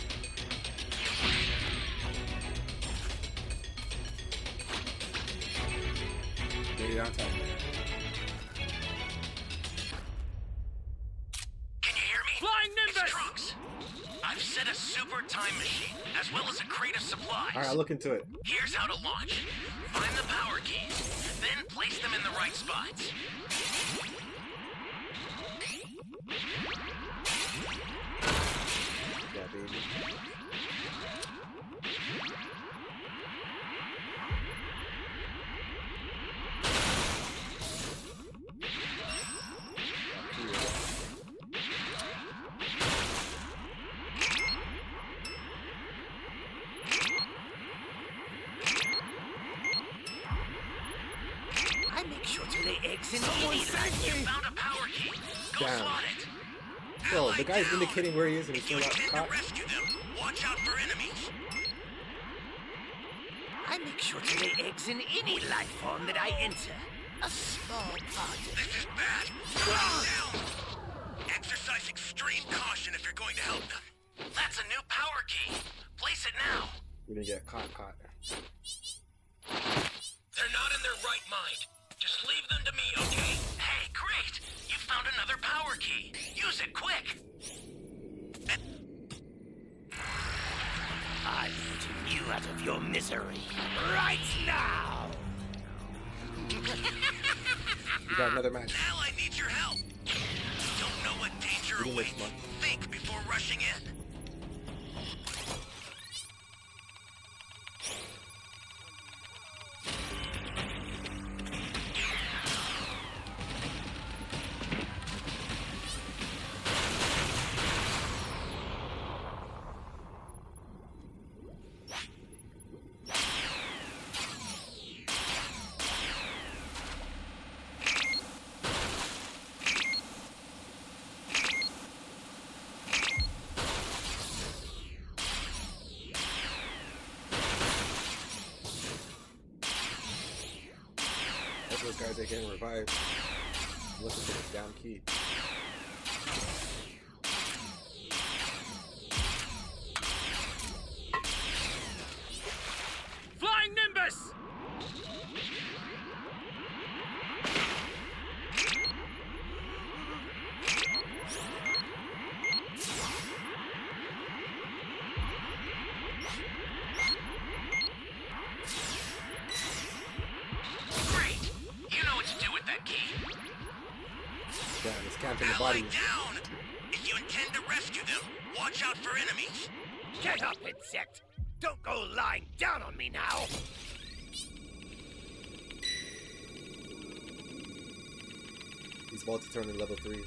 Can you hear me? Flying Nimbus! It's Trunks. I've set a super time machine, as well as a crate of supplies. Alright, I'll look into it. Here's how to launch. Find the power keys, then place them in the right spots. Yeah, baby. I make sure to lay eggs in Someone any said you found a power key. Go Damn. slot it. Bro, the guy's indicating where he is and he's You still not intend caught. to rescue them. Watch out for enemies. I make sure to lay eggs in any life form that I enter. A small part. This is bad. Down. Exercise extreme caution if you're going to help them. That's a new power key. Place it now. We didn't get caught. They're not in their right mind. Just misery right now. We got another match. Now I need your help. Don't know what danger We can awaits. wait, Mark. Think before rushing in. Those guys are getting revived. Listen to this damn key. Flying Nimbus! Great! You know what to do with that key. Yeah, it's camping the Ally bodies. down! If you intend to rescue them, watch out for enemies. Get up, insect. Don't go lying down on me now. He's about to turn to level 3.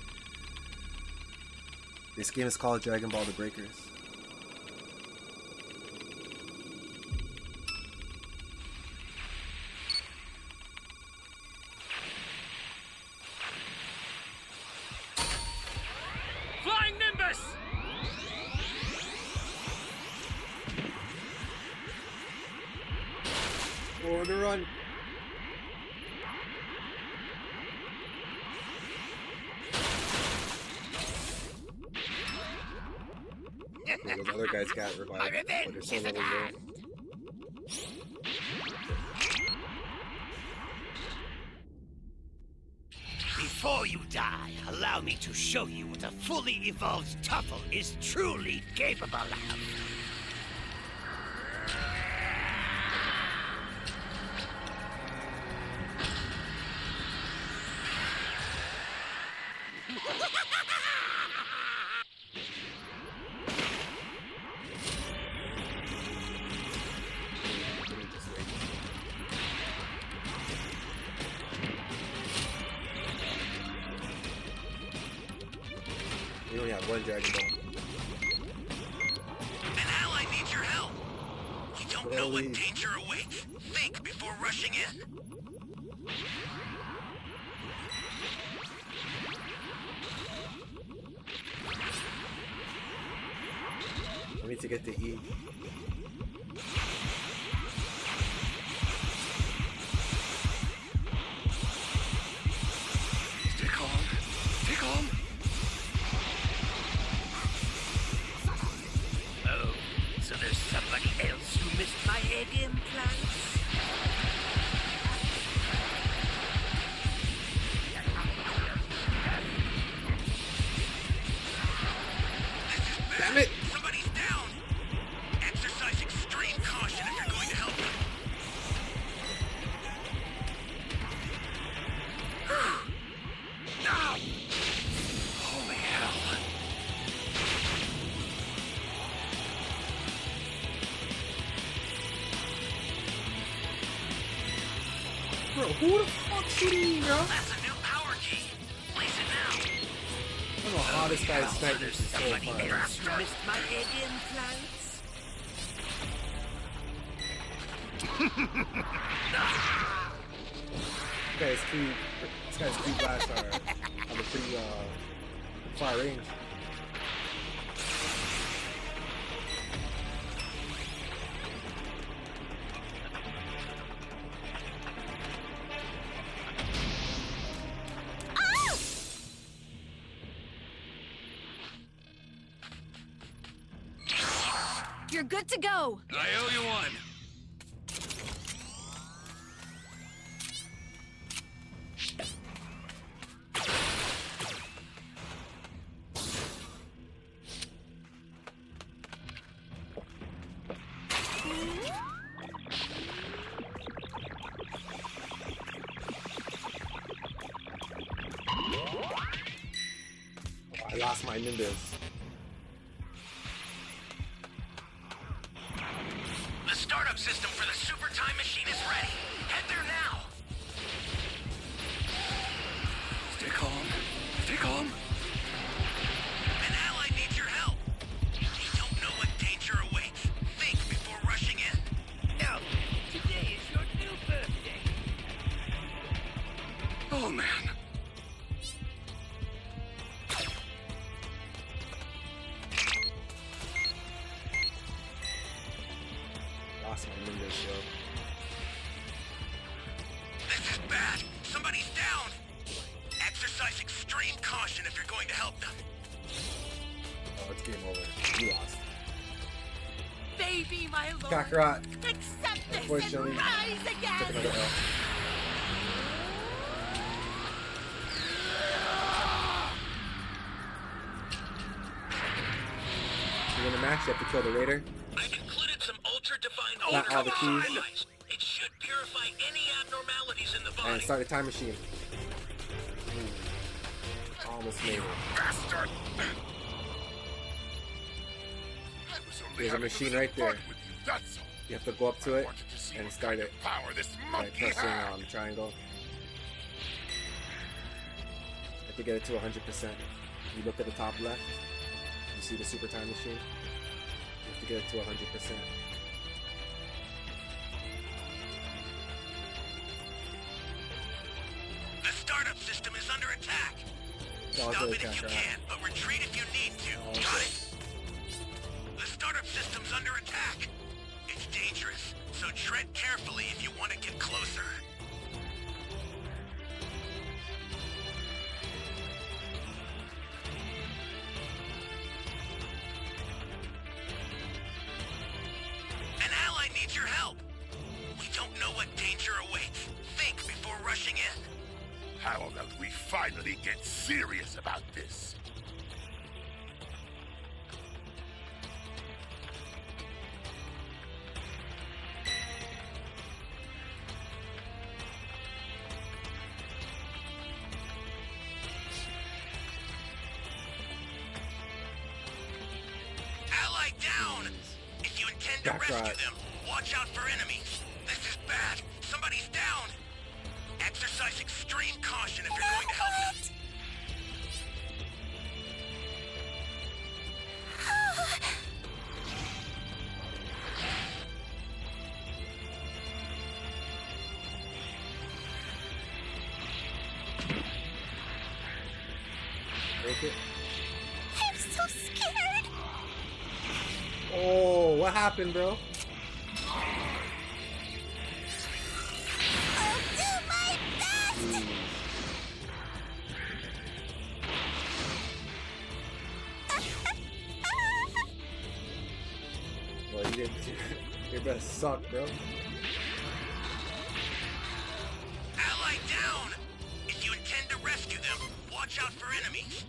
This game is called Dragon Ball The Breakers. Flying Nimbus! Oh, on the run! Yeah, those other guys got revived. My revenge But they're still is at level low. hand. Before you die, allow me to show you what a fully evolved Tuffle is truly capable of. We only have one Dragon Ball. An ally needs your help. You don't know what Really? danger awaits. Think before rushing in. We need to get to E. Stay calm. Stay calm. Oh, so there's somebody else who missed my egg implants? Damn it! Somebody's down. Exercise extreme caution if you're going to help them. Holy hell. Bro, who the fuck's shooting me, bro? That's a new power key. Place it now. I don't know how this guy's sniping There's so somebody far. else who missed my egg implants? This guy's key blasts are have a pretty far range. You're good to go. I owe you one. I lost my Nimbus. The startup system for the super time machine is ready. Head there now. Stay calm. Stay calm. An ally needs your help. You don't know what danger awaits. Think before rushing in. No, today is your new birthday. Oh, man. Lost my Nimbus, yo. This is bad. Somebody's down. Exercise extreme caution if you're going to help them. Oh, it's game over. You lost. Baby, my lord. Kakarot. Accept this Unfortunately, and rise took again. another L. To win the match, you have to kill the Raider. I've included some ultra-defined Not all the keys. supplies. It should purify any abnormalities in the body. And start a time machine. Almost made it. Bastard! I was only There's a having machine little right there. fun with you, that's all. You have to go up to I it wanted to see and what start kind it of power this by monkey pressing has. triangle. You have to get it to 100%. You look at the top left, you see the super time machine. You have to get it to 100%. The startup system is under attack. No, it's Stop really it if you Kakarot. can, but retreat if you need to. Oh, Got okay. it? The startup system's under attack. It's dangerous, so tread carefully if you want to get closer. An ally needs your help. We don't know what danger awaits. Think before rushing in. How about we finally get serious about this? Ally down! If you intend to Kakarot. rescue them, watch out for enemies. This is bad. Somebody's down. Exercise extreme caution if you're going to help them. Break it. I'm so scared. Oh, what happened, bro? I'll do my best. Well, you didn't. Your best suck, bro. Ally down! If you intend to rescue them, watch out for enemies.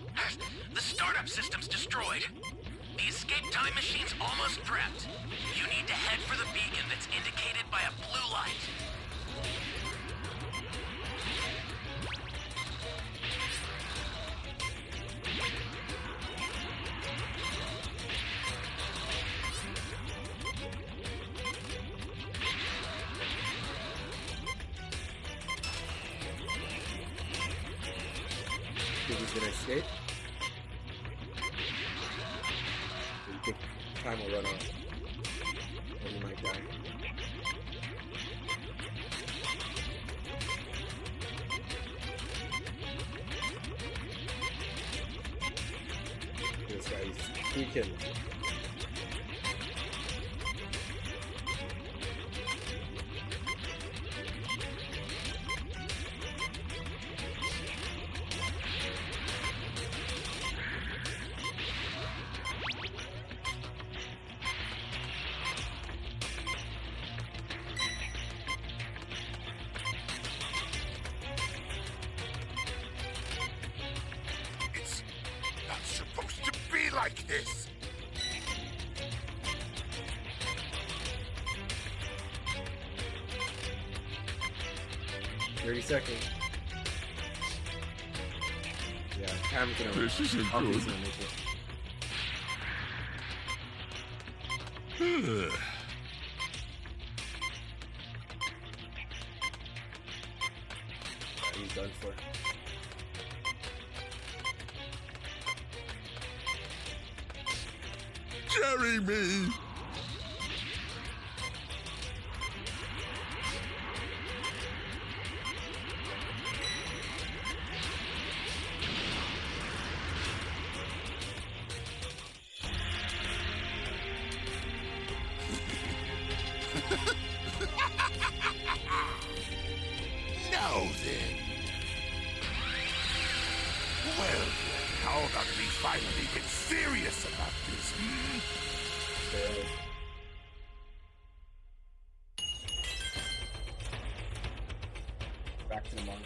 The startup system's destroyed. The escape time machine's almost prepped. You need to head for the beacon that's indicated by a blue light. Think he's gonna escape? Or you think time will run out? Or he might die? This guy, he's peeking. It's not supposed to be like this. 30 seconds. Yeah. Cam's gonna This isn't Hawkeye's good. gonna make it. He's done for. Jeremy! Now then. Well then, how about we finally get serious about this, hmm? Back to the manga.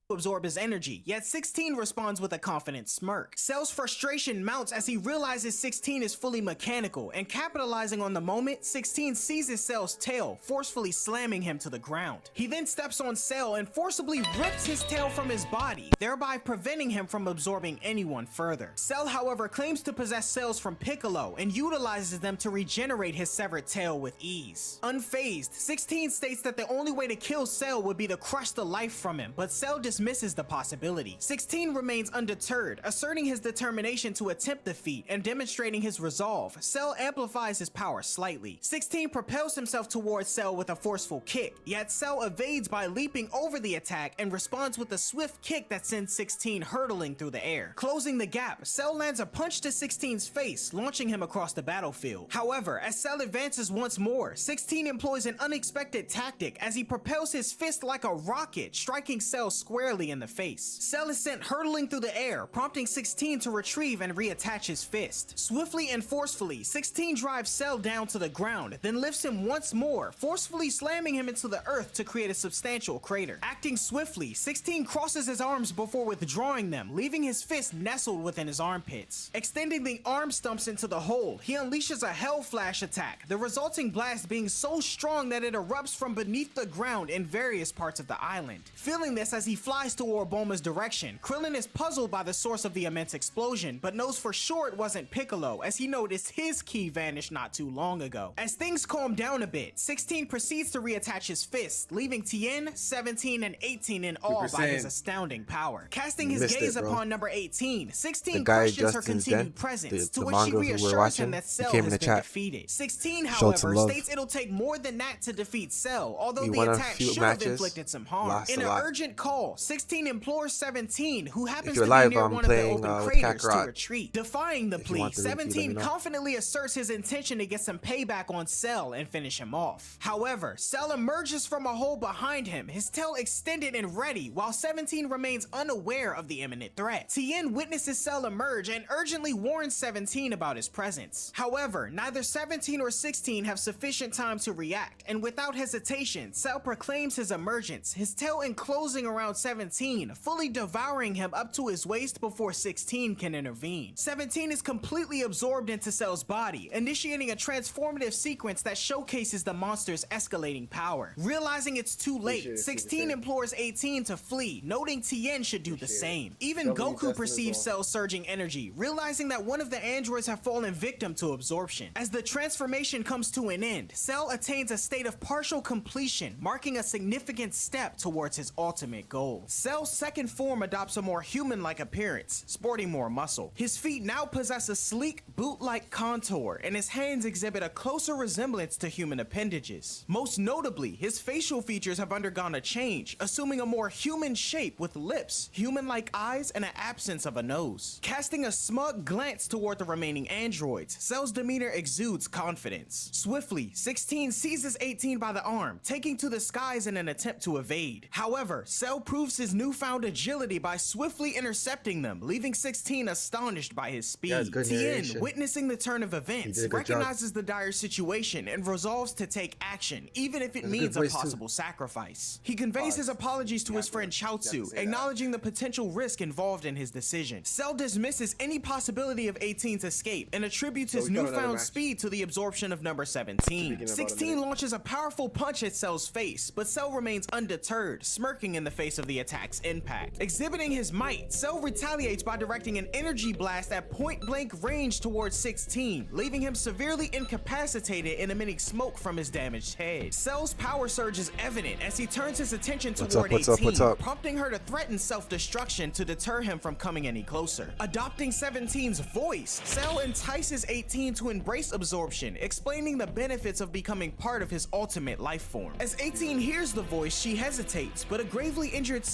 Absorb his energy, yet 16 responds with a confident smirk. Cell's frustration mounts as he realizes 16 is fully mechanical, and capitalizing on the moment, 16 seizes Cell's tail, forcefully slamming him to the ground. He then steps on Cell and forcibly rips his tail from his body, thereby preventing him from absorbing anyone further. Cell, however, claims to possess cells from Piccolo and utilizes them to regenerate his severed tail with ease. Unfazed, 16 states that the only way to kill Cell would be to crush the life from him, but Cell dismisses the possibility. 16 remains undeterred, asserting his determination to attempt the feat and demonstrating his resolve. Cell amplifies his power slightly. 16 propels himself towards Cell with a forceful kick, yet Cell evades by leaping over the attack and responds with a swift kick that sends 16 hurtling through the air. Closing the gap, Cell lands a punch to 16's face, launching him across the battlefield. However, as Cell advances once more, 16 employs an unexpected tactic as he propels his fist like a rocket, striking Cell squarely in the face. Cell is sent hurtling through the air, prompting 16 to retrieve and reattach his fist. Swiftly and forcefully, 16 drives Cell down to the ground, then lifts him once more, forcefully slamming him into the earth to create a substantial crater. Acting swiftly, 16 crosses his arms before withdrawing them, leaving his fist nestled within his armpits. Extending the arm stumps into the hole, he unleashes a Hell Flash attack, the resulting blast being so strong that it erupts from beneath the ground in various parts of the island. Feeling this as he flies toward Bulma's direction, Krillin is puzzled by the source of the immense explosion, but knows for sure it wasn't Piccolo, as he noticed his key vanished not too long ago. As things calm down a bit, 16 proceeds to reattach his fists, leaving Tien, 17, and 18 in awe by his astounding power. Casting his gaze upon number 18, 16 questions her continued presence, to which she reassures him that Cell has been defeated. 16, however, states it'll take more than that to defeat Cell, although the attack should have inflicted some harm. In an urgent call, 16 implores 17, who happens to be near one of the open craters, to retreat. Defying the plea, 17 confidently asserts his intention to get some payback on Cell and finish him off. However, Cell emerges from a hole behind him, his tail extended and ready, while 17 remains unaware of the imminent threat. Tien witnesses Cell emerge and urgently warns 17 about his presence. However, neither 17 or 16 have sufficient time to react, and without hesitation, Cell proclaims his emergence, his tail enclosing around 17, fully devouring him up to his waist before 16 can intervene. 17 is completely absorbed into Cell's body, initiating a transformative sequence that showcases the monster's escalating power. Realizing it's too late, 16 implores 18 to flee, noting Tien should do the same. Even Goku perceives Cell's surging energy, realizing that one of the androids have fallen victim to absorption. As the transformation comes to an end, Cell attains a state of partial completion, marking a significant step towards his ultimate goal. Cell's second form adopts a more human-like appearance, sporting more muscle. His feet now possess a sleek, boot-like contour, and his hands exhibit a closer resemblance to human appendages. Most notably, his facial features have undergone a change, assuming a more human shape with lips, human-like eyes, and an absence of a nose. Casting a smug glance toward the remaining androids, Cell's demeanor exudes confidence. Swiftly, 16 seizes 18 by the arm, taking to the skies in an attempt to evade. However, Cell proves his newfound agility by swiftly intercepting them, leaving 16 astonished by his speed. Tien, witnessing the turn of events, recognizes the dire situation and resolves to take action, even if it means a possible sacrifice. He conveys his apologies to his friend Chaozu, acknowledging the potential risk involved in his decision. Cell dismisses any possibility of 18's escape and attributes his newfound speed to the absorption of number 17. 16 launches a powerful punch at Cell's face, but Cell remains undeterred, smirking in the face of the attack's impact. Exhibiting his might, Cell retaliates by directing an energy blast at point-blank range towards 16, leaving him severely incapacitated and emitting smoke from his damaged head. Cell's power surge is evident as he turns his attention toward 18, prompting her to threaten self-destruction to deter him from coming any closer. Adopting 17's voice, Cell entices 18 to embrace absorption, explaining the benefits of becoming part of his ultimate life form. As 18 hears the voice, she hesitates, but a gravely injured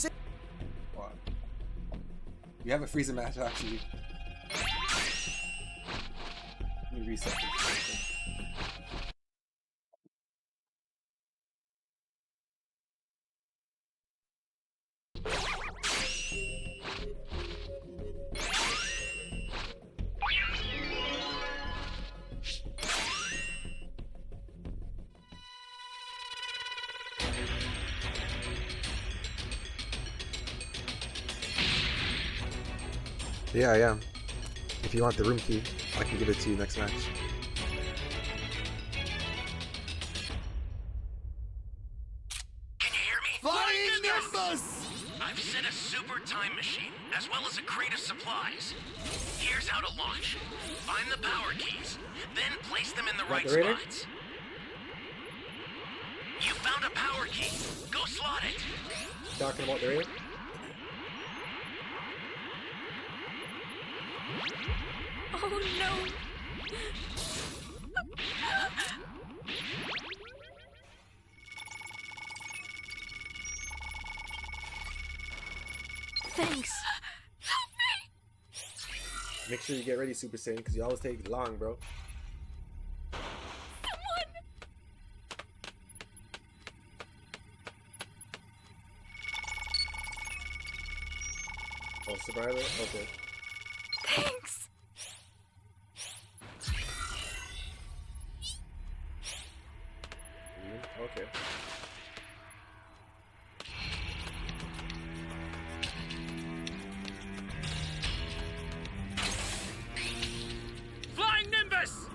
Wow. You have a freezing match, actually. Let me reset this. Yeah, I am. If you want the room key, I can give it to you next match. Can you hear me? Flying Nimbus! I've set a super time machine, as well as a crate of supplies. Here's how to launch. Find the power keys, then place them in the right spots. You found a power key. Go slot it. Talking about the raid? Oh no! Thanks. Help me! Make sure you get ready, Super Saiyan, because you always take long, bro. Someone! Oh, survivor? Okay. Thanks! Okay. Flying Nimbus!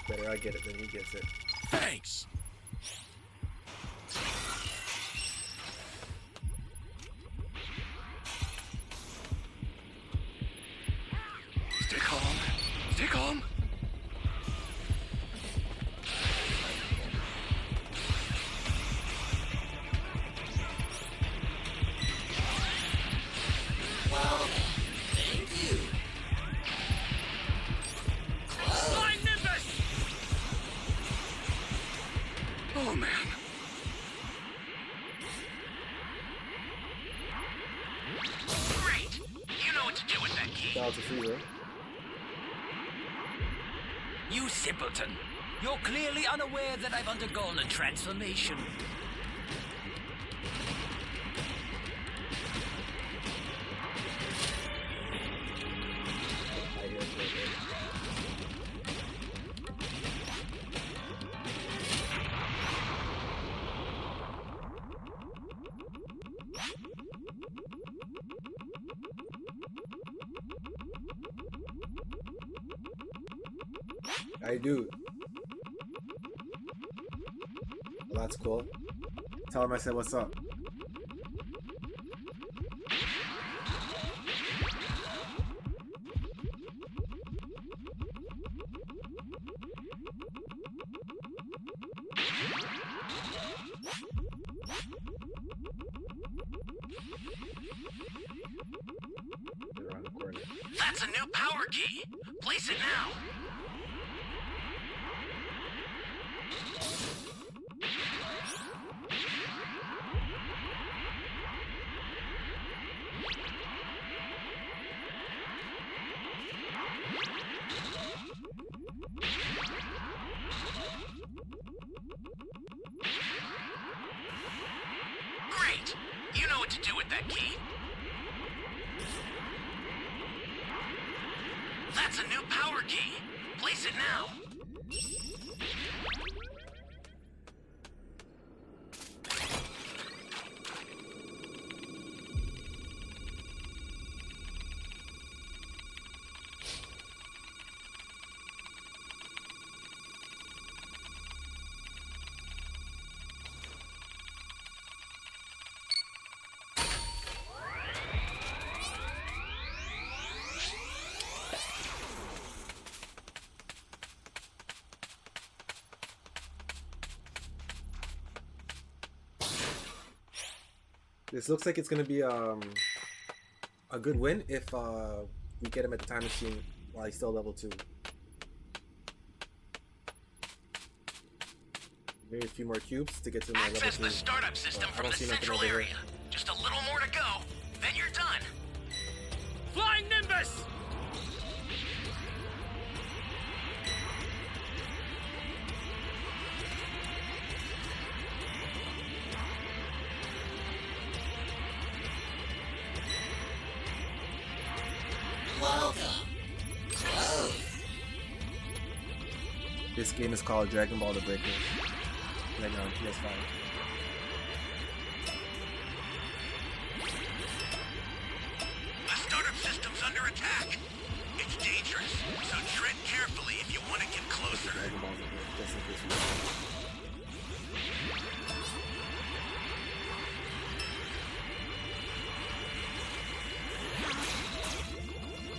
Better I get it than he gets it. Thanks. Stay calm. Stay calm. Flying Nimbus! Oh man. Great. You know what to do with that key. Shout out to Freezer. You simpleton! You're clearly unaware that I've undergone a transformation. I hear it. I do. Well, that's cool. Tell him I said what's up. They're around the corner. That's a new power key. Place it now. Great. You know what to do with that key. That's a new power key. Place it now. This looks like it's gonna be a good win if we get him at the time machine while he's still level 2. Maybe a few more cubes to get to my level 3. Access the startup system from the central area. Just a little more to go, then you're done. Flying Nimbus! This game is called Dragon Ball: The Breaker. Right now on PS5. The startup system's under attack. It's dangerous, so tread carefully if you want to get closer. Dragon Ball: The Breaker, just in case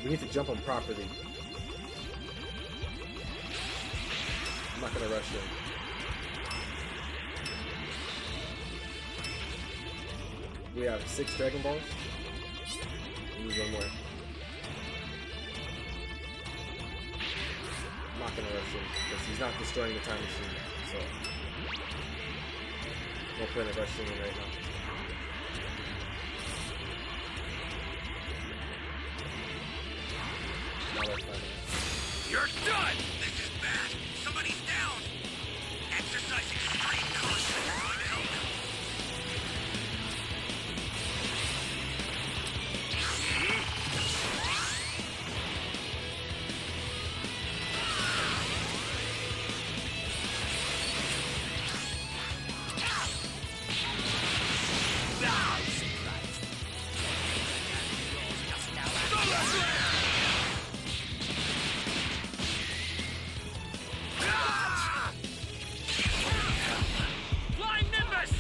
we need to jump him properly. I'm not gonna rush him. We have 6 Dragon Balls. We need 1 more. I'm not gonna rush him because he's not destroying the time machine. So no point of rushing him right now. Now let's find him. You're done! This is bad. Somebody's down. Exercise extreme caution. You're going to help them. Flying Nimbus!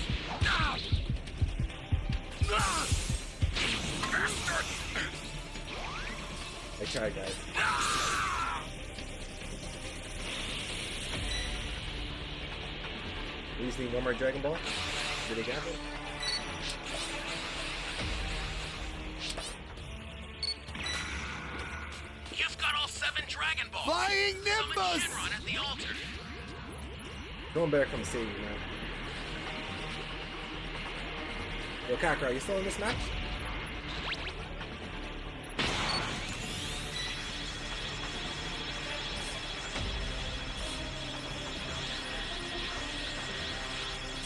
I tried, guys. We just need 1 more Dragon Ball. Did he get it? You've got all 7 Dragon Balls. Flying Summon Nimbus! Shinron at the altar. No one better come save you, man. Yo, Kakarot, you still in this match?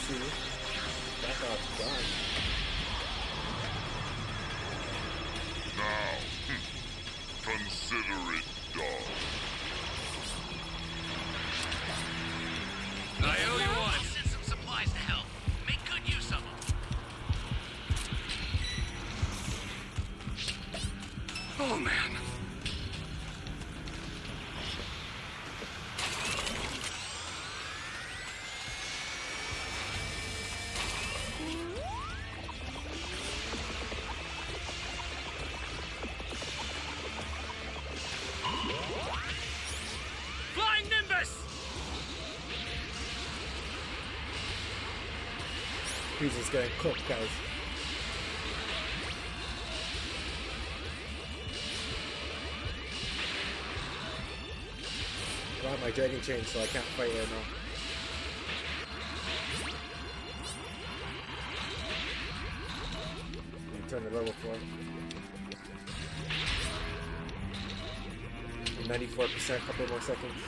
See? Kakarot's gone. Now, consider it done. I owe you one. I'll send some supplies to help. Make good use of them. Oh, man. Flying Nimbus! He's just getting cooked, guys. I don't have my Dragon Chain, so I can't fight right now. Turn to level 4. 94%, couple more seconds.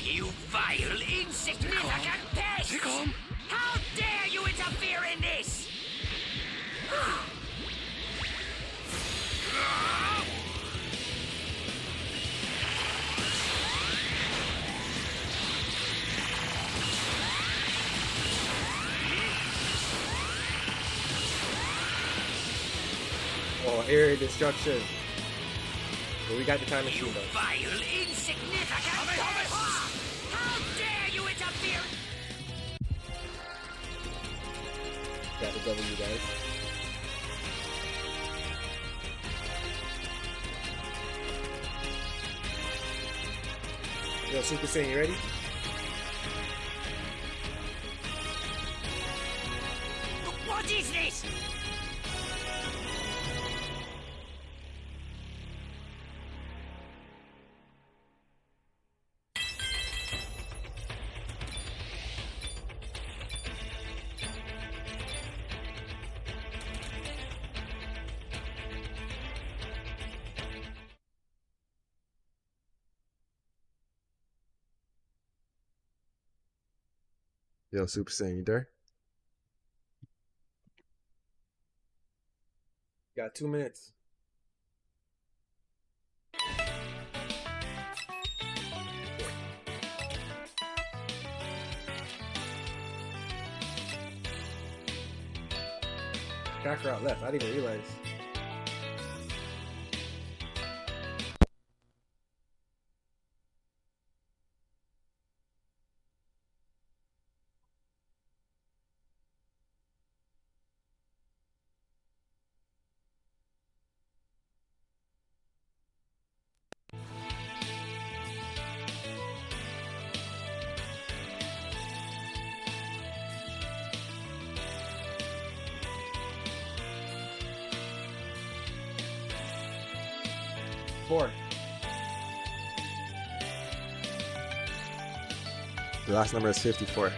You vile, insignificant pest! How dare you interfere in this? Oh, area destruction. But we got the time machine though. Vile, insignificant pest! How dare you interfere? Got the W, guys. Yo, Super Saiyan, you ready? What is this? Yo, Super Saiyan, you there? Got 2 minutes. Kakarot left. I didn't even realize. Four. The last number is 54.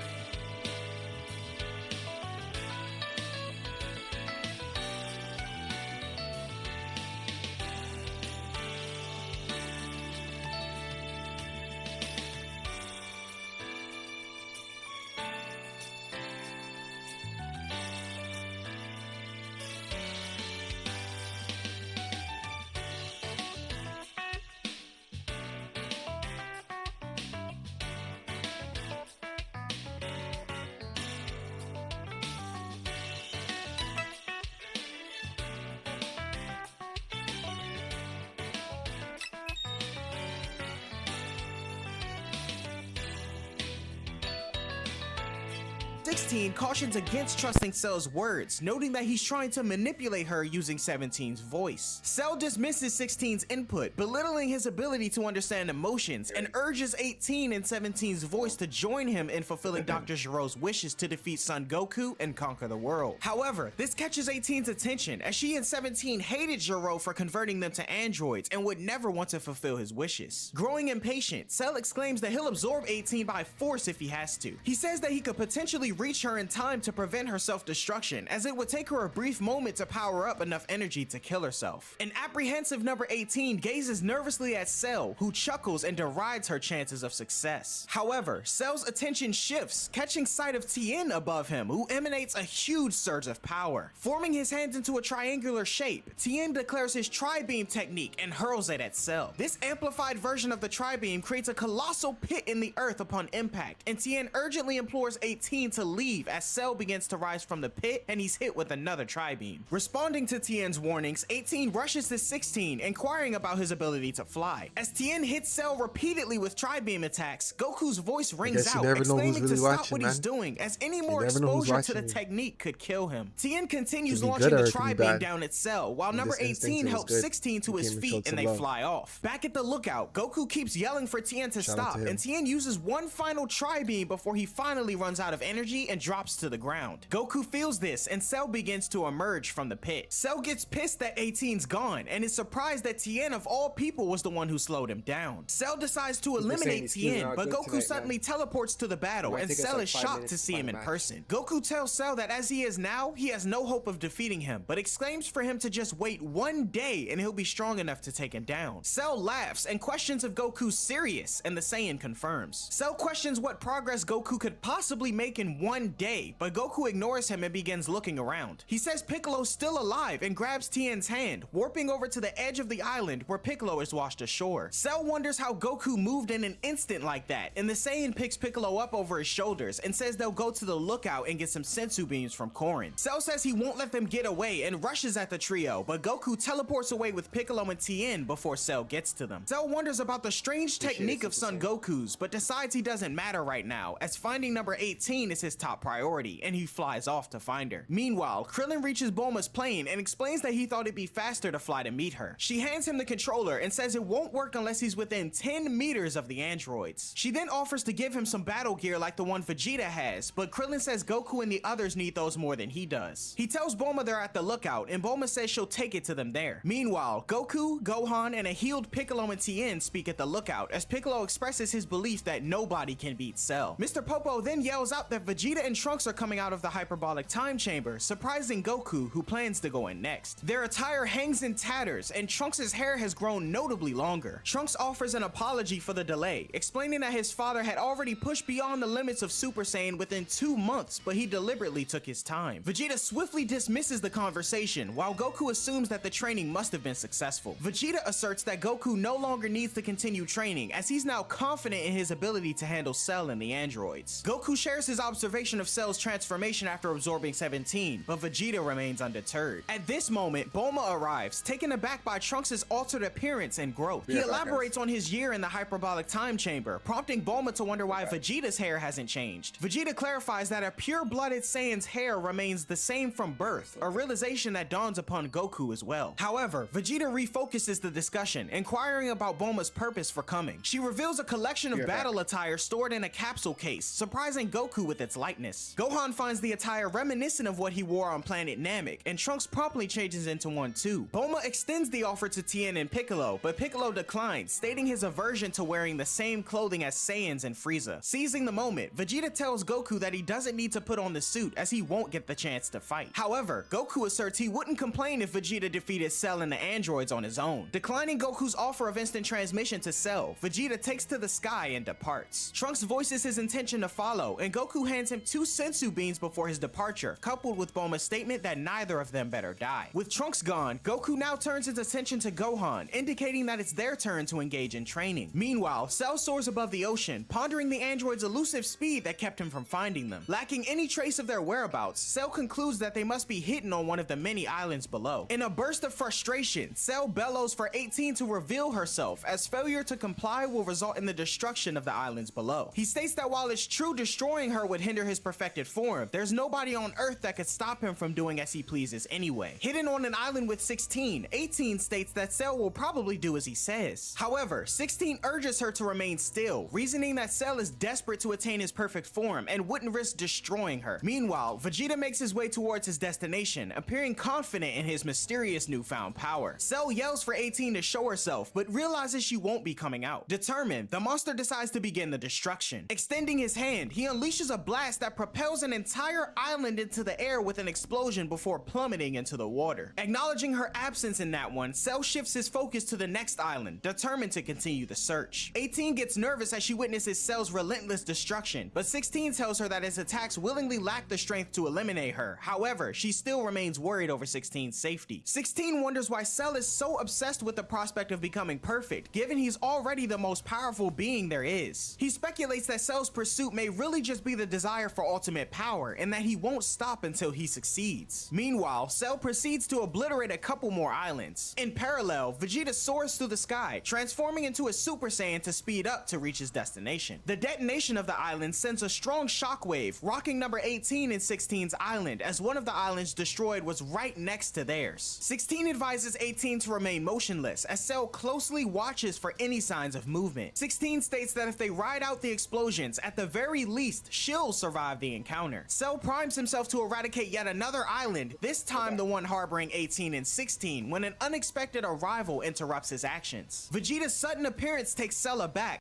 Tien cautions against trusting Cell's words, noting that he's trying to manipulate her using 17's voice. Cell dismisses 16's input, belittling his ability to understand emotions, and urges 18 and 17's voice to join him in fulfilling Dr. Gero's wishes to defeat Son Goku and conquer the world. However, this catches 18's attention, as she and 17 hated Gero for converting them to androids and would never want to fulfill his wishes. Growing impatient, Cell exclaims that he'll absorb 18 by force if he has to. He says that he could potentially reach her in time to prevent her self-destruction, as it would take her a brief moment to power up enough energy to kill herself. An apprehensive number 18 gazes nervously at Cell, who chuckles and derides her chances of success. However, Cell's attention shifts, catching sight of Tien above him, who emanates a huge surge of power. Forming his hands into a triangular shape, Tien declares his tri-beam technique and hurls it at Cell. This amplified version of the tri-beam creates a colossal pit in the earth upon impact, and Tien urgently implores 18 to leave as Cell begins to rise from the pit and he's hit with another tri-beam. Responding to Tien's warnings, 18 rushes to 16, inquiring about his ability to fly. As Tien hits Cell repeatedly with tri-beam attacks, Goku's voice rings out, exclaiming to stop what he's doing, as any more exposure to the technique could kill him. Tien continues launching the tri-beam down at Cell, while number 18 helps 16 to his feet and they fly off. Back at the lookout, Goku keeps yelling for Tien to stop, and Tien uses one final tri-beam before he finally runs out of energy and drops to the ground. Goku feels this, and Cell begins to emerge from the pit. Cell gets pissed that 18's gone, and is surprised that Tien of all people was the one who slowed him down. Cell decides to eliminate Tien, but Goku suddenly teleports to the battle, and Cell is shocked to see him in person. Goku tells Cell that as he is now, he has no hope of defeating him, but exclaims for him to just wait one day and he'll be strong enough to take him down. Cell laughs and questions if Goku's serious, and the Saiyan confirms. Cell questions what progress Goku could possibly make in one day, but Goku ignores him and begins looking around. He says Piccolo's still alive and grabs Tien's hand, warping over to the edge of the island where Piccolo is washed ashore. Cell wonders how Goku moved in an instant like that, and the Saiyan picks Piccolo up over his shoulders and says they'll go to the lookout and get some sensu beams from Korin. Cell says he won't let them get away and rushes at the trio, but Goku teleports away with Piccolo and Tien before Cell gets to them. Cell wonders about the strange technique of Son Goku's, but decides he doesn't matter right now, as finding number 18 is his top priority, and he flies off to find her. Meanwhile, Krillin reaches Bulma's plane and explains that he thought it'd be faster to fly to meet her. She hands him the controller and says it won't work unless he's within 10 meters of the androids. She then offers to give him some battle gear like the one Vegeta has, but Krillin says Goku and the others need those more than he does. He tells Bulma they're at the lookout, and Bulma says she'll take it to them there. Meanwhile, Goku, Gohan, and a healed Piccolo and Tien speak at the lookout as Piccolo expresses his belief that nobody can beat Cell. Mr. Popo then yells out that Vegeta and Trunks are coming out of the hyperbolic time chamber, surprising Goku, who plans to go in next. Their attire hangs in tatters, and Trunks' hair has grown notably longer. Trunks offers an apology for the delay, explaining that his father had already pushed beyond the limits of Super Saiyan within 2 months, but he deliberately took his time. Vegeta swiftly dismisses the conversation, while Goku assumes that the training must have been successful. Vegeta asserts that Goku no longer needs to continue training, as he's now confident in his ability to handle Cell and the androids. Goku shares his observation of Cell's transformation after absorbing 17, but Vegeta remains undeterred. At this moment, Bulma arrives, taken aback by Trunks' altered appearance and growth. He elaborates on his year in the hyperbolic time chamber, prompting Bulma to wonder why Vegeta's hair hasn't changed. Vegeta clarifies that a pure-blooded Saiyan's hair remains the same from birth, a realization that dawns upon Goku as well. However, Vegeta refocuses the discussion, inquiring about Bulma's purpose for coming. She reveals a collection of battle attire stored in a capsule case, surprising Goku with its lightness. Gohan finds the attire reminiscent of what he wore on planet Namek, and Trunks promptly changes into one too. Bulma extends the offer to Tien and Piccolo, but Piccolo declines, stating his aversion to wearing the same clothing as Saiyans and Frieza. Seizing the moment, Vegeta tells Goku that he doesn't need to put on the suit as he won't get the chance to fight. However, Goku asserts he wouldn't complain if Vegeta defeated Cell and the androids on his own. Declining Goku's offer of instant transmission to Cell, Vegeta takes to the sky and departs. Trunks voices his intention to follow, and Goku hands him 2 sensu beans before his departure, coupled with Bulma's statement that neither of them better die. With Trunks gone, Goku now turns his attention to Gohan, indicating that it's their turn to engage in training. Meanwhile, Cell soars above the ocean, pondering the android's elusive speed that kept him from finding them. Lacking any trace of their whereabouts, Cell concludes that they must be hidden on one of the many islands below. In a burst of frustration, Cell bellows for 18 to reveal herself, as failure to comply will result in the destruction of the islands below. He states that while it's true destroying her would hinder his perfected form, there's nobody on Earth that could stop him from doing as he pleases anyway. Hidden on an island with 16, 18 states that Cell will probably do as he says. However, 16 urges her to remain still, reasoning that Cell is desperate to attain his perfect form and wouldn't risk destroying her. Meanwhile, Vegeta makes his way towards his destination, appearing confident in his mysterious newfound power. Cell yells for 18 to show herself, but realizes she won't be coming out. Determined, the monster decides to begin the destruction. Extending his hand, he unleashes a blast that propels an entire island into the air with an explosion before plummeting into the water. Acknowledging her absence in that one, Cell shifts his focus to the next island, determined to continue the search. 18 gets nervous as she witnesses Cell's relentless destruction, but 16 tells her that his attacks willingly lack the strength to eliminate her. However, she still remains worried over 16's safety. 16 wonders why Cell is so obsessed with the prospect of becoming perfect, given he's already the most powerful being there is. He speculates that Cell's pursuit may really just be the desire for ultimate power, and that he won't stop until he succeeds. Meanwhile, Cell proceeds to obliterate a couple more islands. In parallel, Vegeta soars through the sky, transforming into a Super Saiyan to speed up to reach his destination. The detonation of the island sends a strong shockwave, rocking number 18 and 16's island, as one of the islands destroyed was right next to theirs. 16 advises 18 to remain motionless, as Cell closely watches for any signs of movement. 16 states that if they ride out the explosions, at the very least, she'll survive the encounter. Cell primes himself to eradicate yet another island, this time the one harboring 18 and 16, when an unexpected arrival interrupts his actions. Vegeta's sudden appearance takes Cell aback.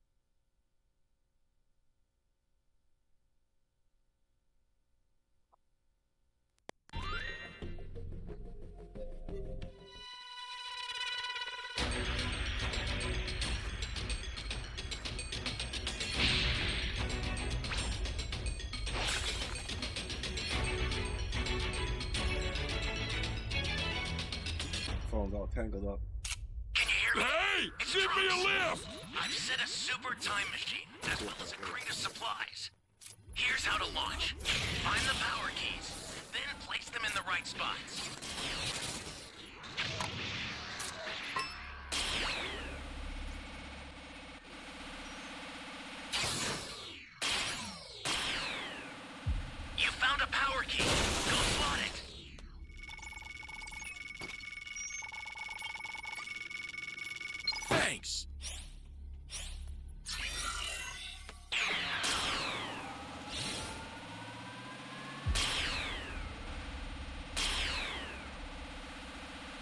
Phone's all tangled up. Can you hear me? Hey! It's Give me a Trunks. lift! I've set a super time machine, as well as a crate of supplies. Here's how to launch. Find the power keys, then place them in the right spots.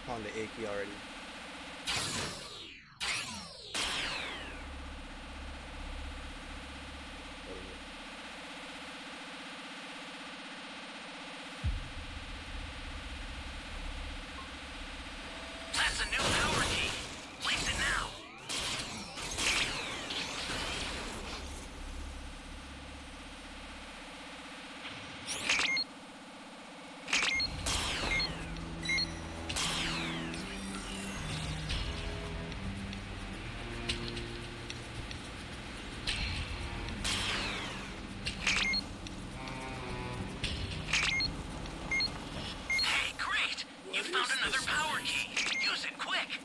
upon the A key already. That's a new power key. Place it now. Hey, great! You found another power key. Use it quick.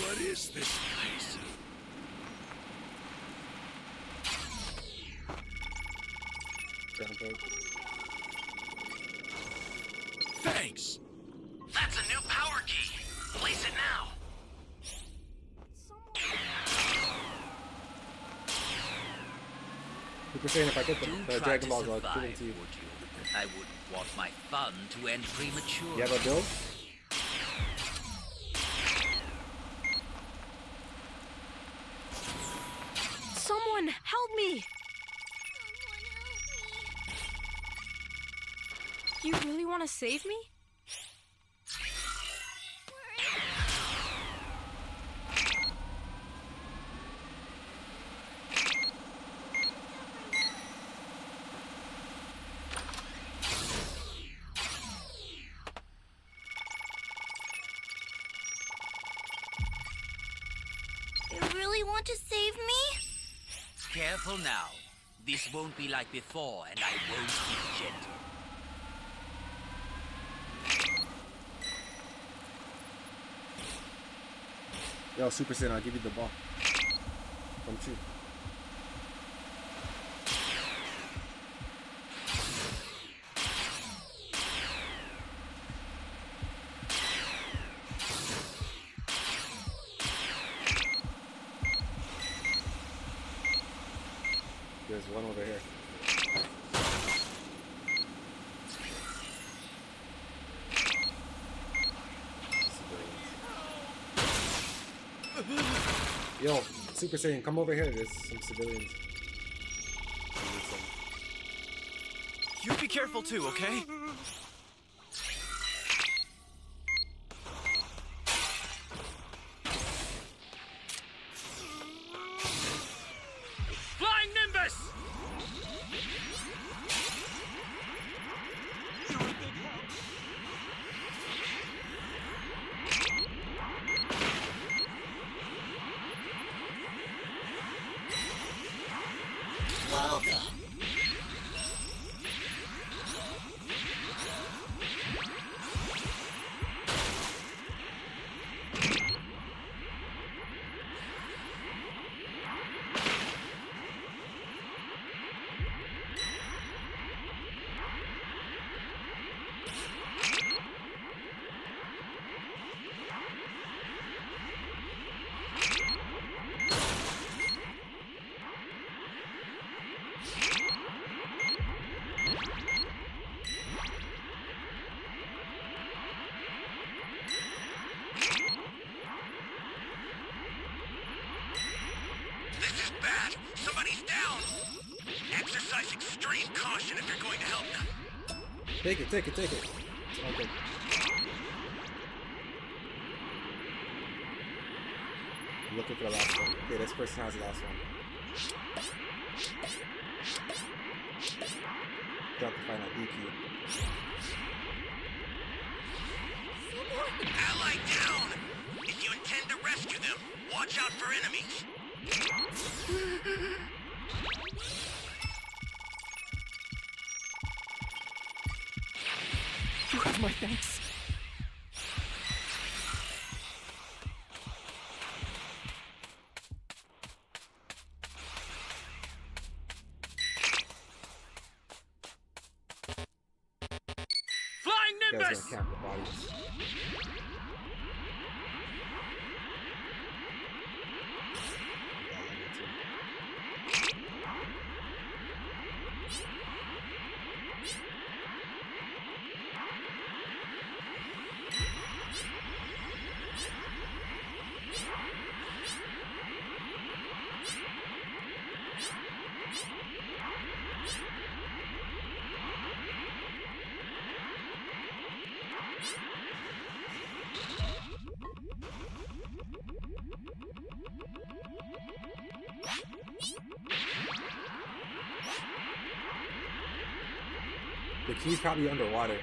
What is this place? Ground probe. Thanks. That's a new power key. Place it now. Super Saiyan, if I get Do the try Dragon to Balls, I'll survive, give them to you. would you? I wouldn't want my fun to end prematurely. You have a build? Someone help me! You really want to save me? You really want to save me? Careful now. This won't be like before, and I won't be gentle. Yo, Super Saiyan, I'll give you the ball. Come true. There's one over here. Yo, Super Saiyan, come over here. There's some civilians. You be careful too, okay? Flying Nimbus! This is bad. Somebody's down. Exercise extreme caution if you're going to help them. Take it, take it, take it. Okay. I'm looking for the last one. Okay, this person has the last one. Got to find out DQ. Ally down! If you intend to rescue them, watch out for enemies. You have my thanks. Flying You guys Nimbus! gonna camp the bodies. The key's probably underwater.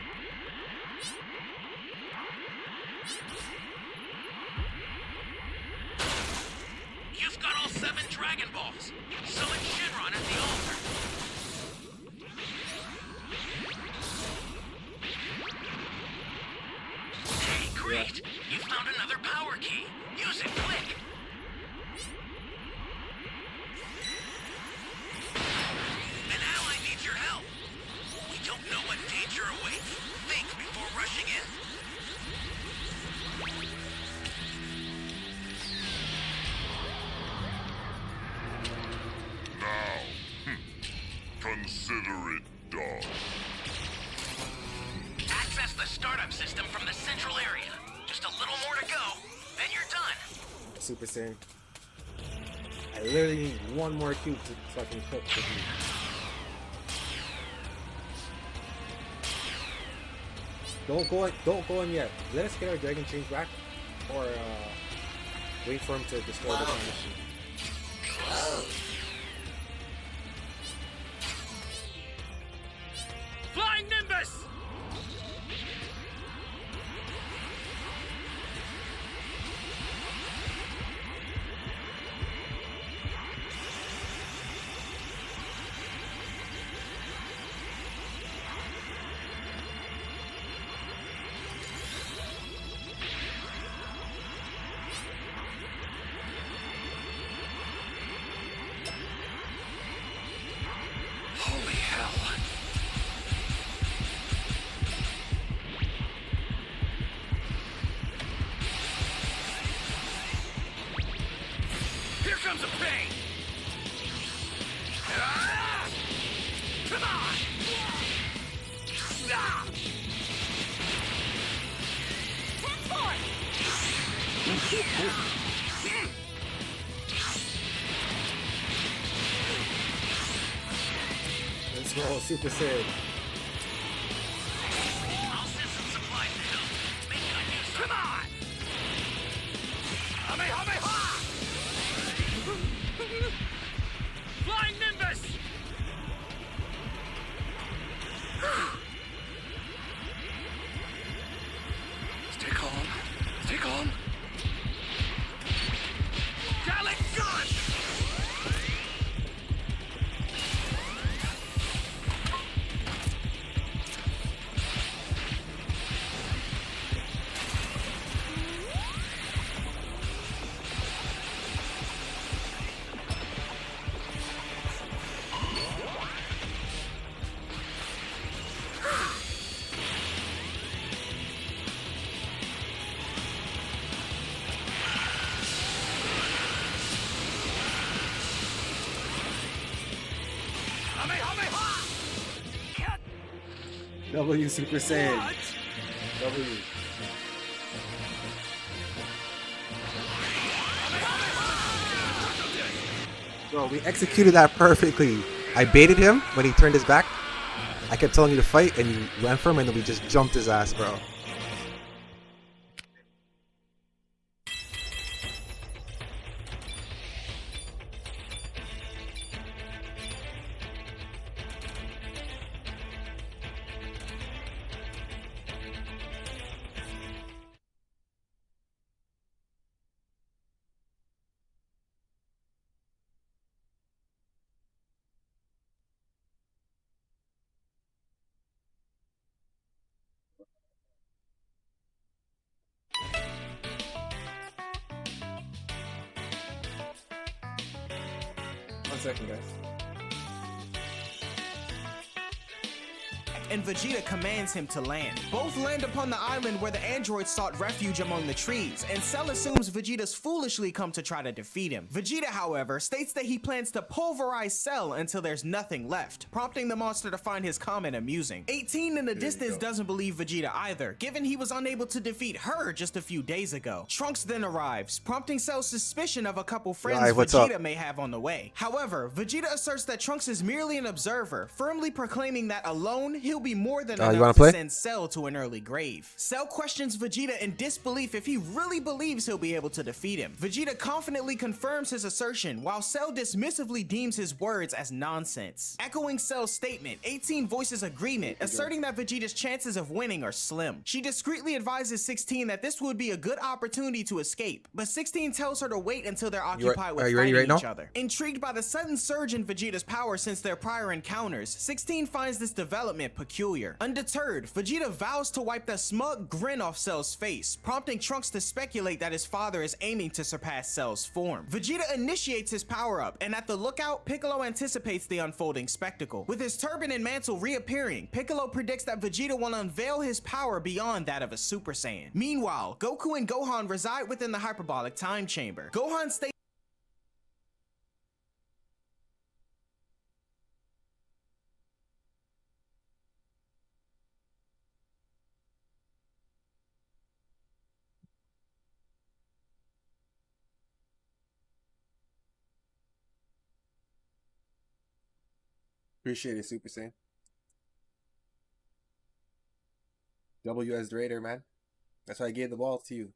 You've got all 7 Dragon Balls. Summon Shinron at the altar. Hey, great! You found another power key. Use it quick. An ally needs your help. We don't know what danger awaits. Think before rushing in. Now, consider it done. Access the startup system from the central area. Just a little more to go, then you're done. Super Saiyan. I literally need one more cube to fucking cook with me. Don't go in yet. Let us get our Dragon Change back, or wait for him to destroy the time machine. Flying Nimbus! Holy hell. Here comes a pain! Ah! Come on! Ah! Let's go, Super Saiyan. I'll send some supplies to help. Make good use of Come them. on! Kamehameha! Flying Nimbus! Stay calm. Stay calm. Gallic Gun! W Super Saiyan. W. Bro, we executed that perfectly. I baited him when he turned his back. I kept telling you to fight, and you ran for him, and then we just jumped his ass, bro. One second, guys. And Vegeta commands him to land. Both land upon the island where the androids sought refuge among the trees, and Cell assumes Vegeta's foolishly come to try to defeat him. Vegeta, however, states that he plans to pulverize Cell until there's nothing left, prompting the monster to find his comment amusing. 18 in the distance doesn't believe Vegeta either, given he was unable to defeat her just a few days ago. Trunks then arrives, prompting Cell's suspicion of a couple friends Vegeta may have on the way. However, Vegeta asserts that Trunks is merely an observer, firmly proclaiming that alone he'll be more than you enough wanna to play? send Cell to an early grave. Cell questions Vegeta in disbelief if he really believes he'll be able to defeat him. Vegeta confidently confirms his assertion, while Cell dismissively deems his words as nonsense. Echoing Cell's statement, 18 voices agreement, asserting that Vegeta's chances of winning are slim. She discreetly advises 16 that this would be a good opportunity to escape, but 16 tells her to wait until they're occupied with are you ready fighting right each now? other. Intrigued by the sudden surge in Vegeta's power since their prior encounters, 16 finds this development peculiar. Undeterred, Vegeta vows to wipe the smug grin off Cell's face, prompting Trunks to speculate that his father is aiming to surpass Cell's form. Vegeta initiates his power-up, and at the lookout, Piccolo anticipates the unfolding spectacle. With his turban and mantle reappearing, Piccolo predicts that Vegeta will unveil his power beyond that of a Super Saiyan. Meanwhile, Goku and Gohan reside within the hyperbolic time chamber. Gohan states Appreciate it, Super Saiyan. WS Raider, man. That's why I gave the ball to you.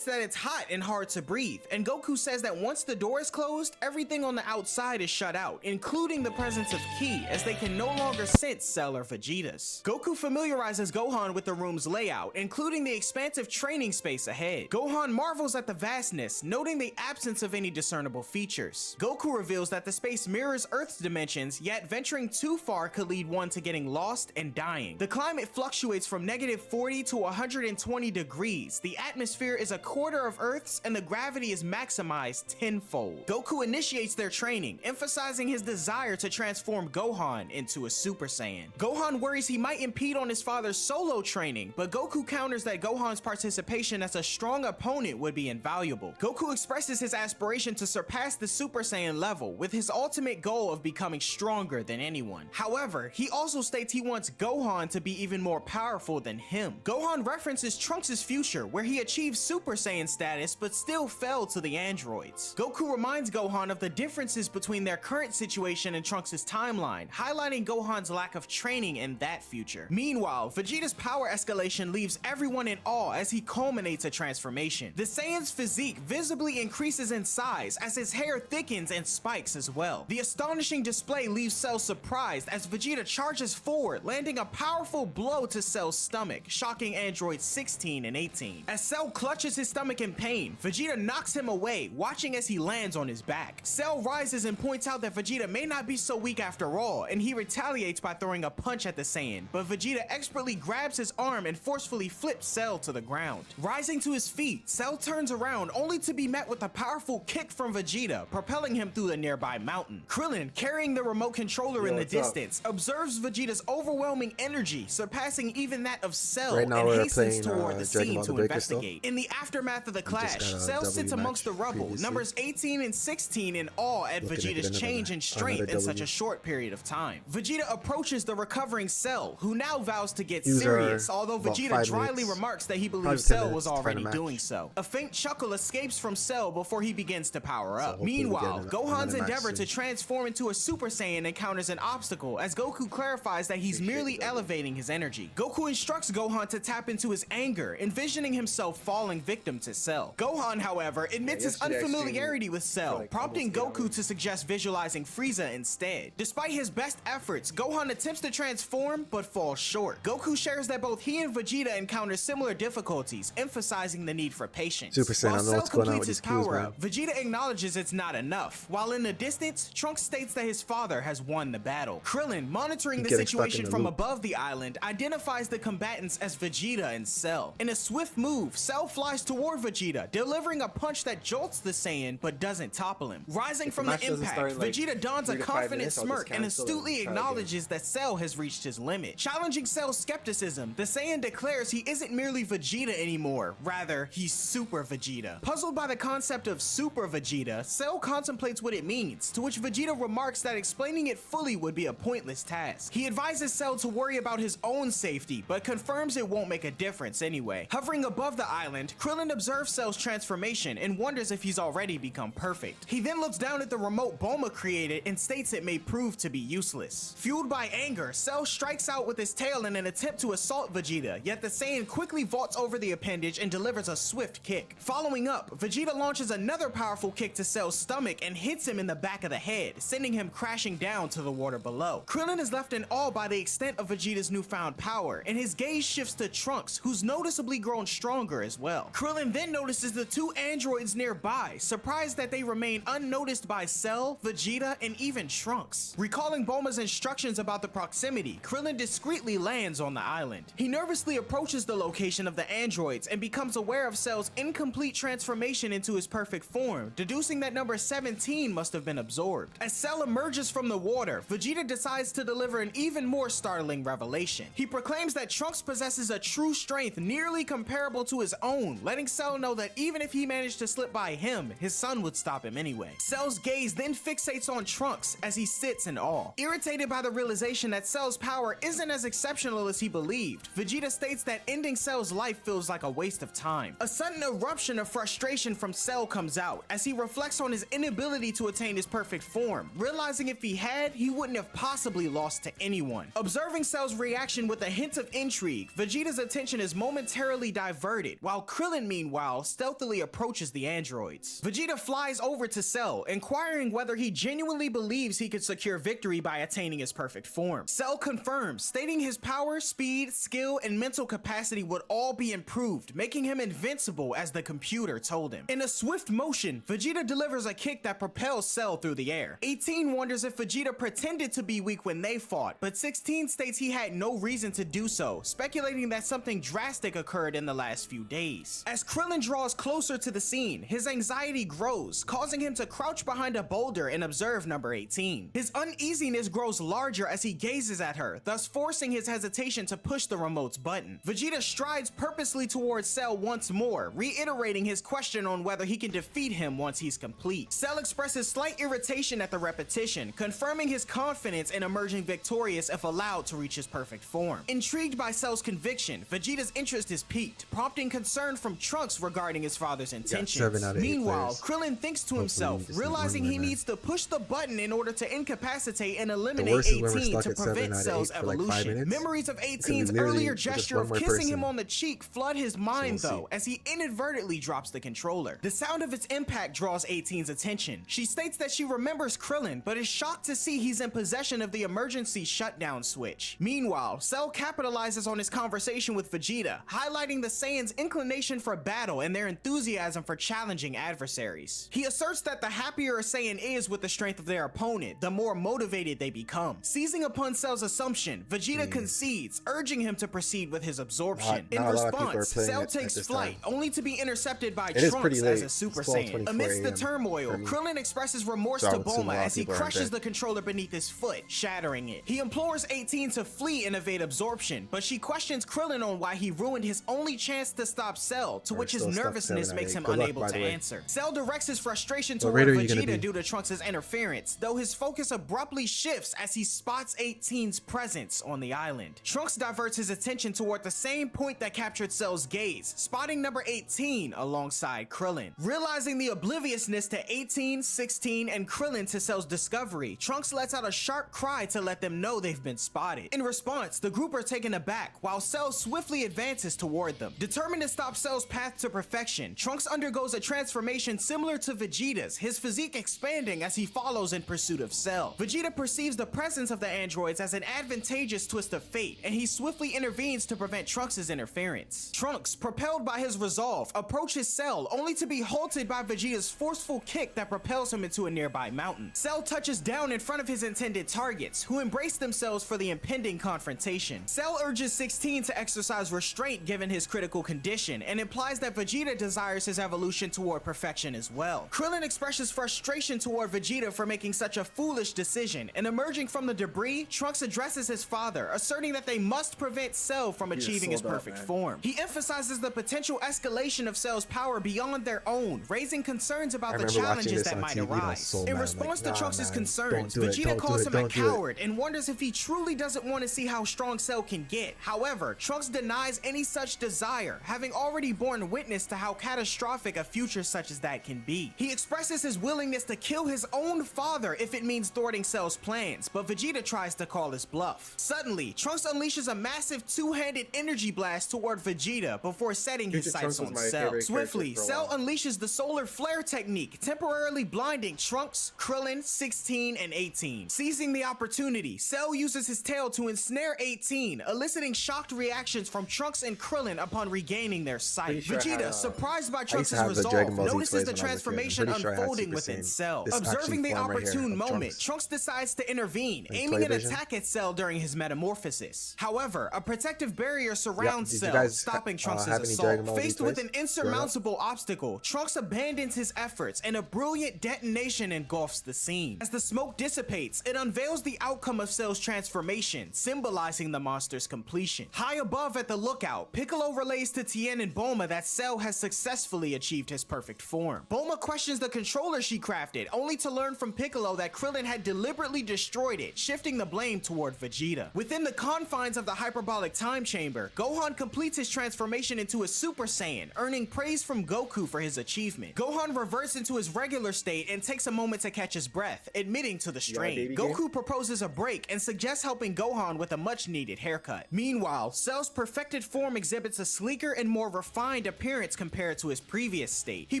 that it's hot and hard to breathe, and Goku says that once the door is closed, everything on the outside is shut out, including the presence of Ki, as they can no longer sense Cell or Vegeta's. Goku familiarizes Gohan with the room's layout, including the expansive training space ahead. Gohan marvels at the vastness, noting the absence of any discernible features. Goku reveals that the space mirrors Earth's dimensions, yet venturing too far could lead one to getting lost and dying. The climate fluctuates from -40 to 120 degrees. The atmosphere is a quarter of Earth's, and the gravity is maximized tenfold. Goku initiates their training, emphasizing his desire to transform Gohan into a Super Saiyan. Gohan worries he might impede on his father's solo training, but Goku counters that Gohan's participation as a strong opponent would be invaluable. Goku expresses his aspiration to surpass the Super Saiyan level, with his ultimate goal of becoming stronger than anyone. However, he also states he wants Gohan to be even more powerful than him. Gohan references Trunks' future, where he achieved Super Saiyan status but still fell to the androids. Goku reminds Gohan of the differences between their current situation and Trunks' timeline, highlighting Gohan's lack of training in that future. Meanwhile, Vegeta's power escalation leaves everyone in awe as he culminates a transformation. The Saiyan's physique visibly increases in size as his hair thickens and spikes as well. The astonishing display leaves Cell surprised as Vegeta charges forward, landing a powerful blow to Cell's stomach, shocking androids 16 and 18. As Cell clutches his stomach in pain, Vegeta knocks him away, watching as he lands on his back. Cell rises and points out that Vegeta may not be so weak after all, and he retaliates by throwing a punch at the Saiyan, but Vegeta expertly grabs his arm and forcefully flips Cell to the ground. Rising to his feet, Cell turns around only to be met with a powerful kick from Vegeta, propelling him through a nearby mountain. Krillin, carrying the remote controller in the distance, observes Vegeta's overwhelming energy, surpassing even that of Cell, Right now and we're hastens playing, toward the Dragon scene Ball to The Breaker still. investigate. In the aftermath of the clash, got a Cell W sits amongst the match rubble, previously. numbers 18 and 16 in awe at Looking Vegeta's at another- change in strength another in such W. a short period of time. Vegeta approaches the recovering Cell, who now vows to get These serious, are although about Vegeta 5 dryly minutes. remarks that he Probably believes 10 Cell minutes was to find a already match. doing so. A faint chuckle escapes from Cell before he begins to power up. hopefully we Meanwhile, get Gohan's another match endeavor soon. to transform into a Super Saiyan encounters an obstacle as Goku clarifies that he's merely elevating his energy. Goku instructs Gohan to tap into his anger, envisioning himself falling victim to Cell. Gohan, however, admits his yesterday I unfamiliarity with Cell, like prompting almost 8 Goku to suggest visualizing Frieza instead. Despite his best efforts, Gohan attempts to transform but falls short. Goku shares that both he and Vegeta encounter similar difficulties, emphasizing the need for patience. Super Saiyan, I While don't know Cell what's going on completes with his these cues, power man. up, Vegeta acknowledges it's not enough, while in the distance, Trunks states that his father has won the battle. Krillin, monitoring the Getting stuck in situation the from loop. above the island, identifies the combatants as Vegeta and Cell. In a swift move, Cell flies toward Vegeta, delivering a punch that jolts the Saiyan but doesn't topple him. Rising from the match doesn't impact, start in, like, Vegeta dons a 3 to 5 confident minutes, I'll smirk just and cancel astutely and try acknowledges that Cell has reached his limit. Challenging Cell's skepticism, the Saiyan declares he isn't merely Vegeta anymore, rather, he's Super Vegeta. Puzzled by the concept of Super Vegeta, Cell contemplates what it means, to which Vegeta remarks that explaining it fully would be a pointless task. He advises Cell to worry about his own safety, but confirms it won't make a difference anyway. Hovering above the island, Krillin observes Cell's transformation and wonders if he's already become perfect. He then looks down at the remote Bulma created and states it may prove to be useless. Fueled by anger, Cell strikes out with his tail in an attempt to assault Vegeta, yet the Saiyan quickly vaults over the appendage and delivers a swift kick. Following up, Vegeta launches another powerful kick to Cell's stomach and hits him in the back of the head, sending him crashing down to the water below. Krillin is left in awe by the extent of Vegeta's newfound power, and his gaze shifts to Trunks, who's noticeably grown stronger as well. Krillin then notices the 2 androids nearby, surprised that they remain unnoticed by Cell, Vegeta, and even Trunks. Recalling Bulma's instructions about the proximity, Krillin discreetly lands on the island. He nervously approaches the location of the androids and becomes aware of Cell's incomplete transformation into his perfect form, deducing that number 17 must have been absorbed. As Cell emerges from the water, Vegeta decides to deliver an even more startling revelation. He proclaims that Trunks possesses a true strength nearly comparable to his own, letting Cell know that even if he managed to slip by him, his son would stop him anyway. Cell's gaze then fixates on Trunks as he sits in awe. Irritated by the realization that Cell's power isn't as exceptional as he believed, Vegeta states that ending Cell's life feels like a waste of time. A sudden eruption of frustration from Cell comes out as he reflects on his inability to attain his perfect form, realizing if he had, he wouldn't have possibly lost to anyone. Observing Cell's reaction with a hint of intrigue, Vegeta's attention is momentarily diverted, while Krillin meanwhile stealthily approaches the androids. Vegeta flies over to Cell, inquiring whether he genuinely believes he could secure victory by attaining his perfect form. Cell confirms, stating his power, speed, skill, and mental capacity would all be improved, making him invincible as the computer told him. In a swift motion, Vegeta delivers a kick that propels Cell through the air. 18 wonders if Vegeta pretended to be weak when they fought, but 16 states he had no reason to do so, speculating that something drastic occurred in the last few days. As Krillin draws closer to the scene, his anxiety grows, causing him to crouch behind a boulder and observe number 18. His uneasiness grows larger as he gazes at her, thus forcing his hesitation to push the remote's button. Vegeta strides purposely towards Cell once more, reiterating his question on whether he can defeat him once he's complete. Cell expresses slight irritation at the repetition, confirming his confidence in emerging victorious if allowed to reach his perfect form. Intrigued by Cell's conviction, Vegeta's interest is piqued, prompting concern from Trunks regarding his father's intentions. Meanwhile, Krillin thinks to himself, realizing he needs to push the button in order to incapacitate and eliminate 18 to prevent Cell's evolution. Memories of 18's earlier gesture of kissing him on the cheek flood his mind though, as he inadvertently drops the controller. The sound of its impact draws 18's attention. She states that she remembers Krillin, but is shocked to see he's in possession of the emergency shutdown switch. Meanwhile, Cell capitalizes on his conversation with Vegeta, highlighting the Saiyans' inclination for battle and their enthusiasm for challenging adversaries. He asserts that the happier a Saiyan is with the strength of their opponent, the more motivated they become. Seizing upon Cell's assumption, Vegeta concedes, urging him to proceed with his absorption. In response, Cell takes flight, only to be intercepted by Trunks as a Super Saiyan. Amidst the turmoil, Krillin expresses remorse to Bulma as he crushes the controller beneath his foot, shattering it. He implores 18 to flee and evade absorption, but she questions Krillin on why he ruined his only chance to stop Cell, to which his nervousness makes him unable to answer. Cell directs his frustration toward Vegeta due to Trunks' interference, though his focus abruptly shifts as he spots 18's presence on the island. Trunks diverts his attention toward the same point that captured Cell's gaze, spotting number 18 alongside Krillin. Realizing the obliviousness to 18, 16, and Krillin to Cell's discovery, Trunks lets out a sharp cry to let them know they've been spotted. In response, the group are taken aback, while Cell swiftly advances toward them. Determined to stop Cell's path to perfection, Trunks undergoes a transformation similar to Vegeta's, his physique expanding as he follows in pursuit of Cell. Vegeta perceives the presence of the androids as an advantageous twist of fate, and he swiftly intervenes to prevent Trunks' interference. Trunks, propelled by his resolve, approaches Cell only to be halted by Vegeta's forceful kick that propels him into a nearby mountain. Cell touches down in front of his intended targets, who embrace themselves for the impending confrontation. Cell urges 16 to exercise restraint given his critical condition, and implies that Vegeta desires his evolution toward perfection as well. Krillin expresses frustration toward Vegeta for making such a foolish decision, and emerging from the debris, Trunks addresses his father, asserting that they must prevent Cell from achieving his perfect form. He emphasizes the potential escalation of Cell's power beyond their own, raising concerns about the challenges that might arise. In response to Trunks' concerns, Vegeta calls him a coward and wonders if he truly doesn't want to see how strong Cell can get. However, Trunks denies any such desire, having already borne witness to how catastrophic a future such as that can be. He expresses his willingness to kill his own father if it means thwarting Cell's plans, but Vegeta tries to call his bluff. Suddenly, Trunks unleashes a massive two-handed energy blast toward Vegeta before setting his sights on Cell. Swiftly, Cell unleashes the solar flare technique, temporarily blinding Trunks, Krillin, 16, and 18. Seizing the opportunity, Cell uses his tail to ensnare 18, eliciting shocked reactions from Trunks and Krillin upon regaining their sight. Vegeta, surprised by Trunks' resolve, notices the transformation unfolding within Cell. Observing the opportune moment, Trunks decides to intervene, aiming an attack at Cell during his metamorphosis. However, a protective barrier surrounds Cell, stopping Trunks' assault. Faced with an insurmountable obstacle, Trunks abandons his efforts and a brilliant detonation engulfs the scene. As the smoke dissipates, it unveils the outcome of Cell's transformation, symbolizing the monster's completion. High above at the lookout, Piccolo relays to Tien and Bulma that Cell has successfully achieved his perfect form. Bulma questions the controller she crafted, only to learn from Piccolo that Krillin had deliberately destroyed it, shifting the blame toward Vegeta. Within the confines of the hyperbolic time chamber, Gohan completes his transformation into a Super Saiyan, earning praise from Goku for his achievement. Gohan reverts into his regular state and takes a moment to catch his breath, admitting to the strain. Goku proposes a break and suggests helping Gohan with a much-needed haircut. Meanwhile, Cell's perfected form exhibits a sleeker and more refined appearance compared to his previous state. He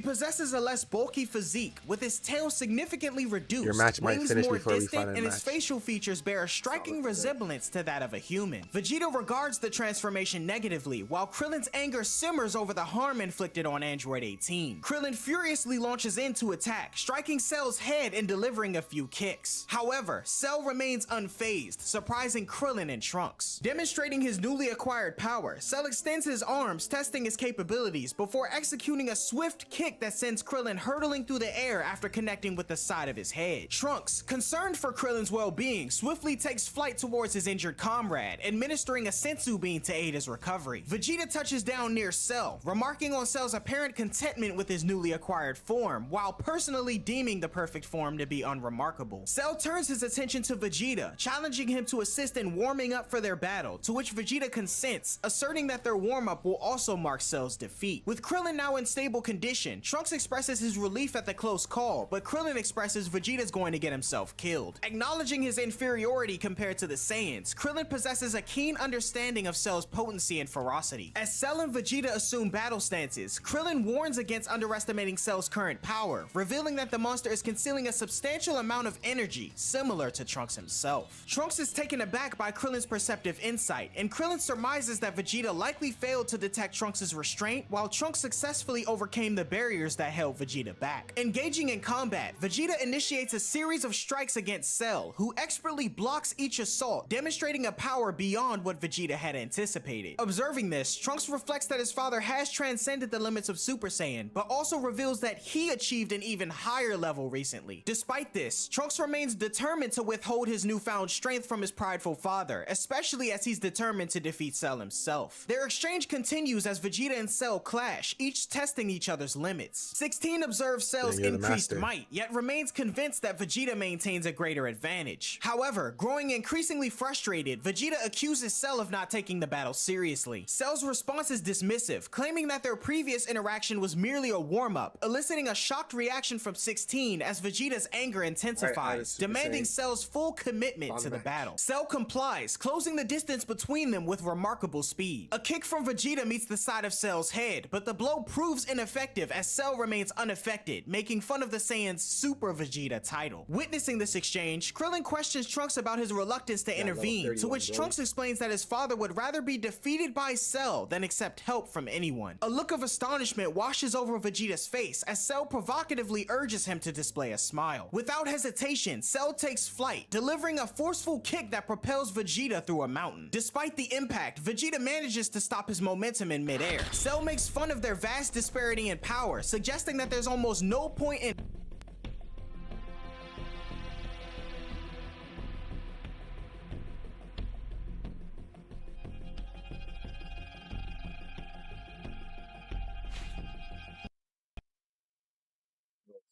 possesses a less bulky physique, with his tail significantly reduced, Your match might wings finish more before we distant, find a and match. his facial features bear a striking resemblance to that of a human. Vegeta regards the transformation negatively, while Krillin's anger simmers over the harm inflicted on Android 18. Krillin furiously launches in to attack, striking Cell's head and delivering a few kicks. However, Cell remains unfazed, surprising Krillin and Trunks. Demonstrating his newly acquired power, Cell extends his arms, testing his capabilities, before executing a swift kick that sends Krillin hurtling through the air after connecting with the side of his head. Trunks, concerned for Krillin's well-being, swiftly takes flight towards his injured comrade, administering a sensu bean to aid his recovery. Vegeta touches down near Cell, remarking on Cell's apparent contentment with his newly acquired form, while personally deeming the perfect form to be unremarkable. Cell turns his attention to Vegeta, challenging him to assist in warming up for their battle, to which Vegeta consents, asserting that their warm-up will also mark Cell's defeat. With Krillin now in stable condition, Trunks expresses his relief at the close call, but Krillin expresses Vegeta's going to get himself killed. Acknowledging his inferiority compared to the Saiyans, Krillin possesses a keen understanding of Cell's potency and ferocity. As Cell and Vegeta assume battle stances, Krillin warns against underestimating Cell's current power, revealing that the monster is concealing a substantial amount of energy, similar to Trunks himself. Trunks is taken aback by Krillin's perceptive insight, and Krillin surmises that Vegeta likely failed to detect Trunks' restraint, while Trunks successfully overcame the barriers that held Vegeta back. Engaging in combat, Vegeta initiates a series of strikes against Cell, who expertly blocks each assault, demonstrating a power beyond what Vegeta had anticipated. Observing this, Trunks reflects that his father has transcended the limits of Super Saiyan, but also reveals that he achieved an even higher level recently. Despite this, Trunks remains determined to withhold his newfound strength from his prideful father, especially as he's determined to defeat Cell himself. Their exchange continues as Vegeta and Cell clash, each testing each other's limits. 16 observes Cell's increased might, yet remains convinced that Vegeta maintains a greater advantage. However, growing increasingly frustrated, Vegeta accuses Cell of not taking the battle seriously. Cell's response is dismissive, claiming that their previous interaction was merely a warm-up, eliciting a shocked reaction from 16 as Vegeta's anger intensifies, demanding Cell's full commitment to the battle. Cell complies, closing the distance between them with remarkable speed. A kick from Vegeta meets the side of Cell's head, but the blow proves ineffective as Cell remains unaffected, making fun of the Saiyan's Super Vegeta title. Witnessing this exchange, Krillin questions Trunks about his reluctance to intervene, to which Trunks explains that his father would rather be defeated by Cell than accept help from anyone. A look of astonishment washes over Vegeta's face as Cell provocatively urges him to display a smile. Without hesitation, Cell takes flight, delivering a forceful kick that propels Vegeta through a mountain. Despite the impact, Vegeta manages to stop his momentum in midair, Cell makes fun of their vast disparity in power, suggesting that there's almost no point in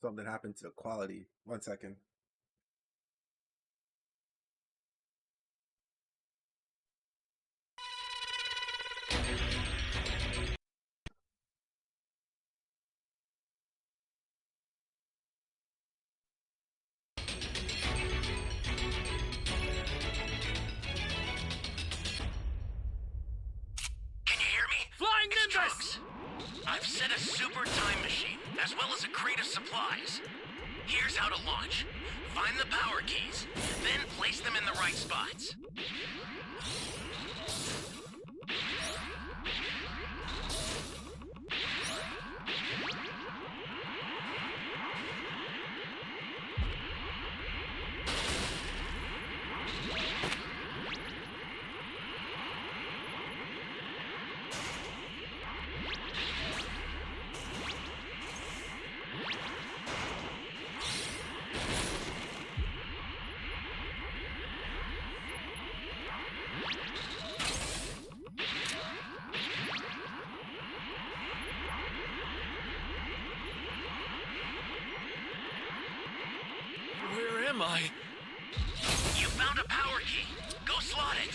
Something happened to the quality. 1 second. Can you hear me? Flying It's Nimbus! Trunks. I've set a super time machine, as well as a crate of supplies. Here's how to launch. Find the power keys, then place them in the right spots. Where am I? You found a power key. Go slot it.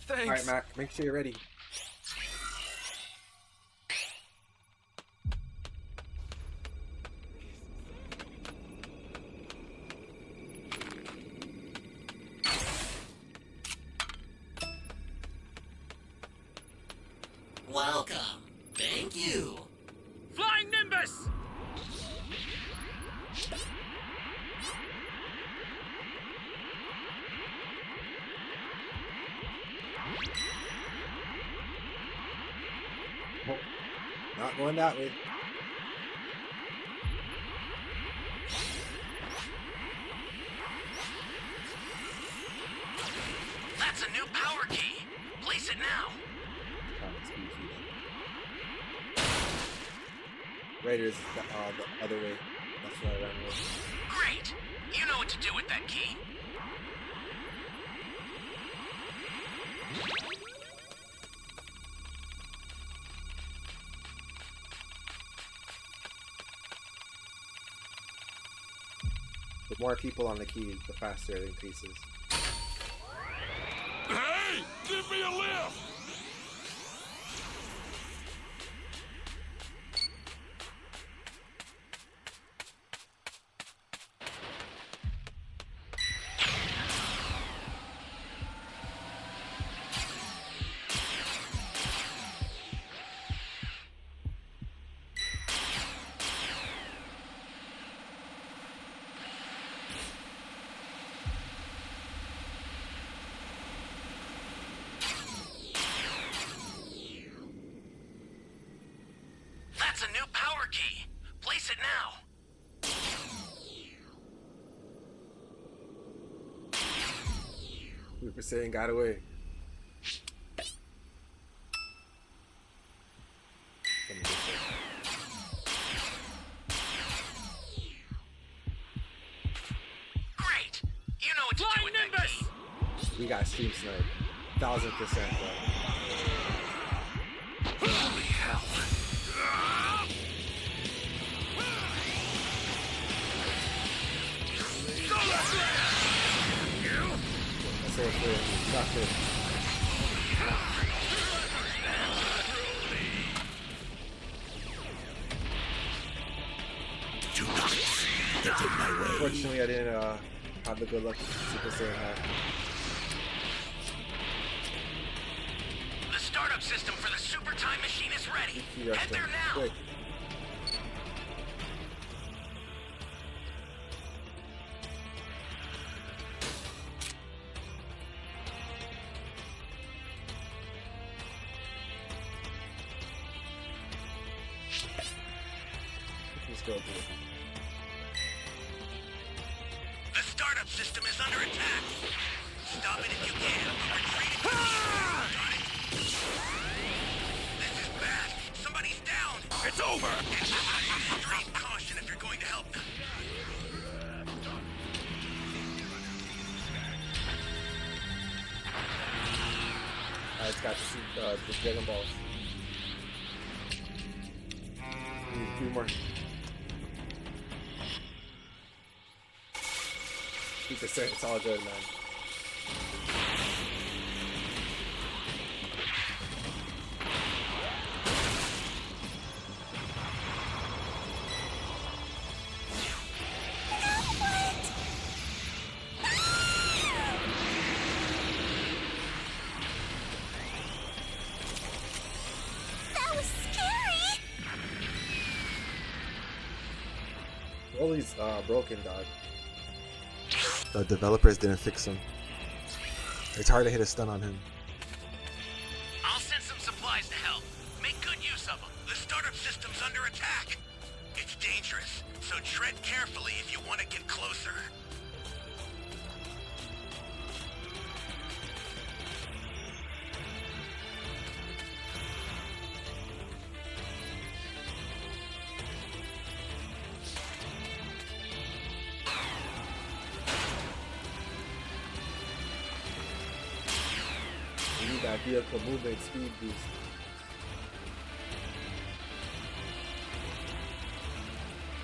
Thanks. Alright, Mac, make sure you're ready. Welcome. Thank you. Flying Nimbus! Oh, not going that way. That's a new power key. Place it now. Raiders the other way. That's why I ran away. Great. You know what to do with that key. The more people on the key, the faster it increases. Hey! Give me a lift! That's a new power key. Place it now. 3% got away. Great. You know what to do Flying with that Nimbus! key. We got stream snipe. 1000%, bro. Holy hell! That's so clear. Not good. Do not get in my way. Fortunately, I didn't have the good luck Super Saiyan had. The startup system for the super time machine is ready. Key rush Head them. there now. Quick. Let's go do it. The startup system is under attack. Stop it if you can, but retreat if you need. Got it? This is bad. Somebody's down. It's over! Extreme caution if you're going to help them. It's got the Dragon Balls. Need a few more. Keep it safe. It's all good, man. Rolly's broken, dog. The developers didn't fix him. It's hard to hit a stun on him. I'll send some supplies to help. Make good use of them. The startup system's under attack. It's dangerous, so tread carefully if you want to get closer. You need that vehicle movement speed boost.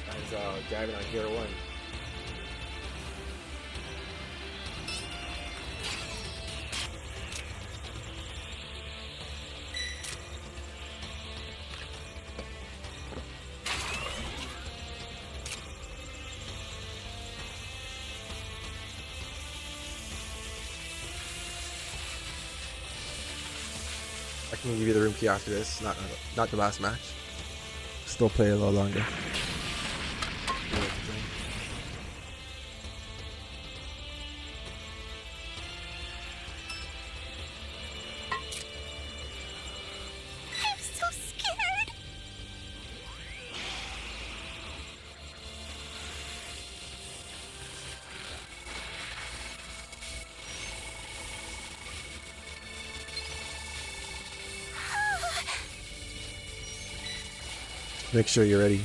Guy's driving on gear 1. I can give you the room key after this. Not the last match. Still play a little longer. I'm so scared. Make sure you're ready.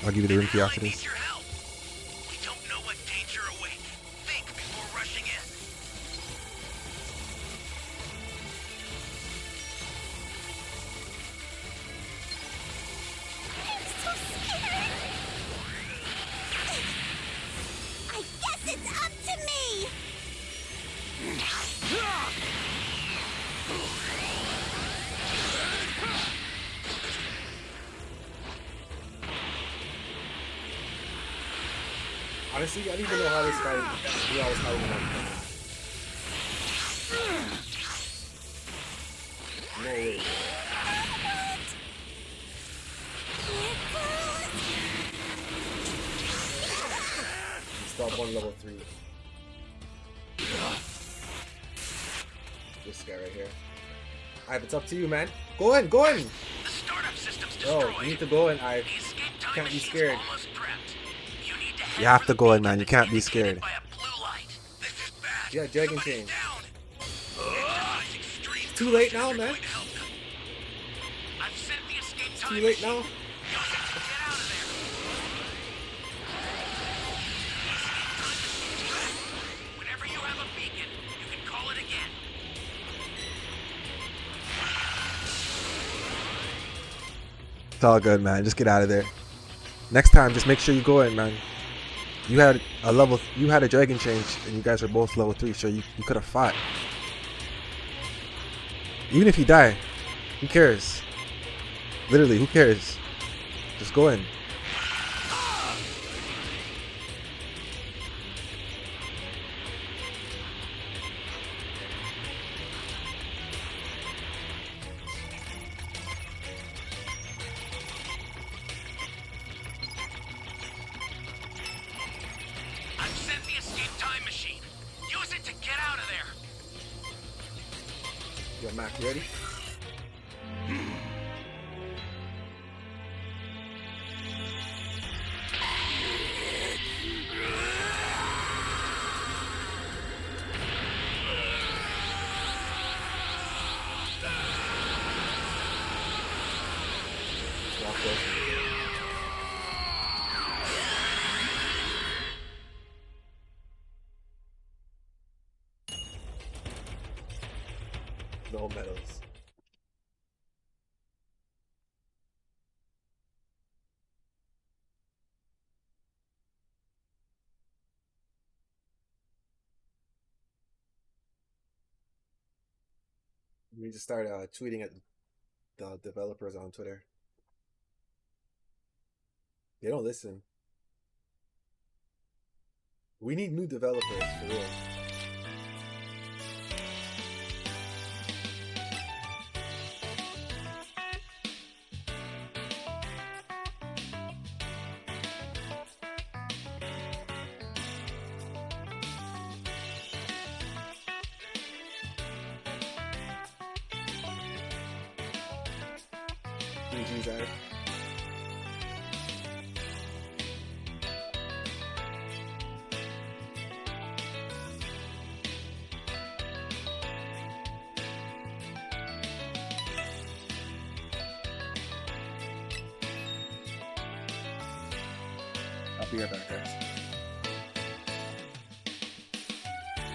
I'll give you the room key after this. Your help. We don't know what danger awaits. Think before rushing in. I'm so scared. I guess it's up to me. Honestly, I don't even know how this guy knew I was fighting him. No way. Stop on level 3. This guy right here. Alright, it's up to you, man. Go in, go in! The startup system's Bro, destroyed. you need to go in. I The escape time can't be machine's scared. almost prepped. You need to head You have for to the go in, beacon man. You that's can't be indicated scared. by a blue light. This is bad. Yeah, Dragon Somebody's Chain. down. Exercise extreme Too late caution now, if you're man. going to help them. I've sent the escape time Too late now. machine. Use it to get out of there. Whenever you have a beacon, you can call it again. It's all good, man. Just get out of there. Next time, just make sure you go in, man. You had a dragon change, and you guys are both level 3, so you could have fought. Even if you die, who cares? Literally, who cares? Just go in. I've sent the escape time machine. Use it to get out of there. Yo, Mac, you ready? No medals. We just start tweeting at the developers on Twitter. They don't listen. We need new developers for real. GG's at it. I'll be right back, guys.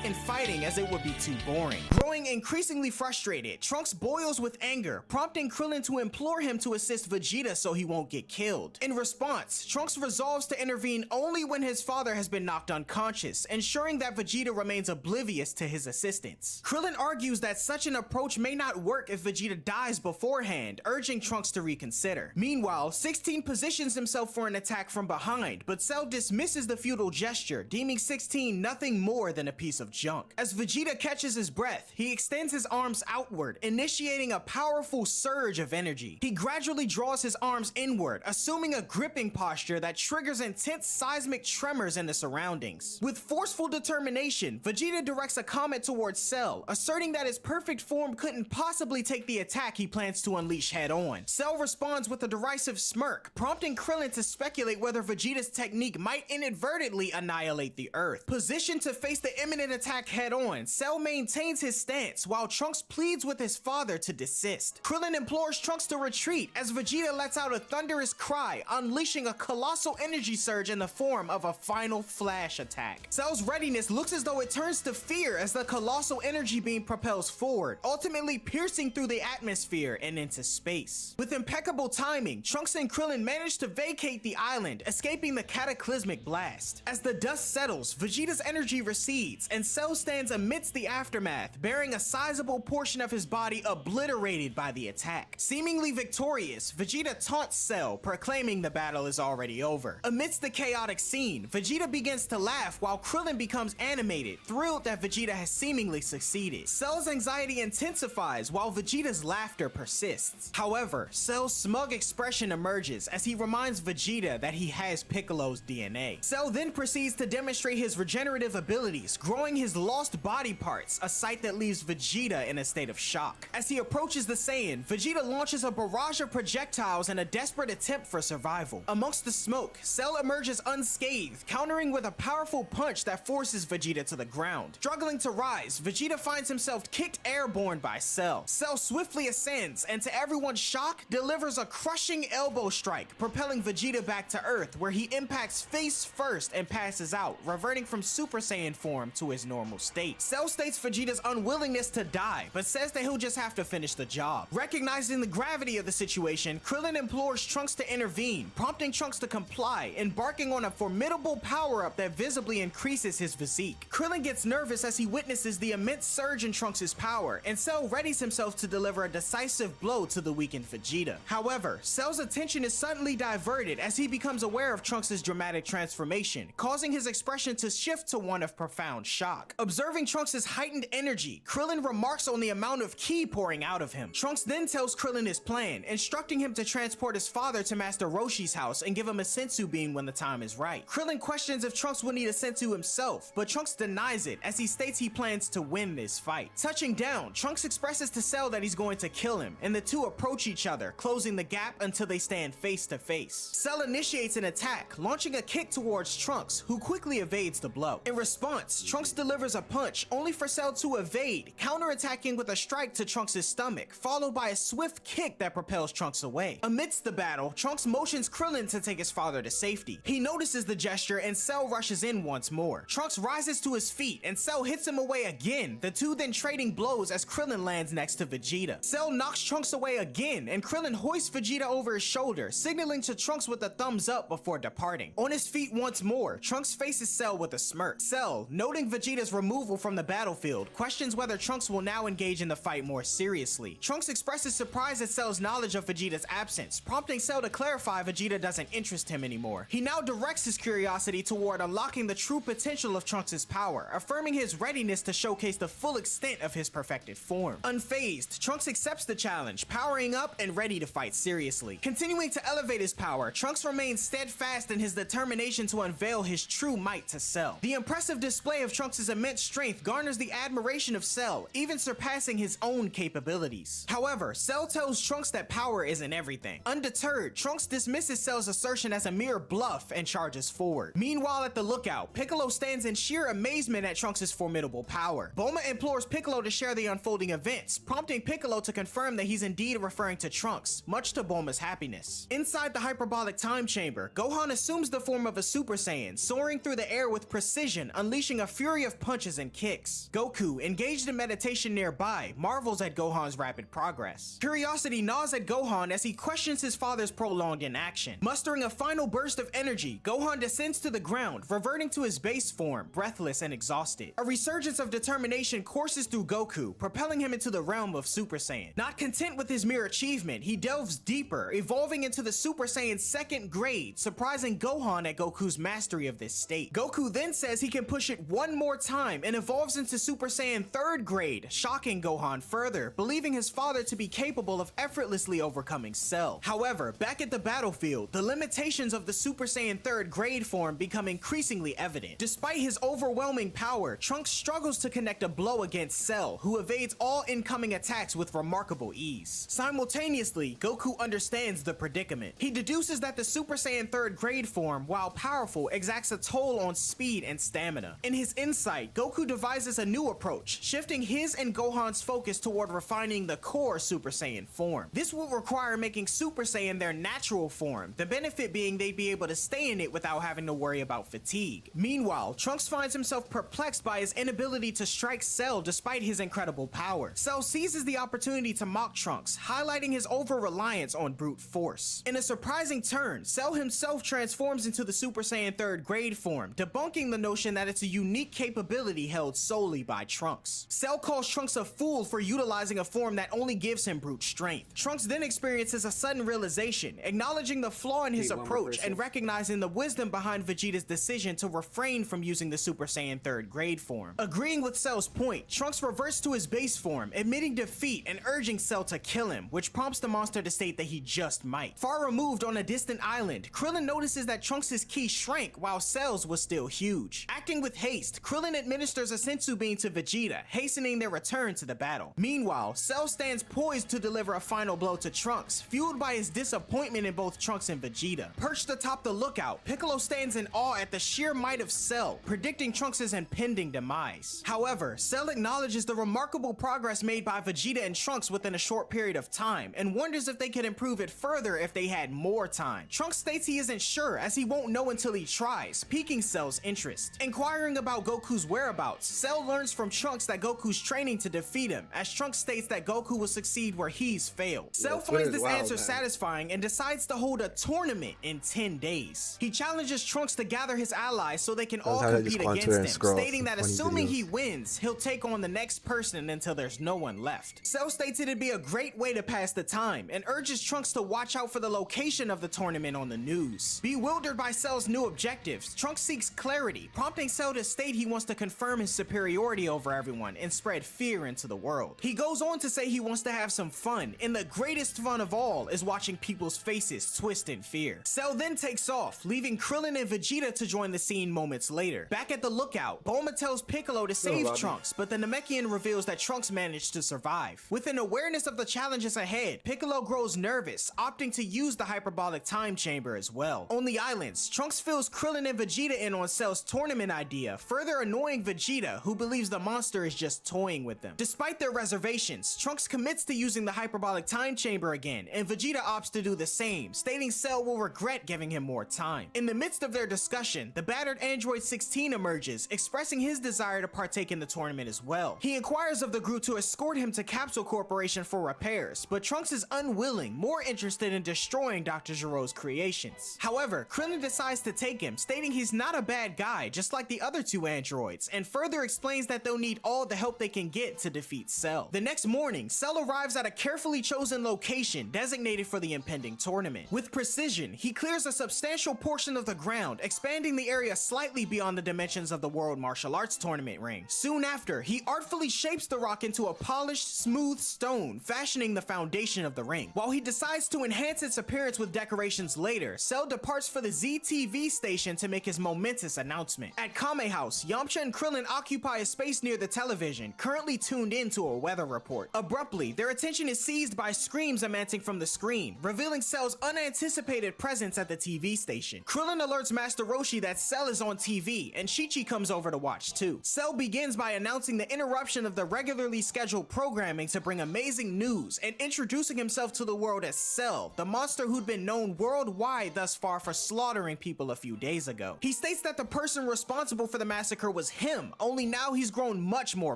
And fighting as it would be too boring. Growing increasingly frustrated, Trunks boils with anger, prompting Krillin to implore him to assist Vegeta so he won't get killed. In response, Trunks resolves to intervene only when his father has been knocked unconscious, ensuring that Vegeta remains oblivious to his assistance. Krillin argues that such an approach may not work if Vegeta dies beforehand, urging Trunks to reconsider. Meanwhile, 16 positions himself for an attack from behind, but Cell dismisses the futile gesture, deeming 16 nothing more than a piece of junk. As Vegeta catches his breath, he extends his arms outward, initiating a powerful surge of energy. He gradually draws his arms inward, assuming a gripping posture that triggers intense seismic tremors in the surroundings. With forceful determination, Vegeta directs a comment towards Cell, asserting that his perfect form couldn't possibly take the attack he plans to unleash head-on. Cell responds with a derisive smirk, prompting Krillin to speculate whether Vegeta's technique might inadvertently annihilate the Earth. Positioned to face the imminent attack head-on, Cell maintains his stance while Trunks pleads with his father to desist. Krillin implores Trunks to retreat as Vegeta lets out a thunderous cry, unleashing a colossal energy surge in the form of a final flash attack. Cell's readiness looks as though it turns to fear as the colossal energy beam propels forward, ultimately piercing through the atmosphere and into space. With impeccable timing, Trunks and Krillin manage to vacate the island, escaping the cataclysmic blast. As the dust settles, Vegeta's energy recedes, and Cell stands amidst the aftermath, bearing a sizable portion of his body obliterated by the attack. Seemingly victorious, Vegeta taunts Cell, proclaiming the battle is already over. Amidst the chaotic scene, Vegeta begins to laugh while Krillin becomes animated, thrilled that Vegeta has seemingly succeeded. Cell's anxiety intensifies while Vegeta's laughter persists. However, Cell's smug expression emerges as he reminds Vegeta that he has Piccolo's DNA. Cell then proceeds to demonstrate his regenerative abilities, growing his lost body parts, a sight that leaves Vegeta in a state of shock. As he approaches the Saiyan, Vegeta launches a barrage of projectiles in a desperate attempt for survival. Amongst the smoke, Cell emerges unscathed, countering with a powerful punch that forces Vegeta to the ground. Struggling to rise, Vegeta finds himself kicked airborne by Cell. Cell swiftly ascends and, to everyone's shock, delivers a crushing elbow strike, propelling Vegeta back to Earth, where he impacts face first and passes out, reverting from Super Saiyan form to his normal state. Cell states Vegeta's unwillingness to die, but says that he'll just have to finish the job. Recognizing the gravity of the situation, Krillin implores Trunks to intervene, prompting Trunks to comply, embarking on a formidable power-up that visibly increases his physique. Krillin gets nervous as he witnesses the immense surge in Trunks' power, and Cell readies himself to deliver a decisive blow to the weakened Vegeta. However, Cell's attention is suddenly diverted as he becomes aware of Trunks' dramatic transformation, causing his expression to shift to one of profound shock. Observing Trunks' heightened energy, Krillin remarks on the amount of ki pouring out of him. Trunks then tells Krillin his plan, instructing him to transport his father to Master Roshi's house and give him a senzu bean when the time is right. Krillin questions if Trunks will need a senzu himself, but Trunks denies it as he states he plans to win this fight. Touching down, Trunks expresses to Cell that he's going to kill him, and the two approach each other, closing the gap until they stand face to face. Cell initiates an attack, launching a kick towards Trunks, who quickly evades the blow. In response, Trunks delivers a punch, only for Cell to evade, counterattacking with a strike to Trunks' stomach, followed by a swift kick that propels Trunks away. Amidst the battle, Trunks motions Krillin to take his father to safety. He notices the gesture and Cell rushes in once more. Trunks rises to his feet and Cell hits him away again, the two then trading blows as Krillin lands next to Vegeta. Cell knocks Trunks away again and Krillin hoists Vegeta over his shoulder, signaling to Trunks with a thumbs up before departing. On his feet once more, Trunks faces Cell with a smirk. Cell, noting Vegeta's removal from the battlefield, questions whether Trunks will now engage in the fight more seriously. Trunks expresses surprise at Cell's knowledge of Vegeta's absence, prompting Cell to clarify Vegeta doesn't interest him anymore. He now directs his curiosity toward unlocking the true potential of Trunks' power, affirming his readiness to showcase the full extent of his perfected form. Unfazed, Trunks accepts the challenge, powering up and ready to fight seriously. Continuing to elevate his power, Trunks remains steadfast in his determination to unveil his true might to Cell. The impressive display of Trunks' immense strength garners the admiration of Cell, even surpassing his own capabilities. However, Cell tells Trunks that power isn't everything. Undeterred, Trunks dismisses Cell's assertion as a mere bluff and charges forward. Meanwhile, at the lookout, Piccolo stands in sheer amazement at Trunks' formidable power. Bulma implores Piccolo to share the unfolding events, prompting Piccolo to confirm that he's indeed referring to Trunks, much to Bulma's happiness. Inside the hyperbolic time chamber, Gohan assumes the form of a Super Saiyan, soaring through the air with precision, unleashing a fury of punches and kicks. Goku, engaged in meditation nearby, marvels at Gohan's rapid progress. Curiosity gnaws at Gohan as he questions his father's prolonged inaction. Mustering a final burst of energy, Gohan descends to the ground, reverting to his base form, breathless and exhausted. A resurgence of determination courses through Goku, propelling him into the realm of Super Saiyan. Not content with his mere achievement, he delves deeper, evolving into the Super Saiyan 2nd grade, surprising Gohan at Goku's mastery of this state. Goku then says he can push it one more time and evolves into Super Saiyan 3rd grade, shocking Gohan further, believing his father to be capable of effortlessly overcoming Cell. However, back at the battlefield, the limitations of the Super Saiyan 3rd grade form become increasingly evident. Despite his overwhelming power, Trunks struggles to connect a blow against Cell, who evades all incoming attacks with remarkable ease. Simultaneously, Goku understands the predicament. He deduces that the Super Saiyan 3rd grade form, while powerful, exacts a toll on speed and stamina. In his insight, Goku devises a new approach, shifting his and Gohan's focus toward refining the core Super Saiyan form. This will require making Super Saiyan their natural form, the benefit being they'd be able to stay in it without having to worry about fatigue. Meanwhile, Trunks finds himself perplexed by his inability to strike Cell despite his incredible power. Cell seizes the opportunity to mock Trunks, highlighting his over-reliance on brute force. In a surprising turn, Cell himself transforms into the Super Saiyan 3rd grade form, debunking the notion that it's a unique capability held solely by Trunks. Cell calls Trunks a fool for utilizing a form that only gives him brute strength. Trunks then experiences a sudden realization, acknowledging the flaw in his approach and recognizing the wisdom behind Vegeta's decision to refrain from using the Super Saiyan 3rd grade form. Agreeing with Cell's point, Trunks reverts to his base form, admitting defeat and urging Cell to kill him, which prompts the monster to state that he just might. Far removed on a distant island, Krillin notices that Trunks' ki shrank while Cell's was still huge. Acting with haste, Krillin administers a senzu bean to Vegeta, hastening their return to the battle. Meanwhile, Cell stands poised to deliver a final blow to Trunks, fueled by his disappointment in both Trunks and Vegeta. Perched atop the lookout, Piccolo stands in awe at the sheer might of Cell, predicting Trunks' impending demise. However, Cell acknowledges the remarkable progress made by Vegeta and Trunks within a short period of time, and wonders if they could improve it further if they had more time. Trunks states he isn't sure, as he won't know until he tries, piquing Cell's interest. Inquiring about Goku's whereabouts, Cell learns from Trunks that Goku's training to defeat him, as Trunks states that Goku will succeed where he's failed. Cell finds this answer satisfying and decides to hold a tournament in 10 days. He challenges Trunks to gather his allies so they can all compete against him, stating that assuming he wins, he'll take on the next person until there's no one left. Cell states it'd be a great way to pass the time, and urges Trunks to watch out for the location of the tournament on the news. Bewildered by Cell's new objectives, Trunks seeks clarity, prompting Cell to state he wants to confirm his superiority over everyone and spread fear into the world. He goes on to say he wants to have some fun, and the greatest fun of all is watching people's faces twist in fear. Cell then takes off, leaving Krillin and Vegeta to join the scene moments later. Back at the lookout, Bulma tells Piccolo to save Trunks, but the Namekian reveals that Trunks managed to survive. With an awareness of the challenges ahead, Piccolo grows nervous, opting to use the hyperbolic time chamber as well. On the islands, Trunks fills Krillin and Vegeta in on Cell's tournament idea, further annoying annoying Vegeta, who believes the monster is just toying with them. Despite their reservations, Trunks commits to using the hyperbolic time chamber again, and Vegeta opts to do the same, stating Cell will regret giving him more time. In the midst of their discussion, the battered Android 16 emerges, expressing his desire to partake in the tournament as well. He inquires of the group to escort him to Capsule Corporation for repairs, but Trunks is unwilling, more interested in destroying Dr. Gero's creations. However, Krillin decides to take him, stating he's not a bad guy, just like the other two androids, and further explains that they'll need all the help they can get to defeat Cell. The next morning, Cell arrives at a carefully chosen location designated for the impending tournament. With precision, he clears a substantial portion of the ground, expanding the area slightly beyond the dimensions of the World Martial Arts Tournament ring. Soon after, he artfully shapes the rock into a polished, smooth stone, fashioning the foundation of the ring. While he decides to enhance its appearance with decorations later, Cell departs for the ZTV station to make his momentous announcement. At Kame House, Yamcha and Krillin occupy a space near the television, currently tuned into a weather report. Abruptly, their attention is seized by screams emanating from the screen, revealing Cell's unanticipated presence at the TV station. Krillin alerts Master Roshi that Cell is on TV, and Chi-Chi comes over to watch too. Cell begins by announcing the interruption of the regularly scheduled programming to bring amazing news, and introducing himself to the world as Cell, the monster who'd been known worldwide thus far for slaughtering people a few days ago. He states that the person responsible for the massacre was him, only now he's grown much more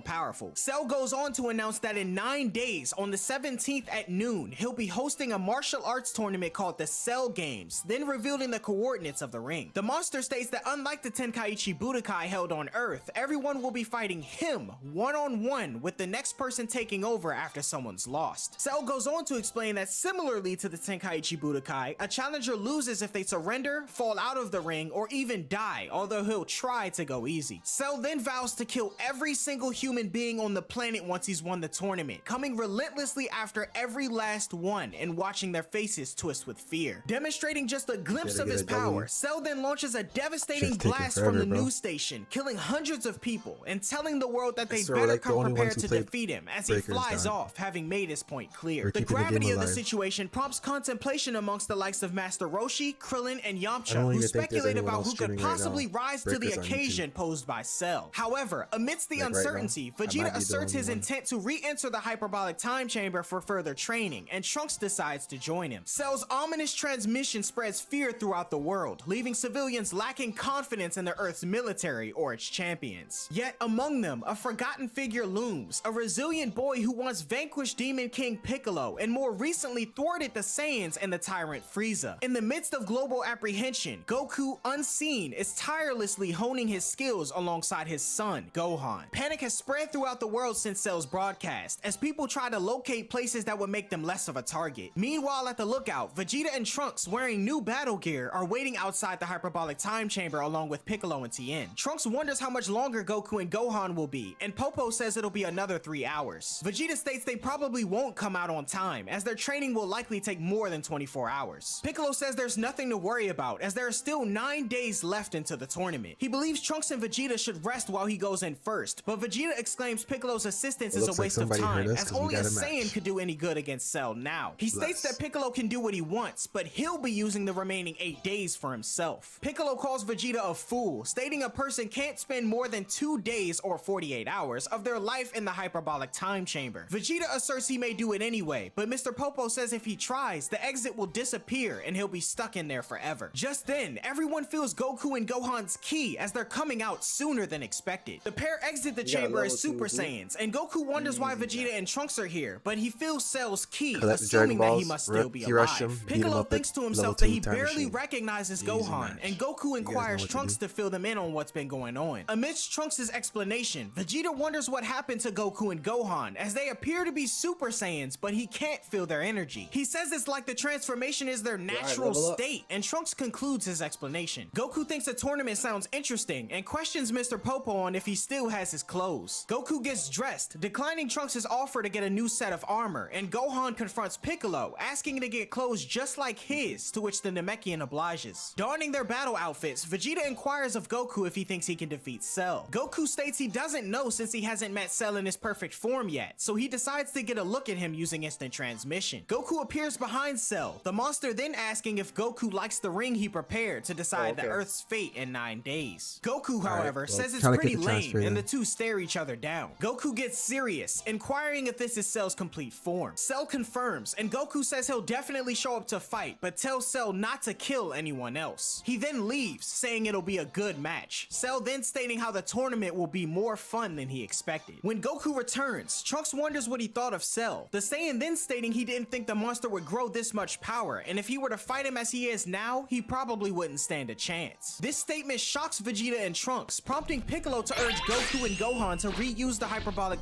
powerful. Cell goes on to announce that in 9 days, on the 17th at noon, he'll be hosting a martial arts tournament called the Cell Games, then revealing the coordinates of the ring. The monster states that unlike the Tenkaichi Budokai held on Earth, everyone will be fighting him one-on-one, with the next person taking over after someone's lost. Cell goes on to explain that similarly to the Tenkaichi Budokai, a challenger loses if they surrender, fall out of the ring, or even die, although he'll try to go easy. Cell then vows to kill every single human being on the planet once he's won the tournament, coming relentlessly after every last one and watching their faces twist with fear. Demonstrating just a glimpse of his power, Cell then launches a devastating blast from the news station, killing hundreds of people and telling the world that they better come prepared to defeat him as he flies off, having made his point clear. The gravity of the situation prompts contemplation amongst the likes of Master Roshi, Krillin, and Yamcha, who speculate about who could possibly rise to the occasion posed by Cell. However, amidst the uncertainty, Vegeta asserts his intent to re-enter the hyperbolic time chamber for further training, and Trunks decides to join him. Cell's ominous transmission spreads fear throughout the world, leaving civilians lacking confidence in the Earth's military or its champions. Yet among them, a forgotten figure looms, a resilient boy who once vanquished Demon King Piccolo and more recently thwarted the Saiyans and the tyrant Frieza. In the midst of global apprehension, Goku, unseen, is tirelessly honing his skills alongside his son, Gohan. Panic has spread throughout the world since Cell's broadcast, as people try to locate places that would make them less of a target. Meanwhile, at the lookout, Vegeta and Trunks, wearing new battle gear, are waiting outside the hyperbolic time chamber along with Piccolo and Tien. Trunks wonders how much longer Goku and Gohan will be, and Popo says it'll be another 3 hours. Vegeta states they probably won't come out on time, as their training will likely take more than 24 hours. Piccolo says there's nothing to worry about, as there are still 9 days left into the tournament. He believes Trunks and Vegeta should rest while he goes in first, but Vegeta exclaims Piccolo's assistance is a waste of time, as only a Saiyan could do any good against Cell now. He states that Piccolo can do what he wants, but he'll be using the remaining 8 days for himself. Piccolo calls Vegeta a fool, stating a person can't spend more than 2 days or 48 hours of their life in the hyperbolic time chamber. Vegeta asserts he may do it anyway, but Mr. Popo says if he tries, the exit will disappear and he'll be stuck in there forever. Just then, everyone feels Goku and Gohan's ki as they're coming out sooner than expected. The pair exit the chamber as Super Saiyans, and Goku wonders why Vegeta and Trunks are here, but he feels Cell's ki, assuming that he must still be alive. Piccolo thinks to himself that he barely recognizes Gohan, and Goku inquires Trunks to fill them in on what's been going on. Amidst Trunks' explanation, Vegeta wonders what happened to Goku and Gohan, as they appear to be Super Saiyans, but he can't feel their energy. He says it's like the transformation is their natural state, and Trunks concludes his explanation. Goku thinks the tournament sounds interesting, and questions Mr. Popo on if he still has his clothes. Goku gets dressed, declining Trunks' offer to get a new set of armor, and Gohan confronts Piccolo, asking to get clothes just like his, to which the Namekian obliges. Donning their battle outfits, Vegeta inquires of Goku if he thinks he can defeat Cell. Goku states he doesn't know since he hasn't met Cell in his perfect form yet, so he decides to get a look at him using instant transmission. Goku appears behind Cell, the monster then asking if Goku likes the ring he prepared to decide the Earth's fate in 9 days. Goku, however, says it's kinda pretty get the lame, transfer and there. the two stare each other down. Goku gets serious, inquiring if this is Cell's complete form. Cell confirms, and Goku says he'll definitely show up to fight, but tells Cell not to kill anyone else. He then leaves, saying it'll be a good match. Cell then stating how the tournament will be more fun than he expected. When Goku returns, Trunks wonders what he thought of Cell. The Saiyan then stating he didn't think the monster would grow this much power, and if he were to fight him as he is now, he probably wouldn't stand a chance. This statement shocks Vegeta and Trunks, prompting Piccolo to urge Goku and Gohan to reuse the hyperbolic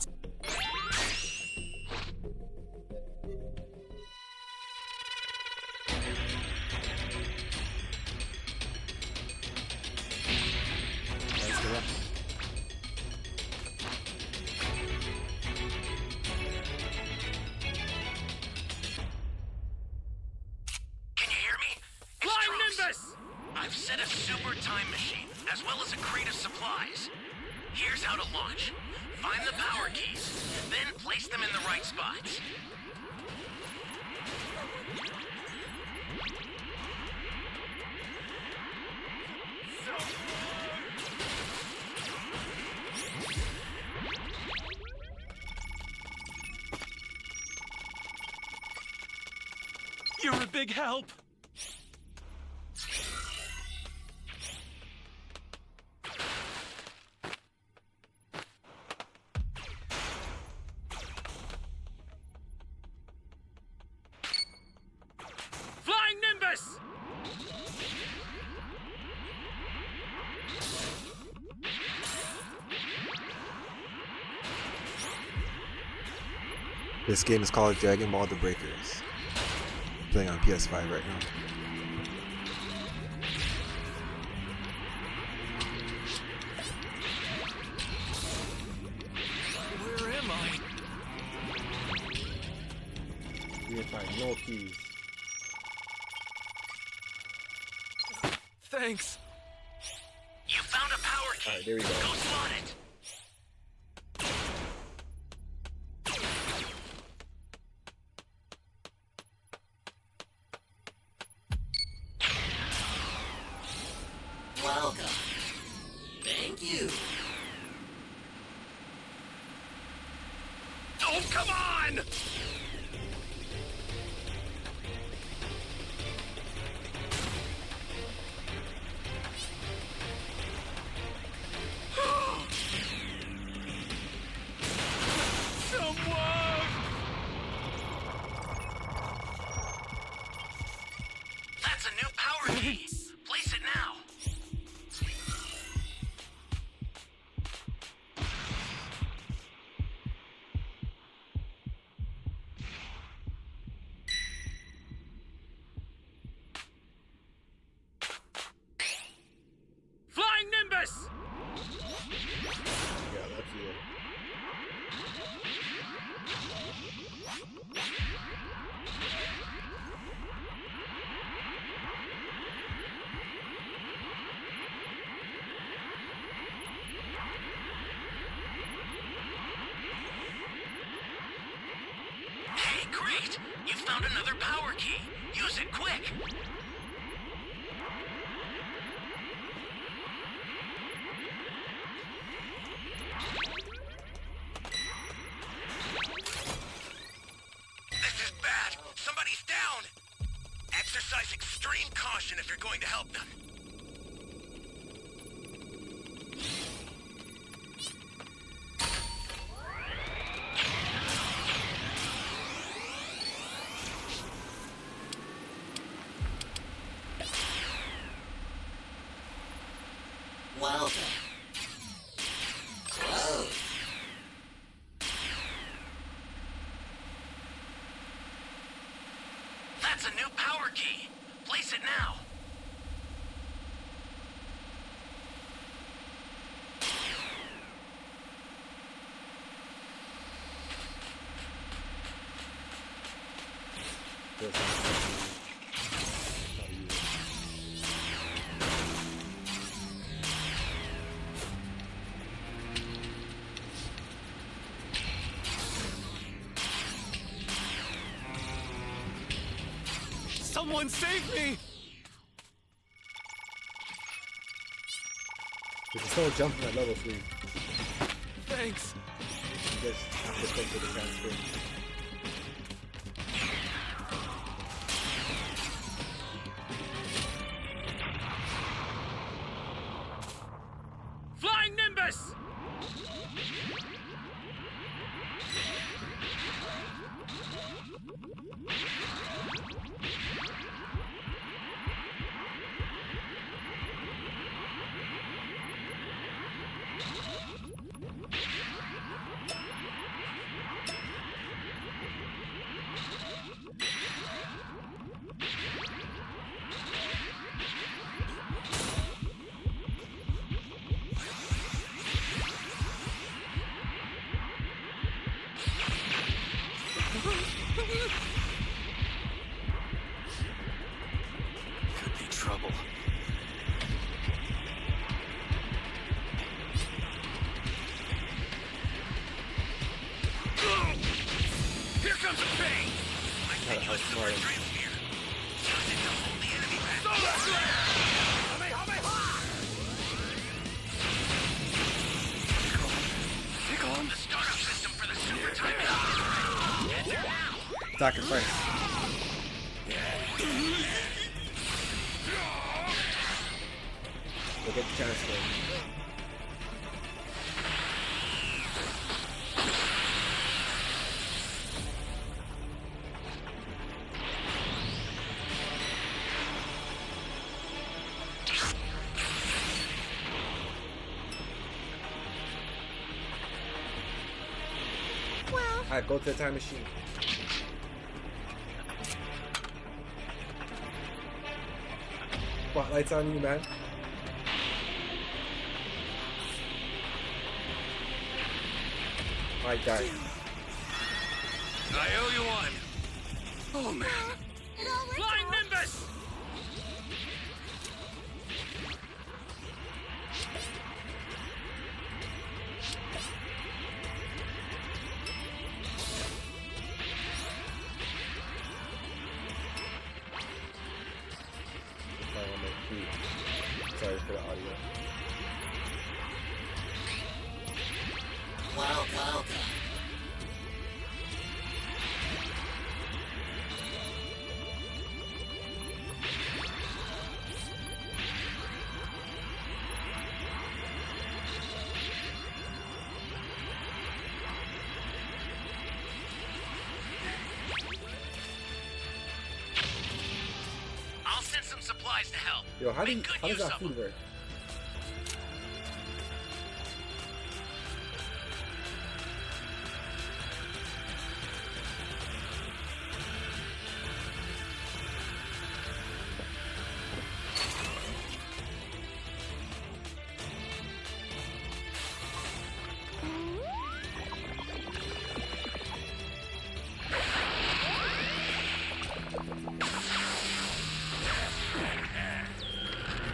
I've set a super time machine, as well as a crate of supplies. Here's how to launch. Find the power keys, then place them in the right spots. You're a big help. This game is called Dragon Ball The Breakers. I'm playing on PS5 right now. Where am I? We didn't find no keys. Thanks. You found a power key. Alright, there we go. Go slot it. Welcome. Thank you. Oh, come on! That's a new power key. Place it now. Flying Nimbus! Yeah, that's it. Hey, great! You found another power key. Use it quick. This is bad. Somebody's down. Exercise extreme caution if you're going to help them. Welcome. Whoa. That's a new power key. Place it now. Someone save me! You can still jump from at level 3. Thanks. You just have to think with the transfer. Flying Nimbus! Could be trouble. Here comes the pain! I sent you a super transfer. Use it to hold the enemy back. Piccolo. The startup system for the super time machine. Get there now. Attack it first. We'll get the transfer. Alright, go to the time machine. Spotlight's on you, man. My guy. I owe you one. Oh man. Flying Nimbus! Sorry for the audio. Welcome. I'll send some supplies to help. Yo, how Make good does use that of 'em. food work?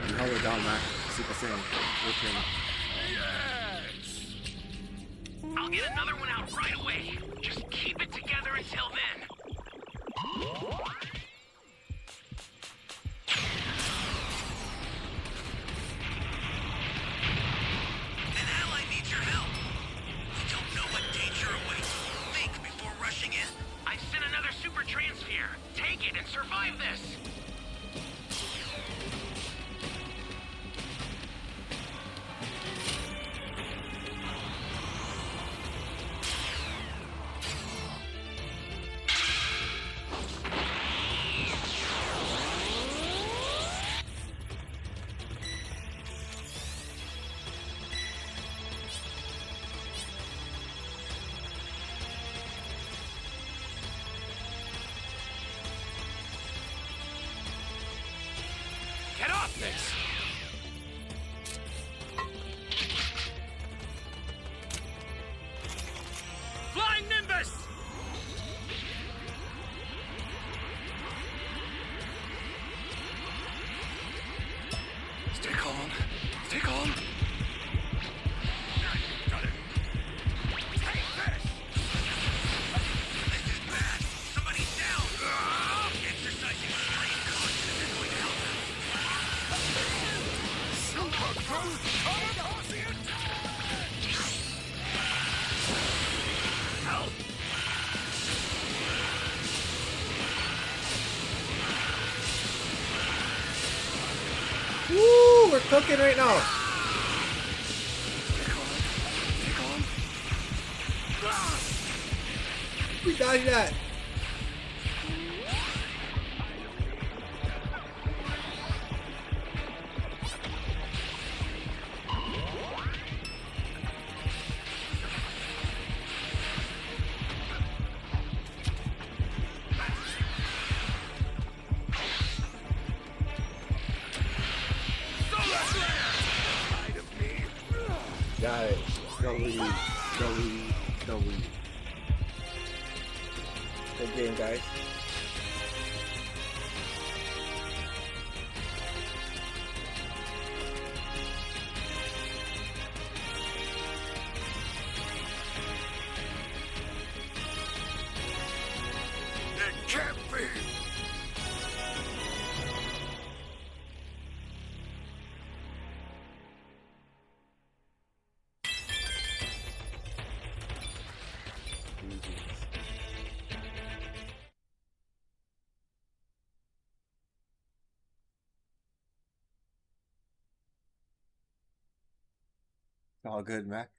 You hold it down, Mac. Super Saiyan. I'll get another one out right away. Just keep it together until then. An ally needs your help. We don't know what danger awaits. Think before rushing in. I sent another super transfer. Take it and survive this. cooking right now. We dodged that. Got it. Go lead. Go lead. Go lead. Good game, guys. It can't be! All good, Mac.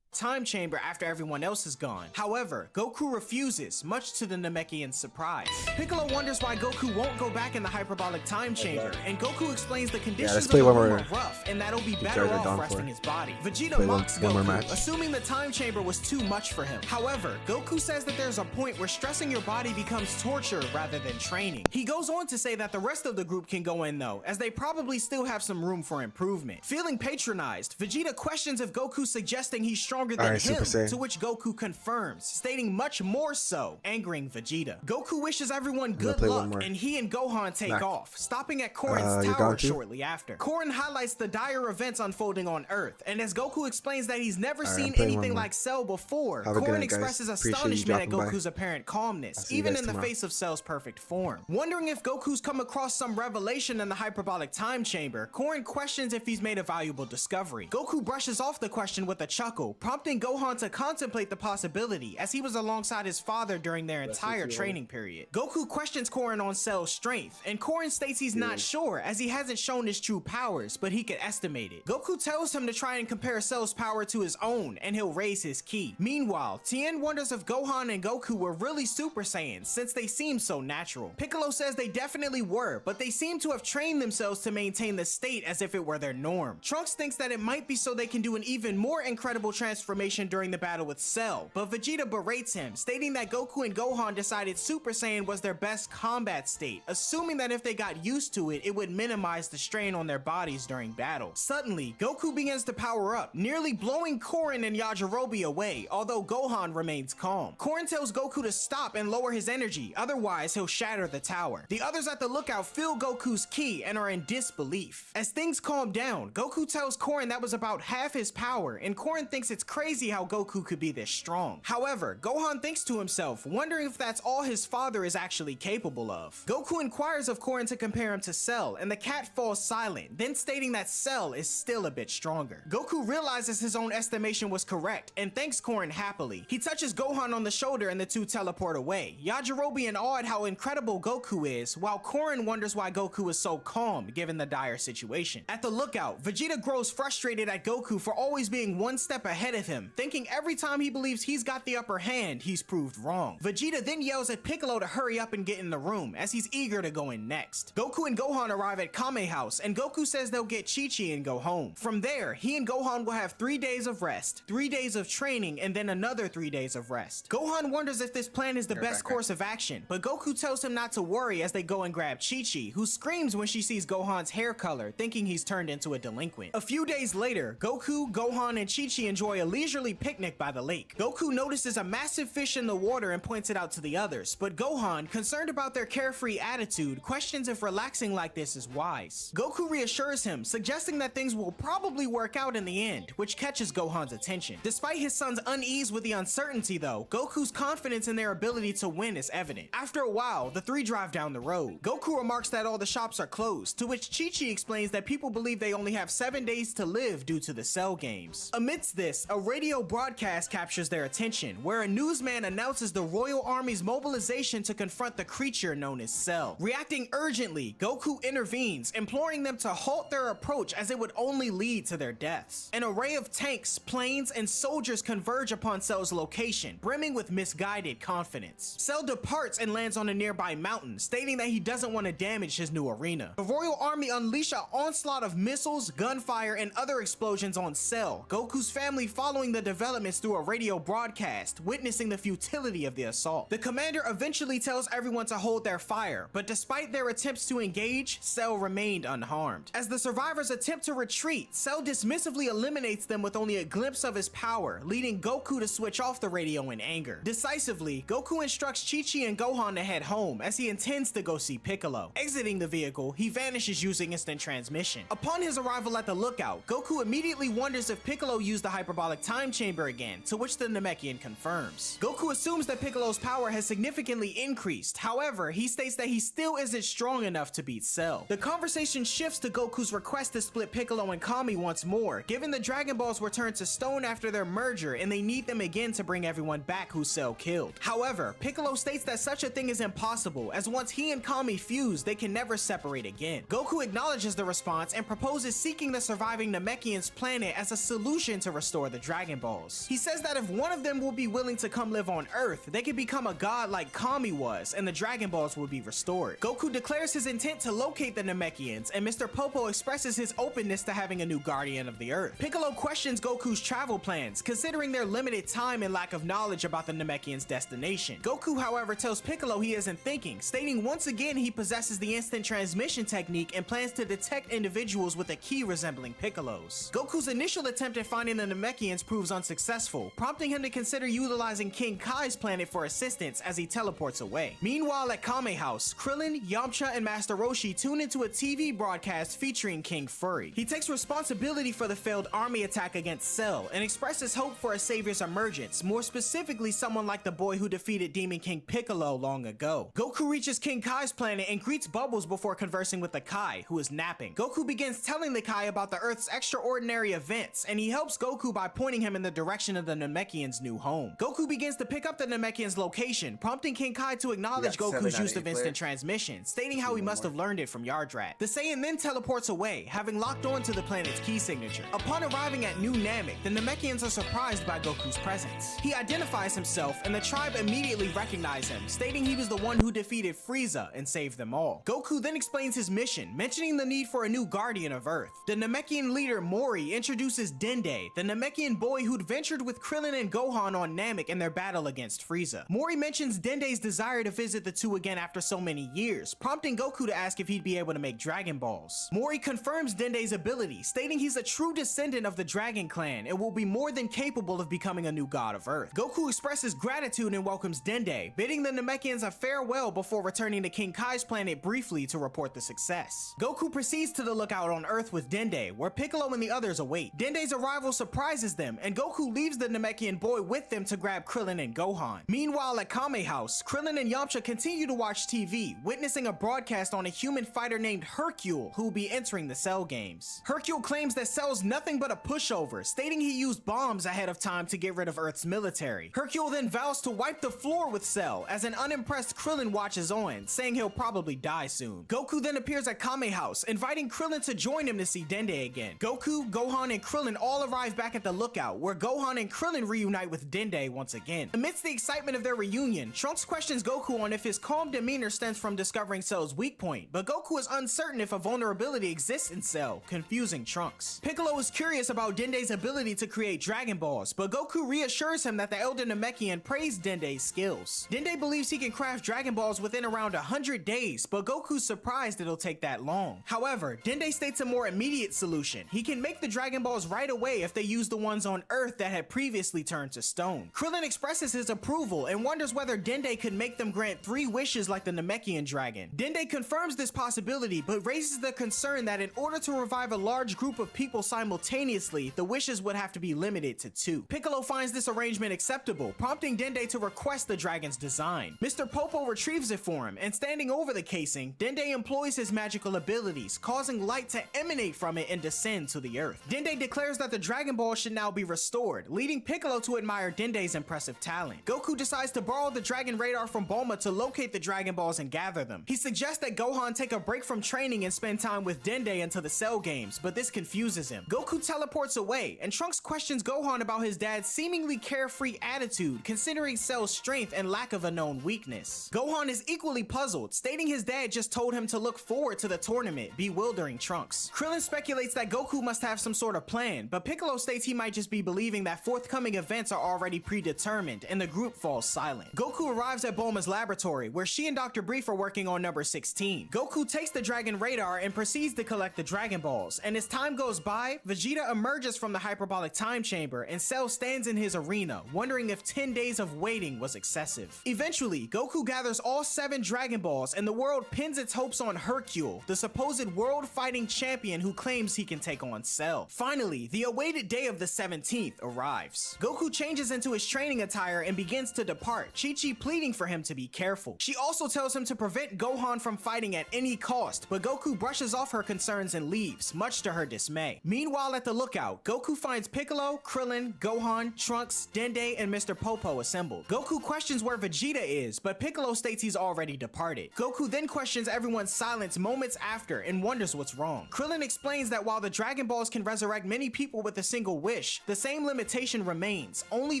time chamber after everyone else is gone. However, Goku refuses, much to the Namekian's surprise. Piccolo wonders why Goku won't go back in the hyperbolic time chamber, and Goku explains the conditions of the room are rough, and that'll be better off resting his body. Vegeta mocks Goku, assuming the time chamber was too much for him. However, Goku says that there's a point where stressing your body becomes torture rather than training. He goes on to say that the rest of the group can go in though, as they probably still have some room for improvement. Feeling patronized, Vegeta questions if Goku's suggesting he's stronger than him, to which Goku confirms, stating much more so, angering Vegeta. Goku wishes everyone good luck, and he and Gohan take off, stopping at Korin's tower shortly after. Korin highlights the dire events unfolding on Earth, and as Goku explains that he's never seen anything like Cell before, Korin expresses astonishment at Goku's apparent calmness, even in the face of Cell's perfect form. Wondering if Goku's come across some revelation in the hyperbolic time chamber, Korin questions if he's made a valuable discovery. Goku brushes off the question with a chuckle, prompting Gohan to contemplate the possibility, as he was alongside his father during their entire training period. Goku questions Korin on Cell's strength, and Korin states he's not sure, as he hasn't shown his true powers, but he could estimate it. Goku tells him to try and compare Cell's power to his own, and he'll raise his ki. Meanwhile, Tien wonders if Gohan and Goku were really Super Saiyans, since they seem so natural. Piccolo says they definitely were, but they seem to have trained themselves to maintain the state as if it were their norm. Trunks thinks that it might be so they can do an even more incredible transformation during the battle with Cell, but Vegeta berates him, stating that Goku and Gohan decided Super Saiyan was their best combat state, assuming that if they got used to it, it would minimize the strain on their bodies during battle. Suddenly, Goku begins to power up, nearly blowing Korin and Yajirobe away, although Gohan remains calm. Korin tells Goku to stop and lower his energy, otherwise he'll shatter the tower. The others at the lookout feel Goku's ki and are in disbelief. As things calm down, Goku tells Korin that was about half his power, and Korin thinks it's crazy how Goku could be this strong. However, Gohan thinks to himself, wondering if that's all his father is actually capable of. Goku inquires of Korin to compare him to Cell, and the cat falls silent, then stating that Cell is still a bit stronger. Goku realizes his own estimation was correct, and thanks Korin happily. He touches Gohan on the shoulder and the two teleport away. Yajirobe and awed how incredible Goku is, while Korin wonders why Goku is so calm given the dire situation. At the lookout, Vegeta grows frustrated at Goku for always being one step ahead of him, thinking every time he believes he's got the upper hand, he's proved wrong. Vegeta then yells at Piccolo to hurry up and get in the room, as he's eager to go in next. Goku and Gohan arrive at Kame House, and Goku says they'll get Chi-Chi and go home. From there, he and Gohan will have 3 days of rest, 3 days of training, and then another 3 days of rest. Gohan wonders if this plan is the best course of action, but Goku tells him not to worry as they go and grab Chi-Chi, who screams when she sees Gohan's hair color, thinking he's turned into a delinquent. A few days later, Goku, Gohan, and Chi-Chi enjoy a leisurely picnic by the lake. Goku notices a massive fish in the water and points it out to the others, but Gohan, concerned about their carefree attitude, questions if relaxing like this is wise. Goku reassures him, suggesting that things will probably work out in the end, which catches Gohan's attention. Despite his son's unease with the uncertainty though, Goku's confidence in their ability to win is evident. After a while, the three drive down the road. Goku remarks that all the shops are closed, to which Chi-Chi explains that people believe they only have 7 days to live due to the Cell games. Amidst this, a radio broadcast captures their attention, where a newsman announces the Royal Army's mobilization to confront the creature known as Cell. Reacting urgently, Goku intervenes, imploring them to halt their approach as it would only lead to their deaths. An array of tanks, planes, and soldiers converge upon Cell's location, brimming with misguided confidence. Cell departs and lands on a nearby mountain, stating that he doesn't want to damage his new arena. The Royal Army unleash an onslaught of missiles, gunfire, and other explosions on Cell, Goku's family following the developments through a radio broadcast, witnessing the futility of the assault. The commander eventually tells everyone to hold their fire, but despite their attempts to engage, Cell remained unharmed. As the survivors attempt to retreat, Cell dismissively eliminates them with only a glimpse of his power, leading Goku to switch off the radio in anger. Decisively, Goku instructs Chi-Chi and Gohan to head home, as he intends to go see Piccolo. Exiting the vehicle, he vanishes using instant transmission. Upon his arrival at the lookout, Goku immediately wonders if Piccolo used the hyperbolic time chamber again, to which the Namekian confirms. Goku assumes that Piccolo's power has significantly increased, however, he states that he still isn't strong enough to beat Cell. The conversation shifts to Goku's request to split Piccolo and Kami once more, given the Dragon Balls were turned to stone after their merger and they need them again to bring everyone back who Cell killed. However, Piccolo states that such a thing is impossible, as once he and Kami fuse, they can never separate again. Goku acknowledges the response and proposes seeking the surviving Namekian's planet as a solution to restore the Dragon Balls. He says that if one of them will be willing to come live on Earth, they could become a god like Kami was, and the Dragon Balls will be restored. Goku declares his intent to locate the Namekians, and Mr. Popo expresses his openness to having a new guardian of the Earth. Piccolo questions Goku's travel plans, considering their limited time and lack of knowledge about the Namekians' destination. Goku, however, tells Piccolo he isn't thinking, stating once again he possesses the instant transmission technique and plans to detect individuals with a key resembling Piccolo's. Goku's initial attempt at finding the Namekians proves unsuccessful, prompting him to consider utilizing King Kai's planet for assistance as he teleports away. Meanwhile, at Kame House, Krillin, Yamcha, and Master Roshi tune into a TV broadcast featuring King Furry. He takes responsibility for the failed army attack against Cell and expresses hope for a savior's emergence, more specifically someone like the boy who defeated Demon King Piccolo long ago. Goku reaches King Kai's planet and greets Bubbles before conversing with the Kai, who is napping. Goku begins telling the Kai about the Earth's extraordinary events, and he helps Goku by pointing him in the direction of the Namekians' new home. Goku begins to pick up the Namekians' location, prompting King Kai to acknowledge Goku's use of instant transmission, stating how he must have learned it from Yardrat. The Saiyan then teleports away, having locked on to the planet's key signature. Upon arriving at New Namek, the Namekians are surprised by Goku's presence. He identifies himself, and the tribe immediately recognize him, stating he was the one who defeated Frieza and saved them all. Goku then explains his mission, mentioning the need for a new guardian of Earth. The Namekian leader Mori introduces Dende, the Namekian boy who'd ventured with Krillin and Gohan on Namek in their battle against Frieza. Mori mentions Dende's desire to visit the two again after so many years, prompting Goku to ask if he'd be able to make Dragon Balls. Mori confirms Dende's ability, stating he's a true descendant of the Dragon Clan and will be more than capable of becoming a new god of Earth. Goku expresses gratitude and welcomes Dende, bidding the Namekians a farewell before returning to King Kai's planet briefly to report the success. Goku proceeds to the lookout on Earth with Dende, where Piccolo and the others await. Dende's arrival surprises them, and Goku leaves the Namekian boy with them to grab Krillin and Gohan. Meanwhile, at Kame House, Krillin and Yamcha continue to watch TV, witnessing a broadcast on a human fighter named Hercule, who will be entering the Cell games. Hercule claims that Cell's nothing but a pushover, stating he used bombs ahead of time to get rid of Earth's military. Hercule then vows to wipe the floor with Cell, as an unimpressed Krillin watches on, saying he'll probably die soon. Goku then appears at Kame House, inviting Krillin to join him to see Dende again. Goku, Gohan, and Krillin all arrive back at the lookout, where Gohan and Krillin reunite with Dende once again. Amidst the excitement of their reunion, Trunks questions Goku on if his calm demeanor stems from discovering Cell's weak point, but Goku is uncertain if a vulnerability exists in Cell, confusing Trunks. Piccolo is curious about Dende's ability to create Dragon Balls, but Goku reassures him that the Elder Namekian praised Dende's skills. Dende believes he can craft Dragon Balls within around 100 days, but Goku's surprised it'll take that long. However, Dende states a more immediate solution. He can make the Dragon Balls right away if they use the ones on Earth that had previously turned to stone. Krillin expresses his approval and wonders whether Dende could make them grant 3 wishes like the Namekian dragon. Dende confirms this possibility, but raises the concern that in order to revive a large group of people simultaneously, the wishes would have to be limited to 2. Piccolo finds this arrangement acceptable, prompting Dende to request the dragon's design. Mr. Popo retrieves it for him, and standing over the casing, Dende employs his magical abilities, causing light to emanate from it and descend to the Earth. Dende declares that the Dragon Ball should now now be restored, leading Piccolo to admire Dende's impressive talent. Goku decides to borrow the Dragon Radar from Bulma to locate the Dragon Balls and gather them. He suggests that Gohan take a break from training and spend time with Dende until the Cell games, but this confuses him. Goku teleports away, and Trunks questions Gohan about his dad's seemingly carefree attitude, considering Cell's strength and lack of a known weakness. Gohan is equally puzzled, stating his dad just told him to look forward to the tournament, bewildering Trunks. Krillin speculates that Goku must have some sort of plan, but Piccolo states he might just be believing that forthcoming events are already predetermined, and the group falls silent. Goku arrives at Bulma's laboratory, where she and Dr. Brief are working on number 16. Goku takes the Dragon Radar and proceeds to collect the Dragon Balls, and as time goes by, Vegeta emerges from the hyperbolic time chamber and Cell stands in his arena, wondering if 10 days of waiting was excessive. Eventually, Goku gathers all 7 Dragon Balls and the world pins its hopes on Hercule, the supposed world fighting champion who claims he can take on Cell. Finally, the awaited day of the 17th arrives. Goku changes into his training attire and begins to depart, Chi-Chi pleading for him to be careful. She also tells him to prevent Gohan from fighting at any cost, but Goku brushes off her concerns and leaves, much to her dismay. Meanwhile, at the lookout, Goku finds Piccolo, Krillin, Gohan, Trunks, Dende, and Mr. Popo assembled. Goku questions where Vegeta is, but Piccolo states he's already departed. Goku then questions everyone's silence moments after and wonders what's wrong. Krillin explains that while the Dragon Balls can resurrect many people with a single wish, the same limitation remains. Only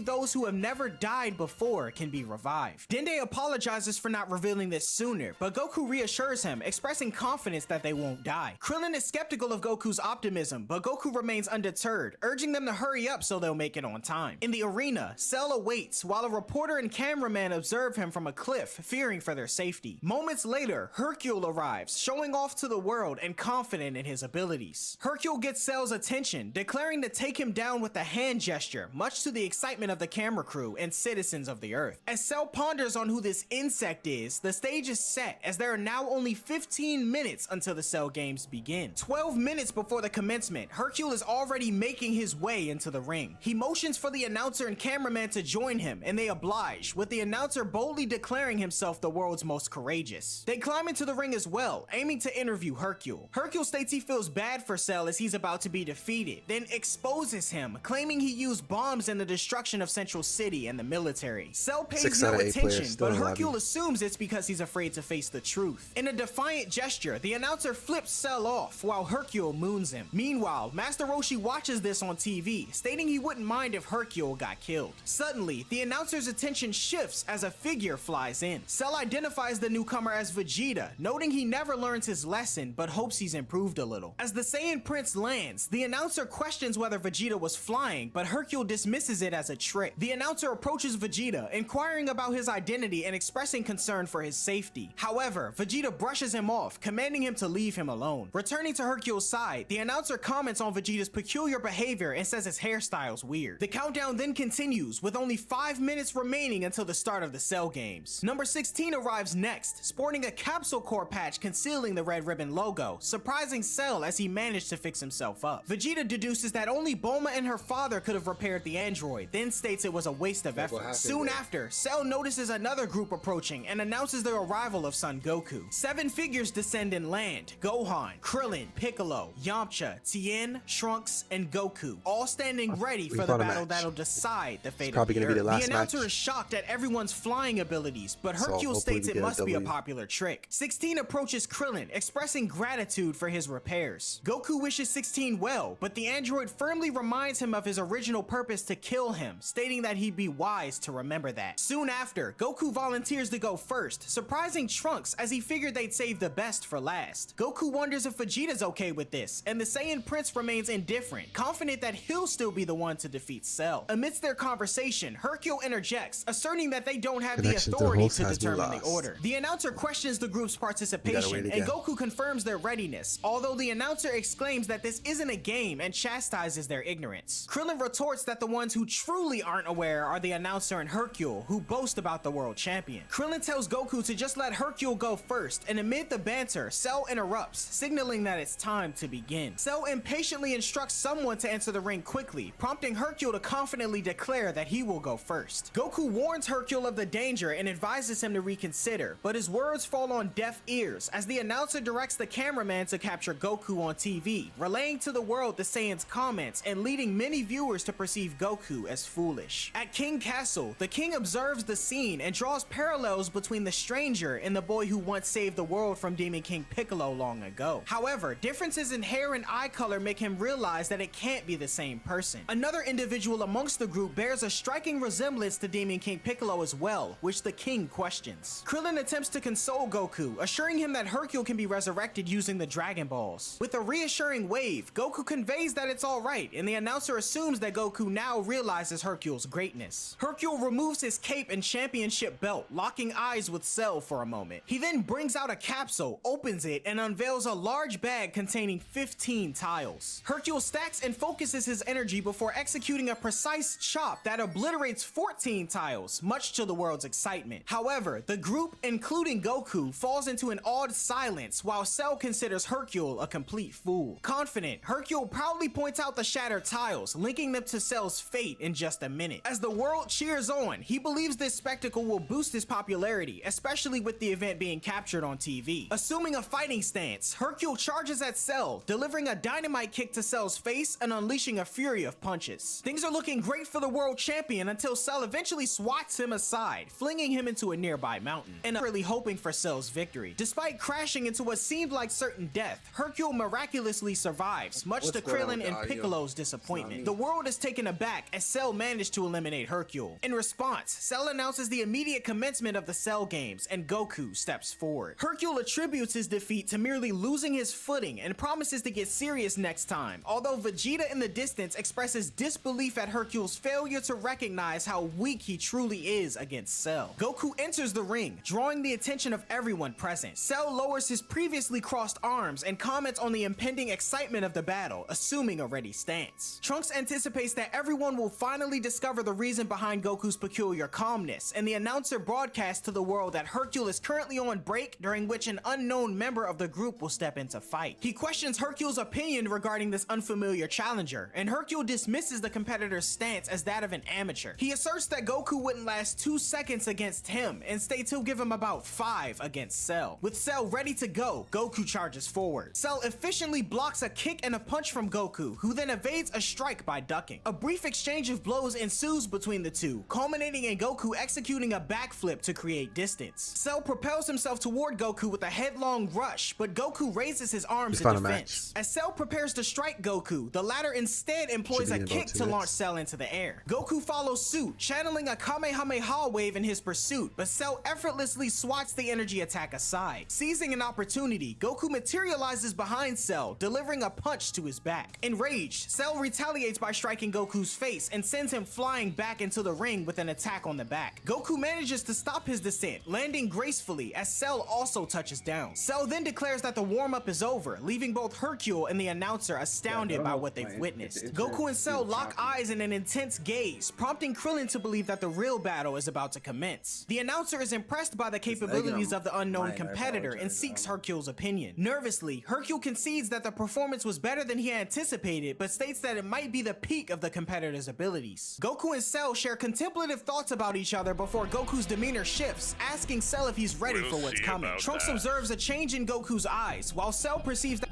those who have never died before can be revived. Dende apologizes for not revealing this sooner, but Goku reassures him, expressing confidence that they won't die. Krillin is skeptical of Goku's optimism, but Goku remains undeterred, urging them to hurry up so they'll make it on time. In the arena, Cell awaits, while a reporter and cameraman observe him from a cliff, fearing for their safety. Moments later, Hercule arrives, showing off to the world and confident in his abilities. Hercule gets Cell's attention, declaring to take him down with a hand gesture, much to the excitement of the camera crew and citizens of the Earth. As Cell ponders on who this insect is, the stage is set, as there are now only 15 minutes until the Cell games begin. 12 minutes before the commencement, Hercule is already making his way into the ring. He motions for the announcer and cameraman to join him, and they oblige, with the announcer boldly declaring himself the world's most courageous. They climb into the ring as well, aiming to interview Hercule. Hercule states he feels bad for Cell as he's about to be defeated, then exposes him, claiming he used bombs in the destruction of Central City and the military. Cell pays no attention, but Hercule assumes it's because he's afraid to face the truth. In a defiant gesture, the announcer flips Cell off, while Hercule moons him. Meanwhile, Master Roshi watches this on TV, stating he wouldn't mind if Hercule got killed. Suddenly, the announcer's attention shifts as a figure flies in. Cell identifies the newcomer as Vegeta, noting he never learns his lesson, but hopes he's improved a little. As the Saiyan Prince lands, the announcer questions whether Vegeta was flying, but Hercule dismisses it as a trick. The announcer approaches Vegeta, inquiring about his identity and expressing concern for his safety. However, Vegeta brushes him off, commanding him to leave him alone. Returning to Hercule's side, the announcer comments on Vegeta's peculiar behavior and says his hairstyle's weird. The countdown then continues, with only 5 minutes remaining until the start of the Cell games. Number 16 arrives next, sporting a capsule core patch concealing the red ribbon logo, surprising Cell as he managed to fix himself up. Vegeta deduces that only Bulma and her father could have repaired the android, then states it was a waste of effort. Soon after, Cell notices another group approaching and announces the arrival of Son Goku. 7 figures descend and land: Gohan, Krillin, Piccolo, Yamcha, Tien, Trunks, and Goku, all standing ready for the battle that'll decide the fate of the Earth. The announcer is shocked at everyone's flying abilities, but Hercule states it must be a popular trick. 16 approaches Krillin, expressing gratitude for his repairs. Goku wishes 16 well, but the android firmly reminds him of his original purpose to kill him, stating that he'd be wise to remember that. Soon after, Goku volunteers to go first, surprising Trunks as he figured they'd save the best for last. Goku wonders if Vegeta's okay with this, and the Saiyan Prince remains indifferent, confident that he'll still be the one to defeat Cell. Amidst their conversation, Hercule interjects, asserting that they don't have the authority to determine the order. The announcer questions the group's participation, and Goku confirms their readiness, although the announcer exclaims that this isn't a game and chastises their ignorance. Krillin retorts that the ones who truly aren't aware are the announcer and Hercule, who boast about the world champion. Krillin tells Goku to just let Hercule go first, and amid the banter, Cell interrupts, signaling that it's time to begin. Cell impatiently instructs someone to enter the ring quickly, prompting Hercule to confidently declare that he will go first. Goku warns Hercule of the danger and advises him to reconsider, but his words fall on deaf ears as the announcer directs the cameraman to capture Goku on TV, relaying to the world the Saiyan's comments and leading causing many viewers to perceive Goku as foolish. At King Castle, the king observes the scene and draws parallels between the stranger and the boy who once saved the world from Demon King Piccolo long ago. However, differences in hair and eye color make him realize that it can't be the same person. Another individual amongst the group bears a striking resemblance to Demon King Piccolo as well, which the king questions. Krillin attempts to console Goku, assuring him that Hercule can be resurrected using the Dragon Balls. With a reassuring wave, Goku conveys that it's alright, and the announcer assumes that Goku now realizes Hercule's greatness. Hercule removes his cape and championship belt, locking eyes with Cell for a moment. He then brings out a capsule, opens it, and unveils a large bag containing 15 tiles. Hercule stacks and focuses his energy before executing a precise chop that obliterates 14 tiles, much to the world's excitement. However, the group, including Goku, falls into an awed silence while Cell considers Hercule a complete fool. Confident, Hercule proudly points out the shattered tiles, linking them to Cell's fate in just a minute. As the world cheers on, he believes this spectacle will boost his popularity, especially with the event being captured on TV. Assuming a fighting stance, Hercule charges at Cell, delivering a dynamite kick to Cell's face and unleashing a fury of punches. Things are looking great for the world champion until Cell eventually swats him aside, flinging him into a nearby mountain, and really hoping for Cell's victory. Despite crashing into what seemed like certain death, Hercule miraculously survives, much to Krillin and Piccolo's disappointment. The world is taken aback as Cell managed to eliminate Hercule. In response, Cell announces the immediate commencement of the Cell games, and Goku steps forward. Hercule attributes his defeat to merely losing his footing and promises to get serious next time, although Vegeta in the distance expresses disbelief at Hercule's failure to recognize how weak he truly is against Cell. Goku enters the ring, drawing the attention of everyone present. Cell lowers his previously crossed arms and comments on the impending excitement of the battle, assuming a ready stance. Trunks anticipates that everyone will finally discover the reason behind Goku's peculiar calmness, and the announcer broadcasts to the world that Hercule is currently on break, during which an unknown member of the group will step into fight. He questions Hercule's opinion regarding this unfamiliar challenger, and Hercule dismisses the competitor's stance as that of an amateur. He asserts that Goku wouldn't last 2 seconds against him, and states he'll give him about 5 against Cell. With Cell ready to go, Goku charges forward. Cell efficiently blocks a kick and a punch from Goku, who then evades a strike by ducking. A brief exchange of blows ensues between the two, culminating in Goku executing a backflip to create distance. Cell propels himself toward Goku with a headlong rush, but Goku raises his arms in defense. As Cell prepares to strike Goku, the latter instead employs a kick to launch Cell into the air. Goku follows suit, channeling a Kamehameha wave in his pursuit, but Cell effortlessly swats the energy attack aside. Seizing an opportunity, Goku materializes behind Cell, delivering a punch to his back. Enraged, Cell retaliates by striking Goku's face and sends him flying back into the ring with an attack on the back. Goku manages to stop his descent, landing gracefully as Cell also touches down. Cell then declares that the warm-up is over, leaving both Hercule and the announcer astounded by what they've witnessed. Goku and Cell lock eyes in an intense gaze, prompting Krillin to believe that the real battle is about to commence. The announcer is impressed by the capabilities of the unknown competitor and seeks Hercule's opinion. Nervously, Hercule concedes that the performance was better than he anticipated, but states that it might be the peak of the competitor's abilities. Goku and Cell share contemplative thoughts about each other before Goku's demeanor shifts, asking Cell if he's ready for what's coming. Trunks observes a change in Goku's eyes, while Cell perceives that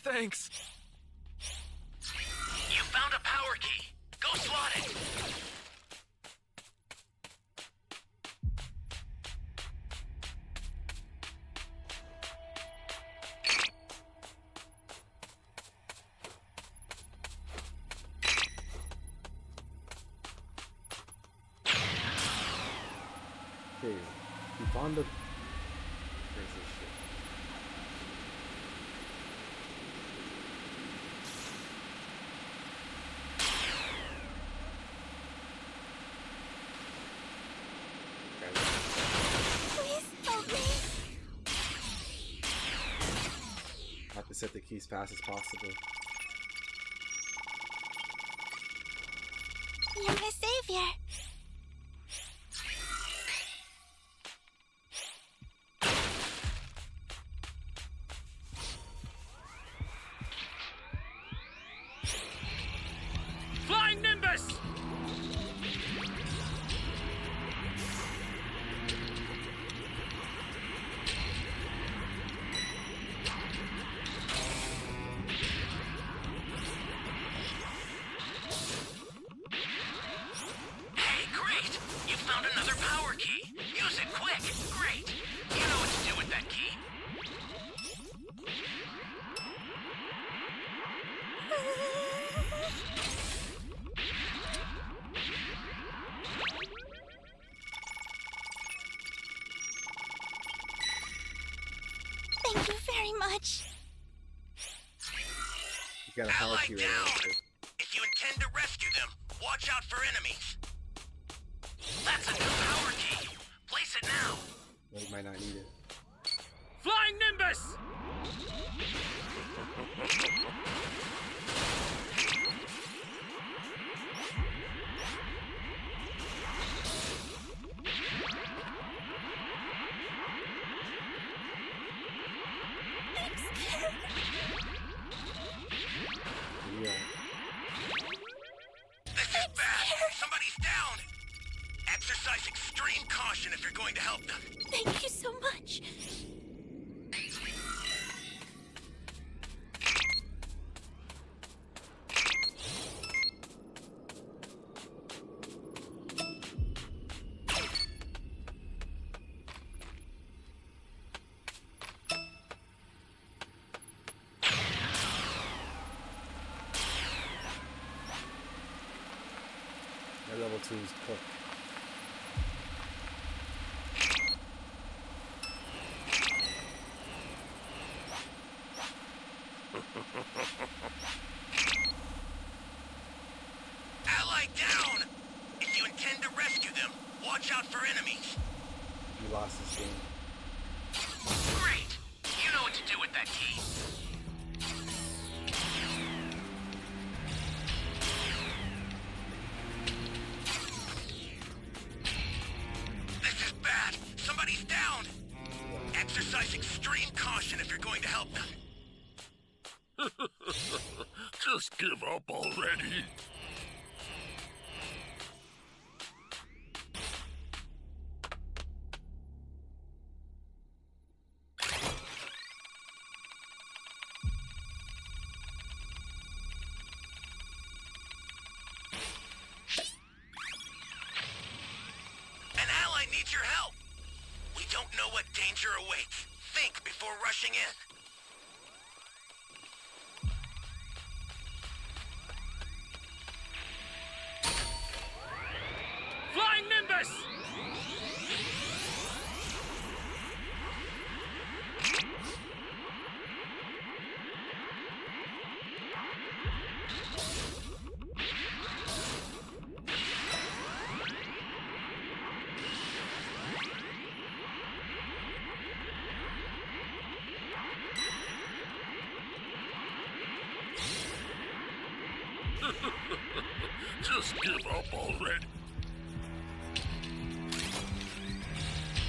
Thanks. You found a power key. Go slot it. Okay, he found the... Where's this shit? to set the key as fast as possible. You're my savior. Flying Nimbus! Hey, great! You found another power key. Use it quick. Great. You know what to do with that key. Thank you very much. You got a power Ally key down! right If you intend to rescue them, watch out for enemies. That's a new power key. Place it now. there. You might not need it. Flying Nimbus! Yeah. This is bad. Somebody's down. Exercise extreme caution if you're going to help them. Thank you so much. That level 2 is cooked. Ally down! If you intend to rescue them, watch out for enemies. You lost this game. Great! You know what to do with that key. This is bad. Somebody's down. Exercise extreme caution if you're going to help them. Just give up already. An ally needs your help. We don't know what danger awaits. Think before rushing in. Flying Nimbus! Just give up already.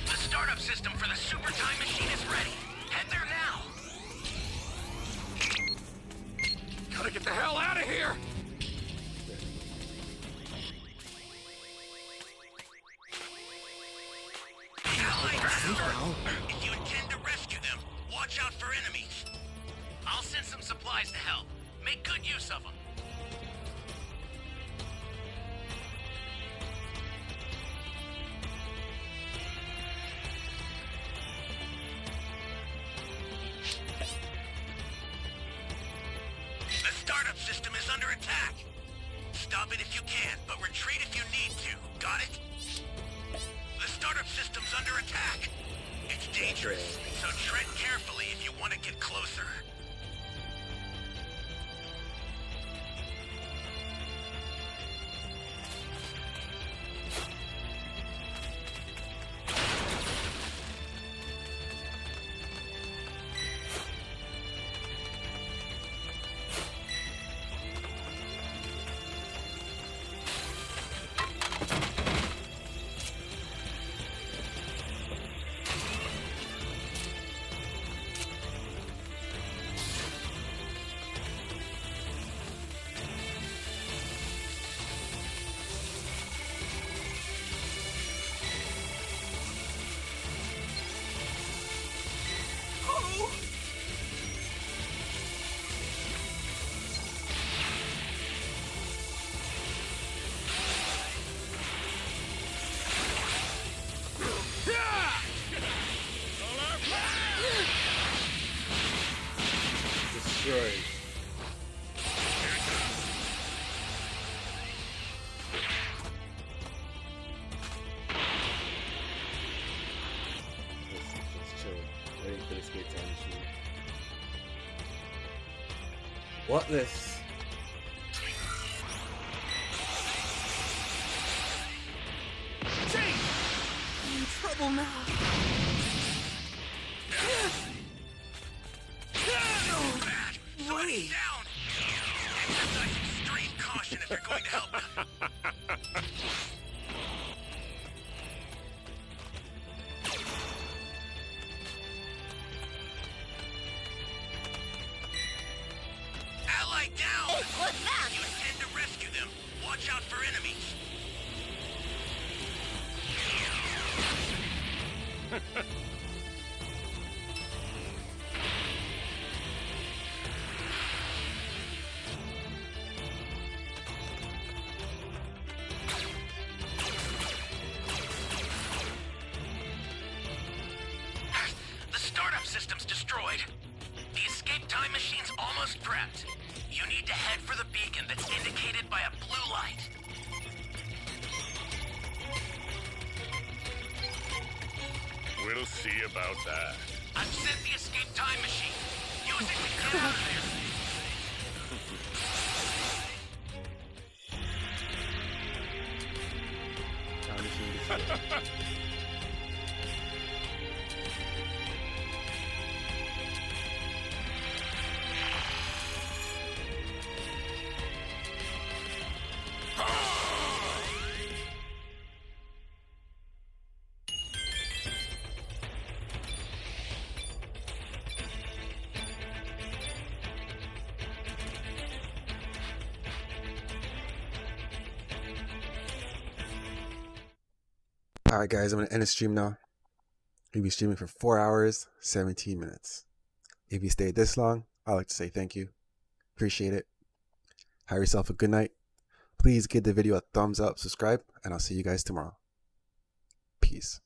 The startup system for the super time machine is ready. Head there now. Gotta get the hell out of here! If you intend to rescue them, watch out for enemies. I'll send some supplies to help. Make good use of them. The startup system is under attack. Stop it if you can, but retreat if you need to. Got it? The startup system's under attack. It's dangerous, so tread carefully if you want to get closer. destroyed. Let's chill. Waiting for the escape time machine. What this? I'm in trouble now. Wait. Down. Exercise extreme caution if you're going to help them. Ally down. What's that? You intend to rescue them. Watch out for enemies. The startup system's destroyed. The escape time machine's almost prepped. You need to head for the beacon that's indicated by a blue light. We'll see about that. I've sent the escape time machine. Use it to get out of there. Time machine destroyed. Alright guys, I'm going to end the stream now. We'll be streaming for 4 hours, 17 minutes. If you stayed this long, I'd like to say thank you. Appreciate it. Have yourself a good night. Please give the video a thumbs up, subscribe, and I'll see you guys tomorrow. Peace.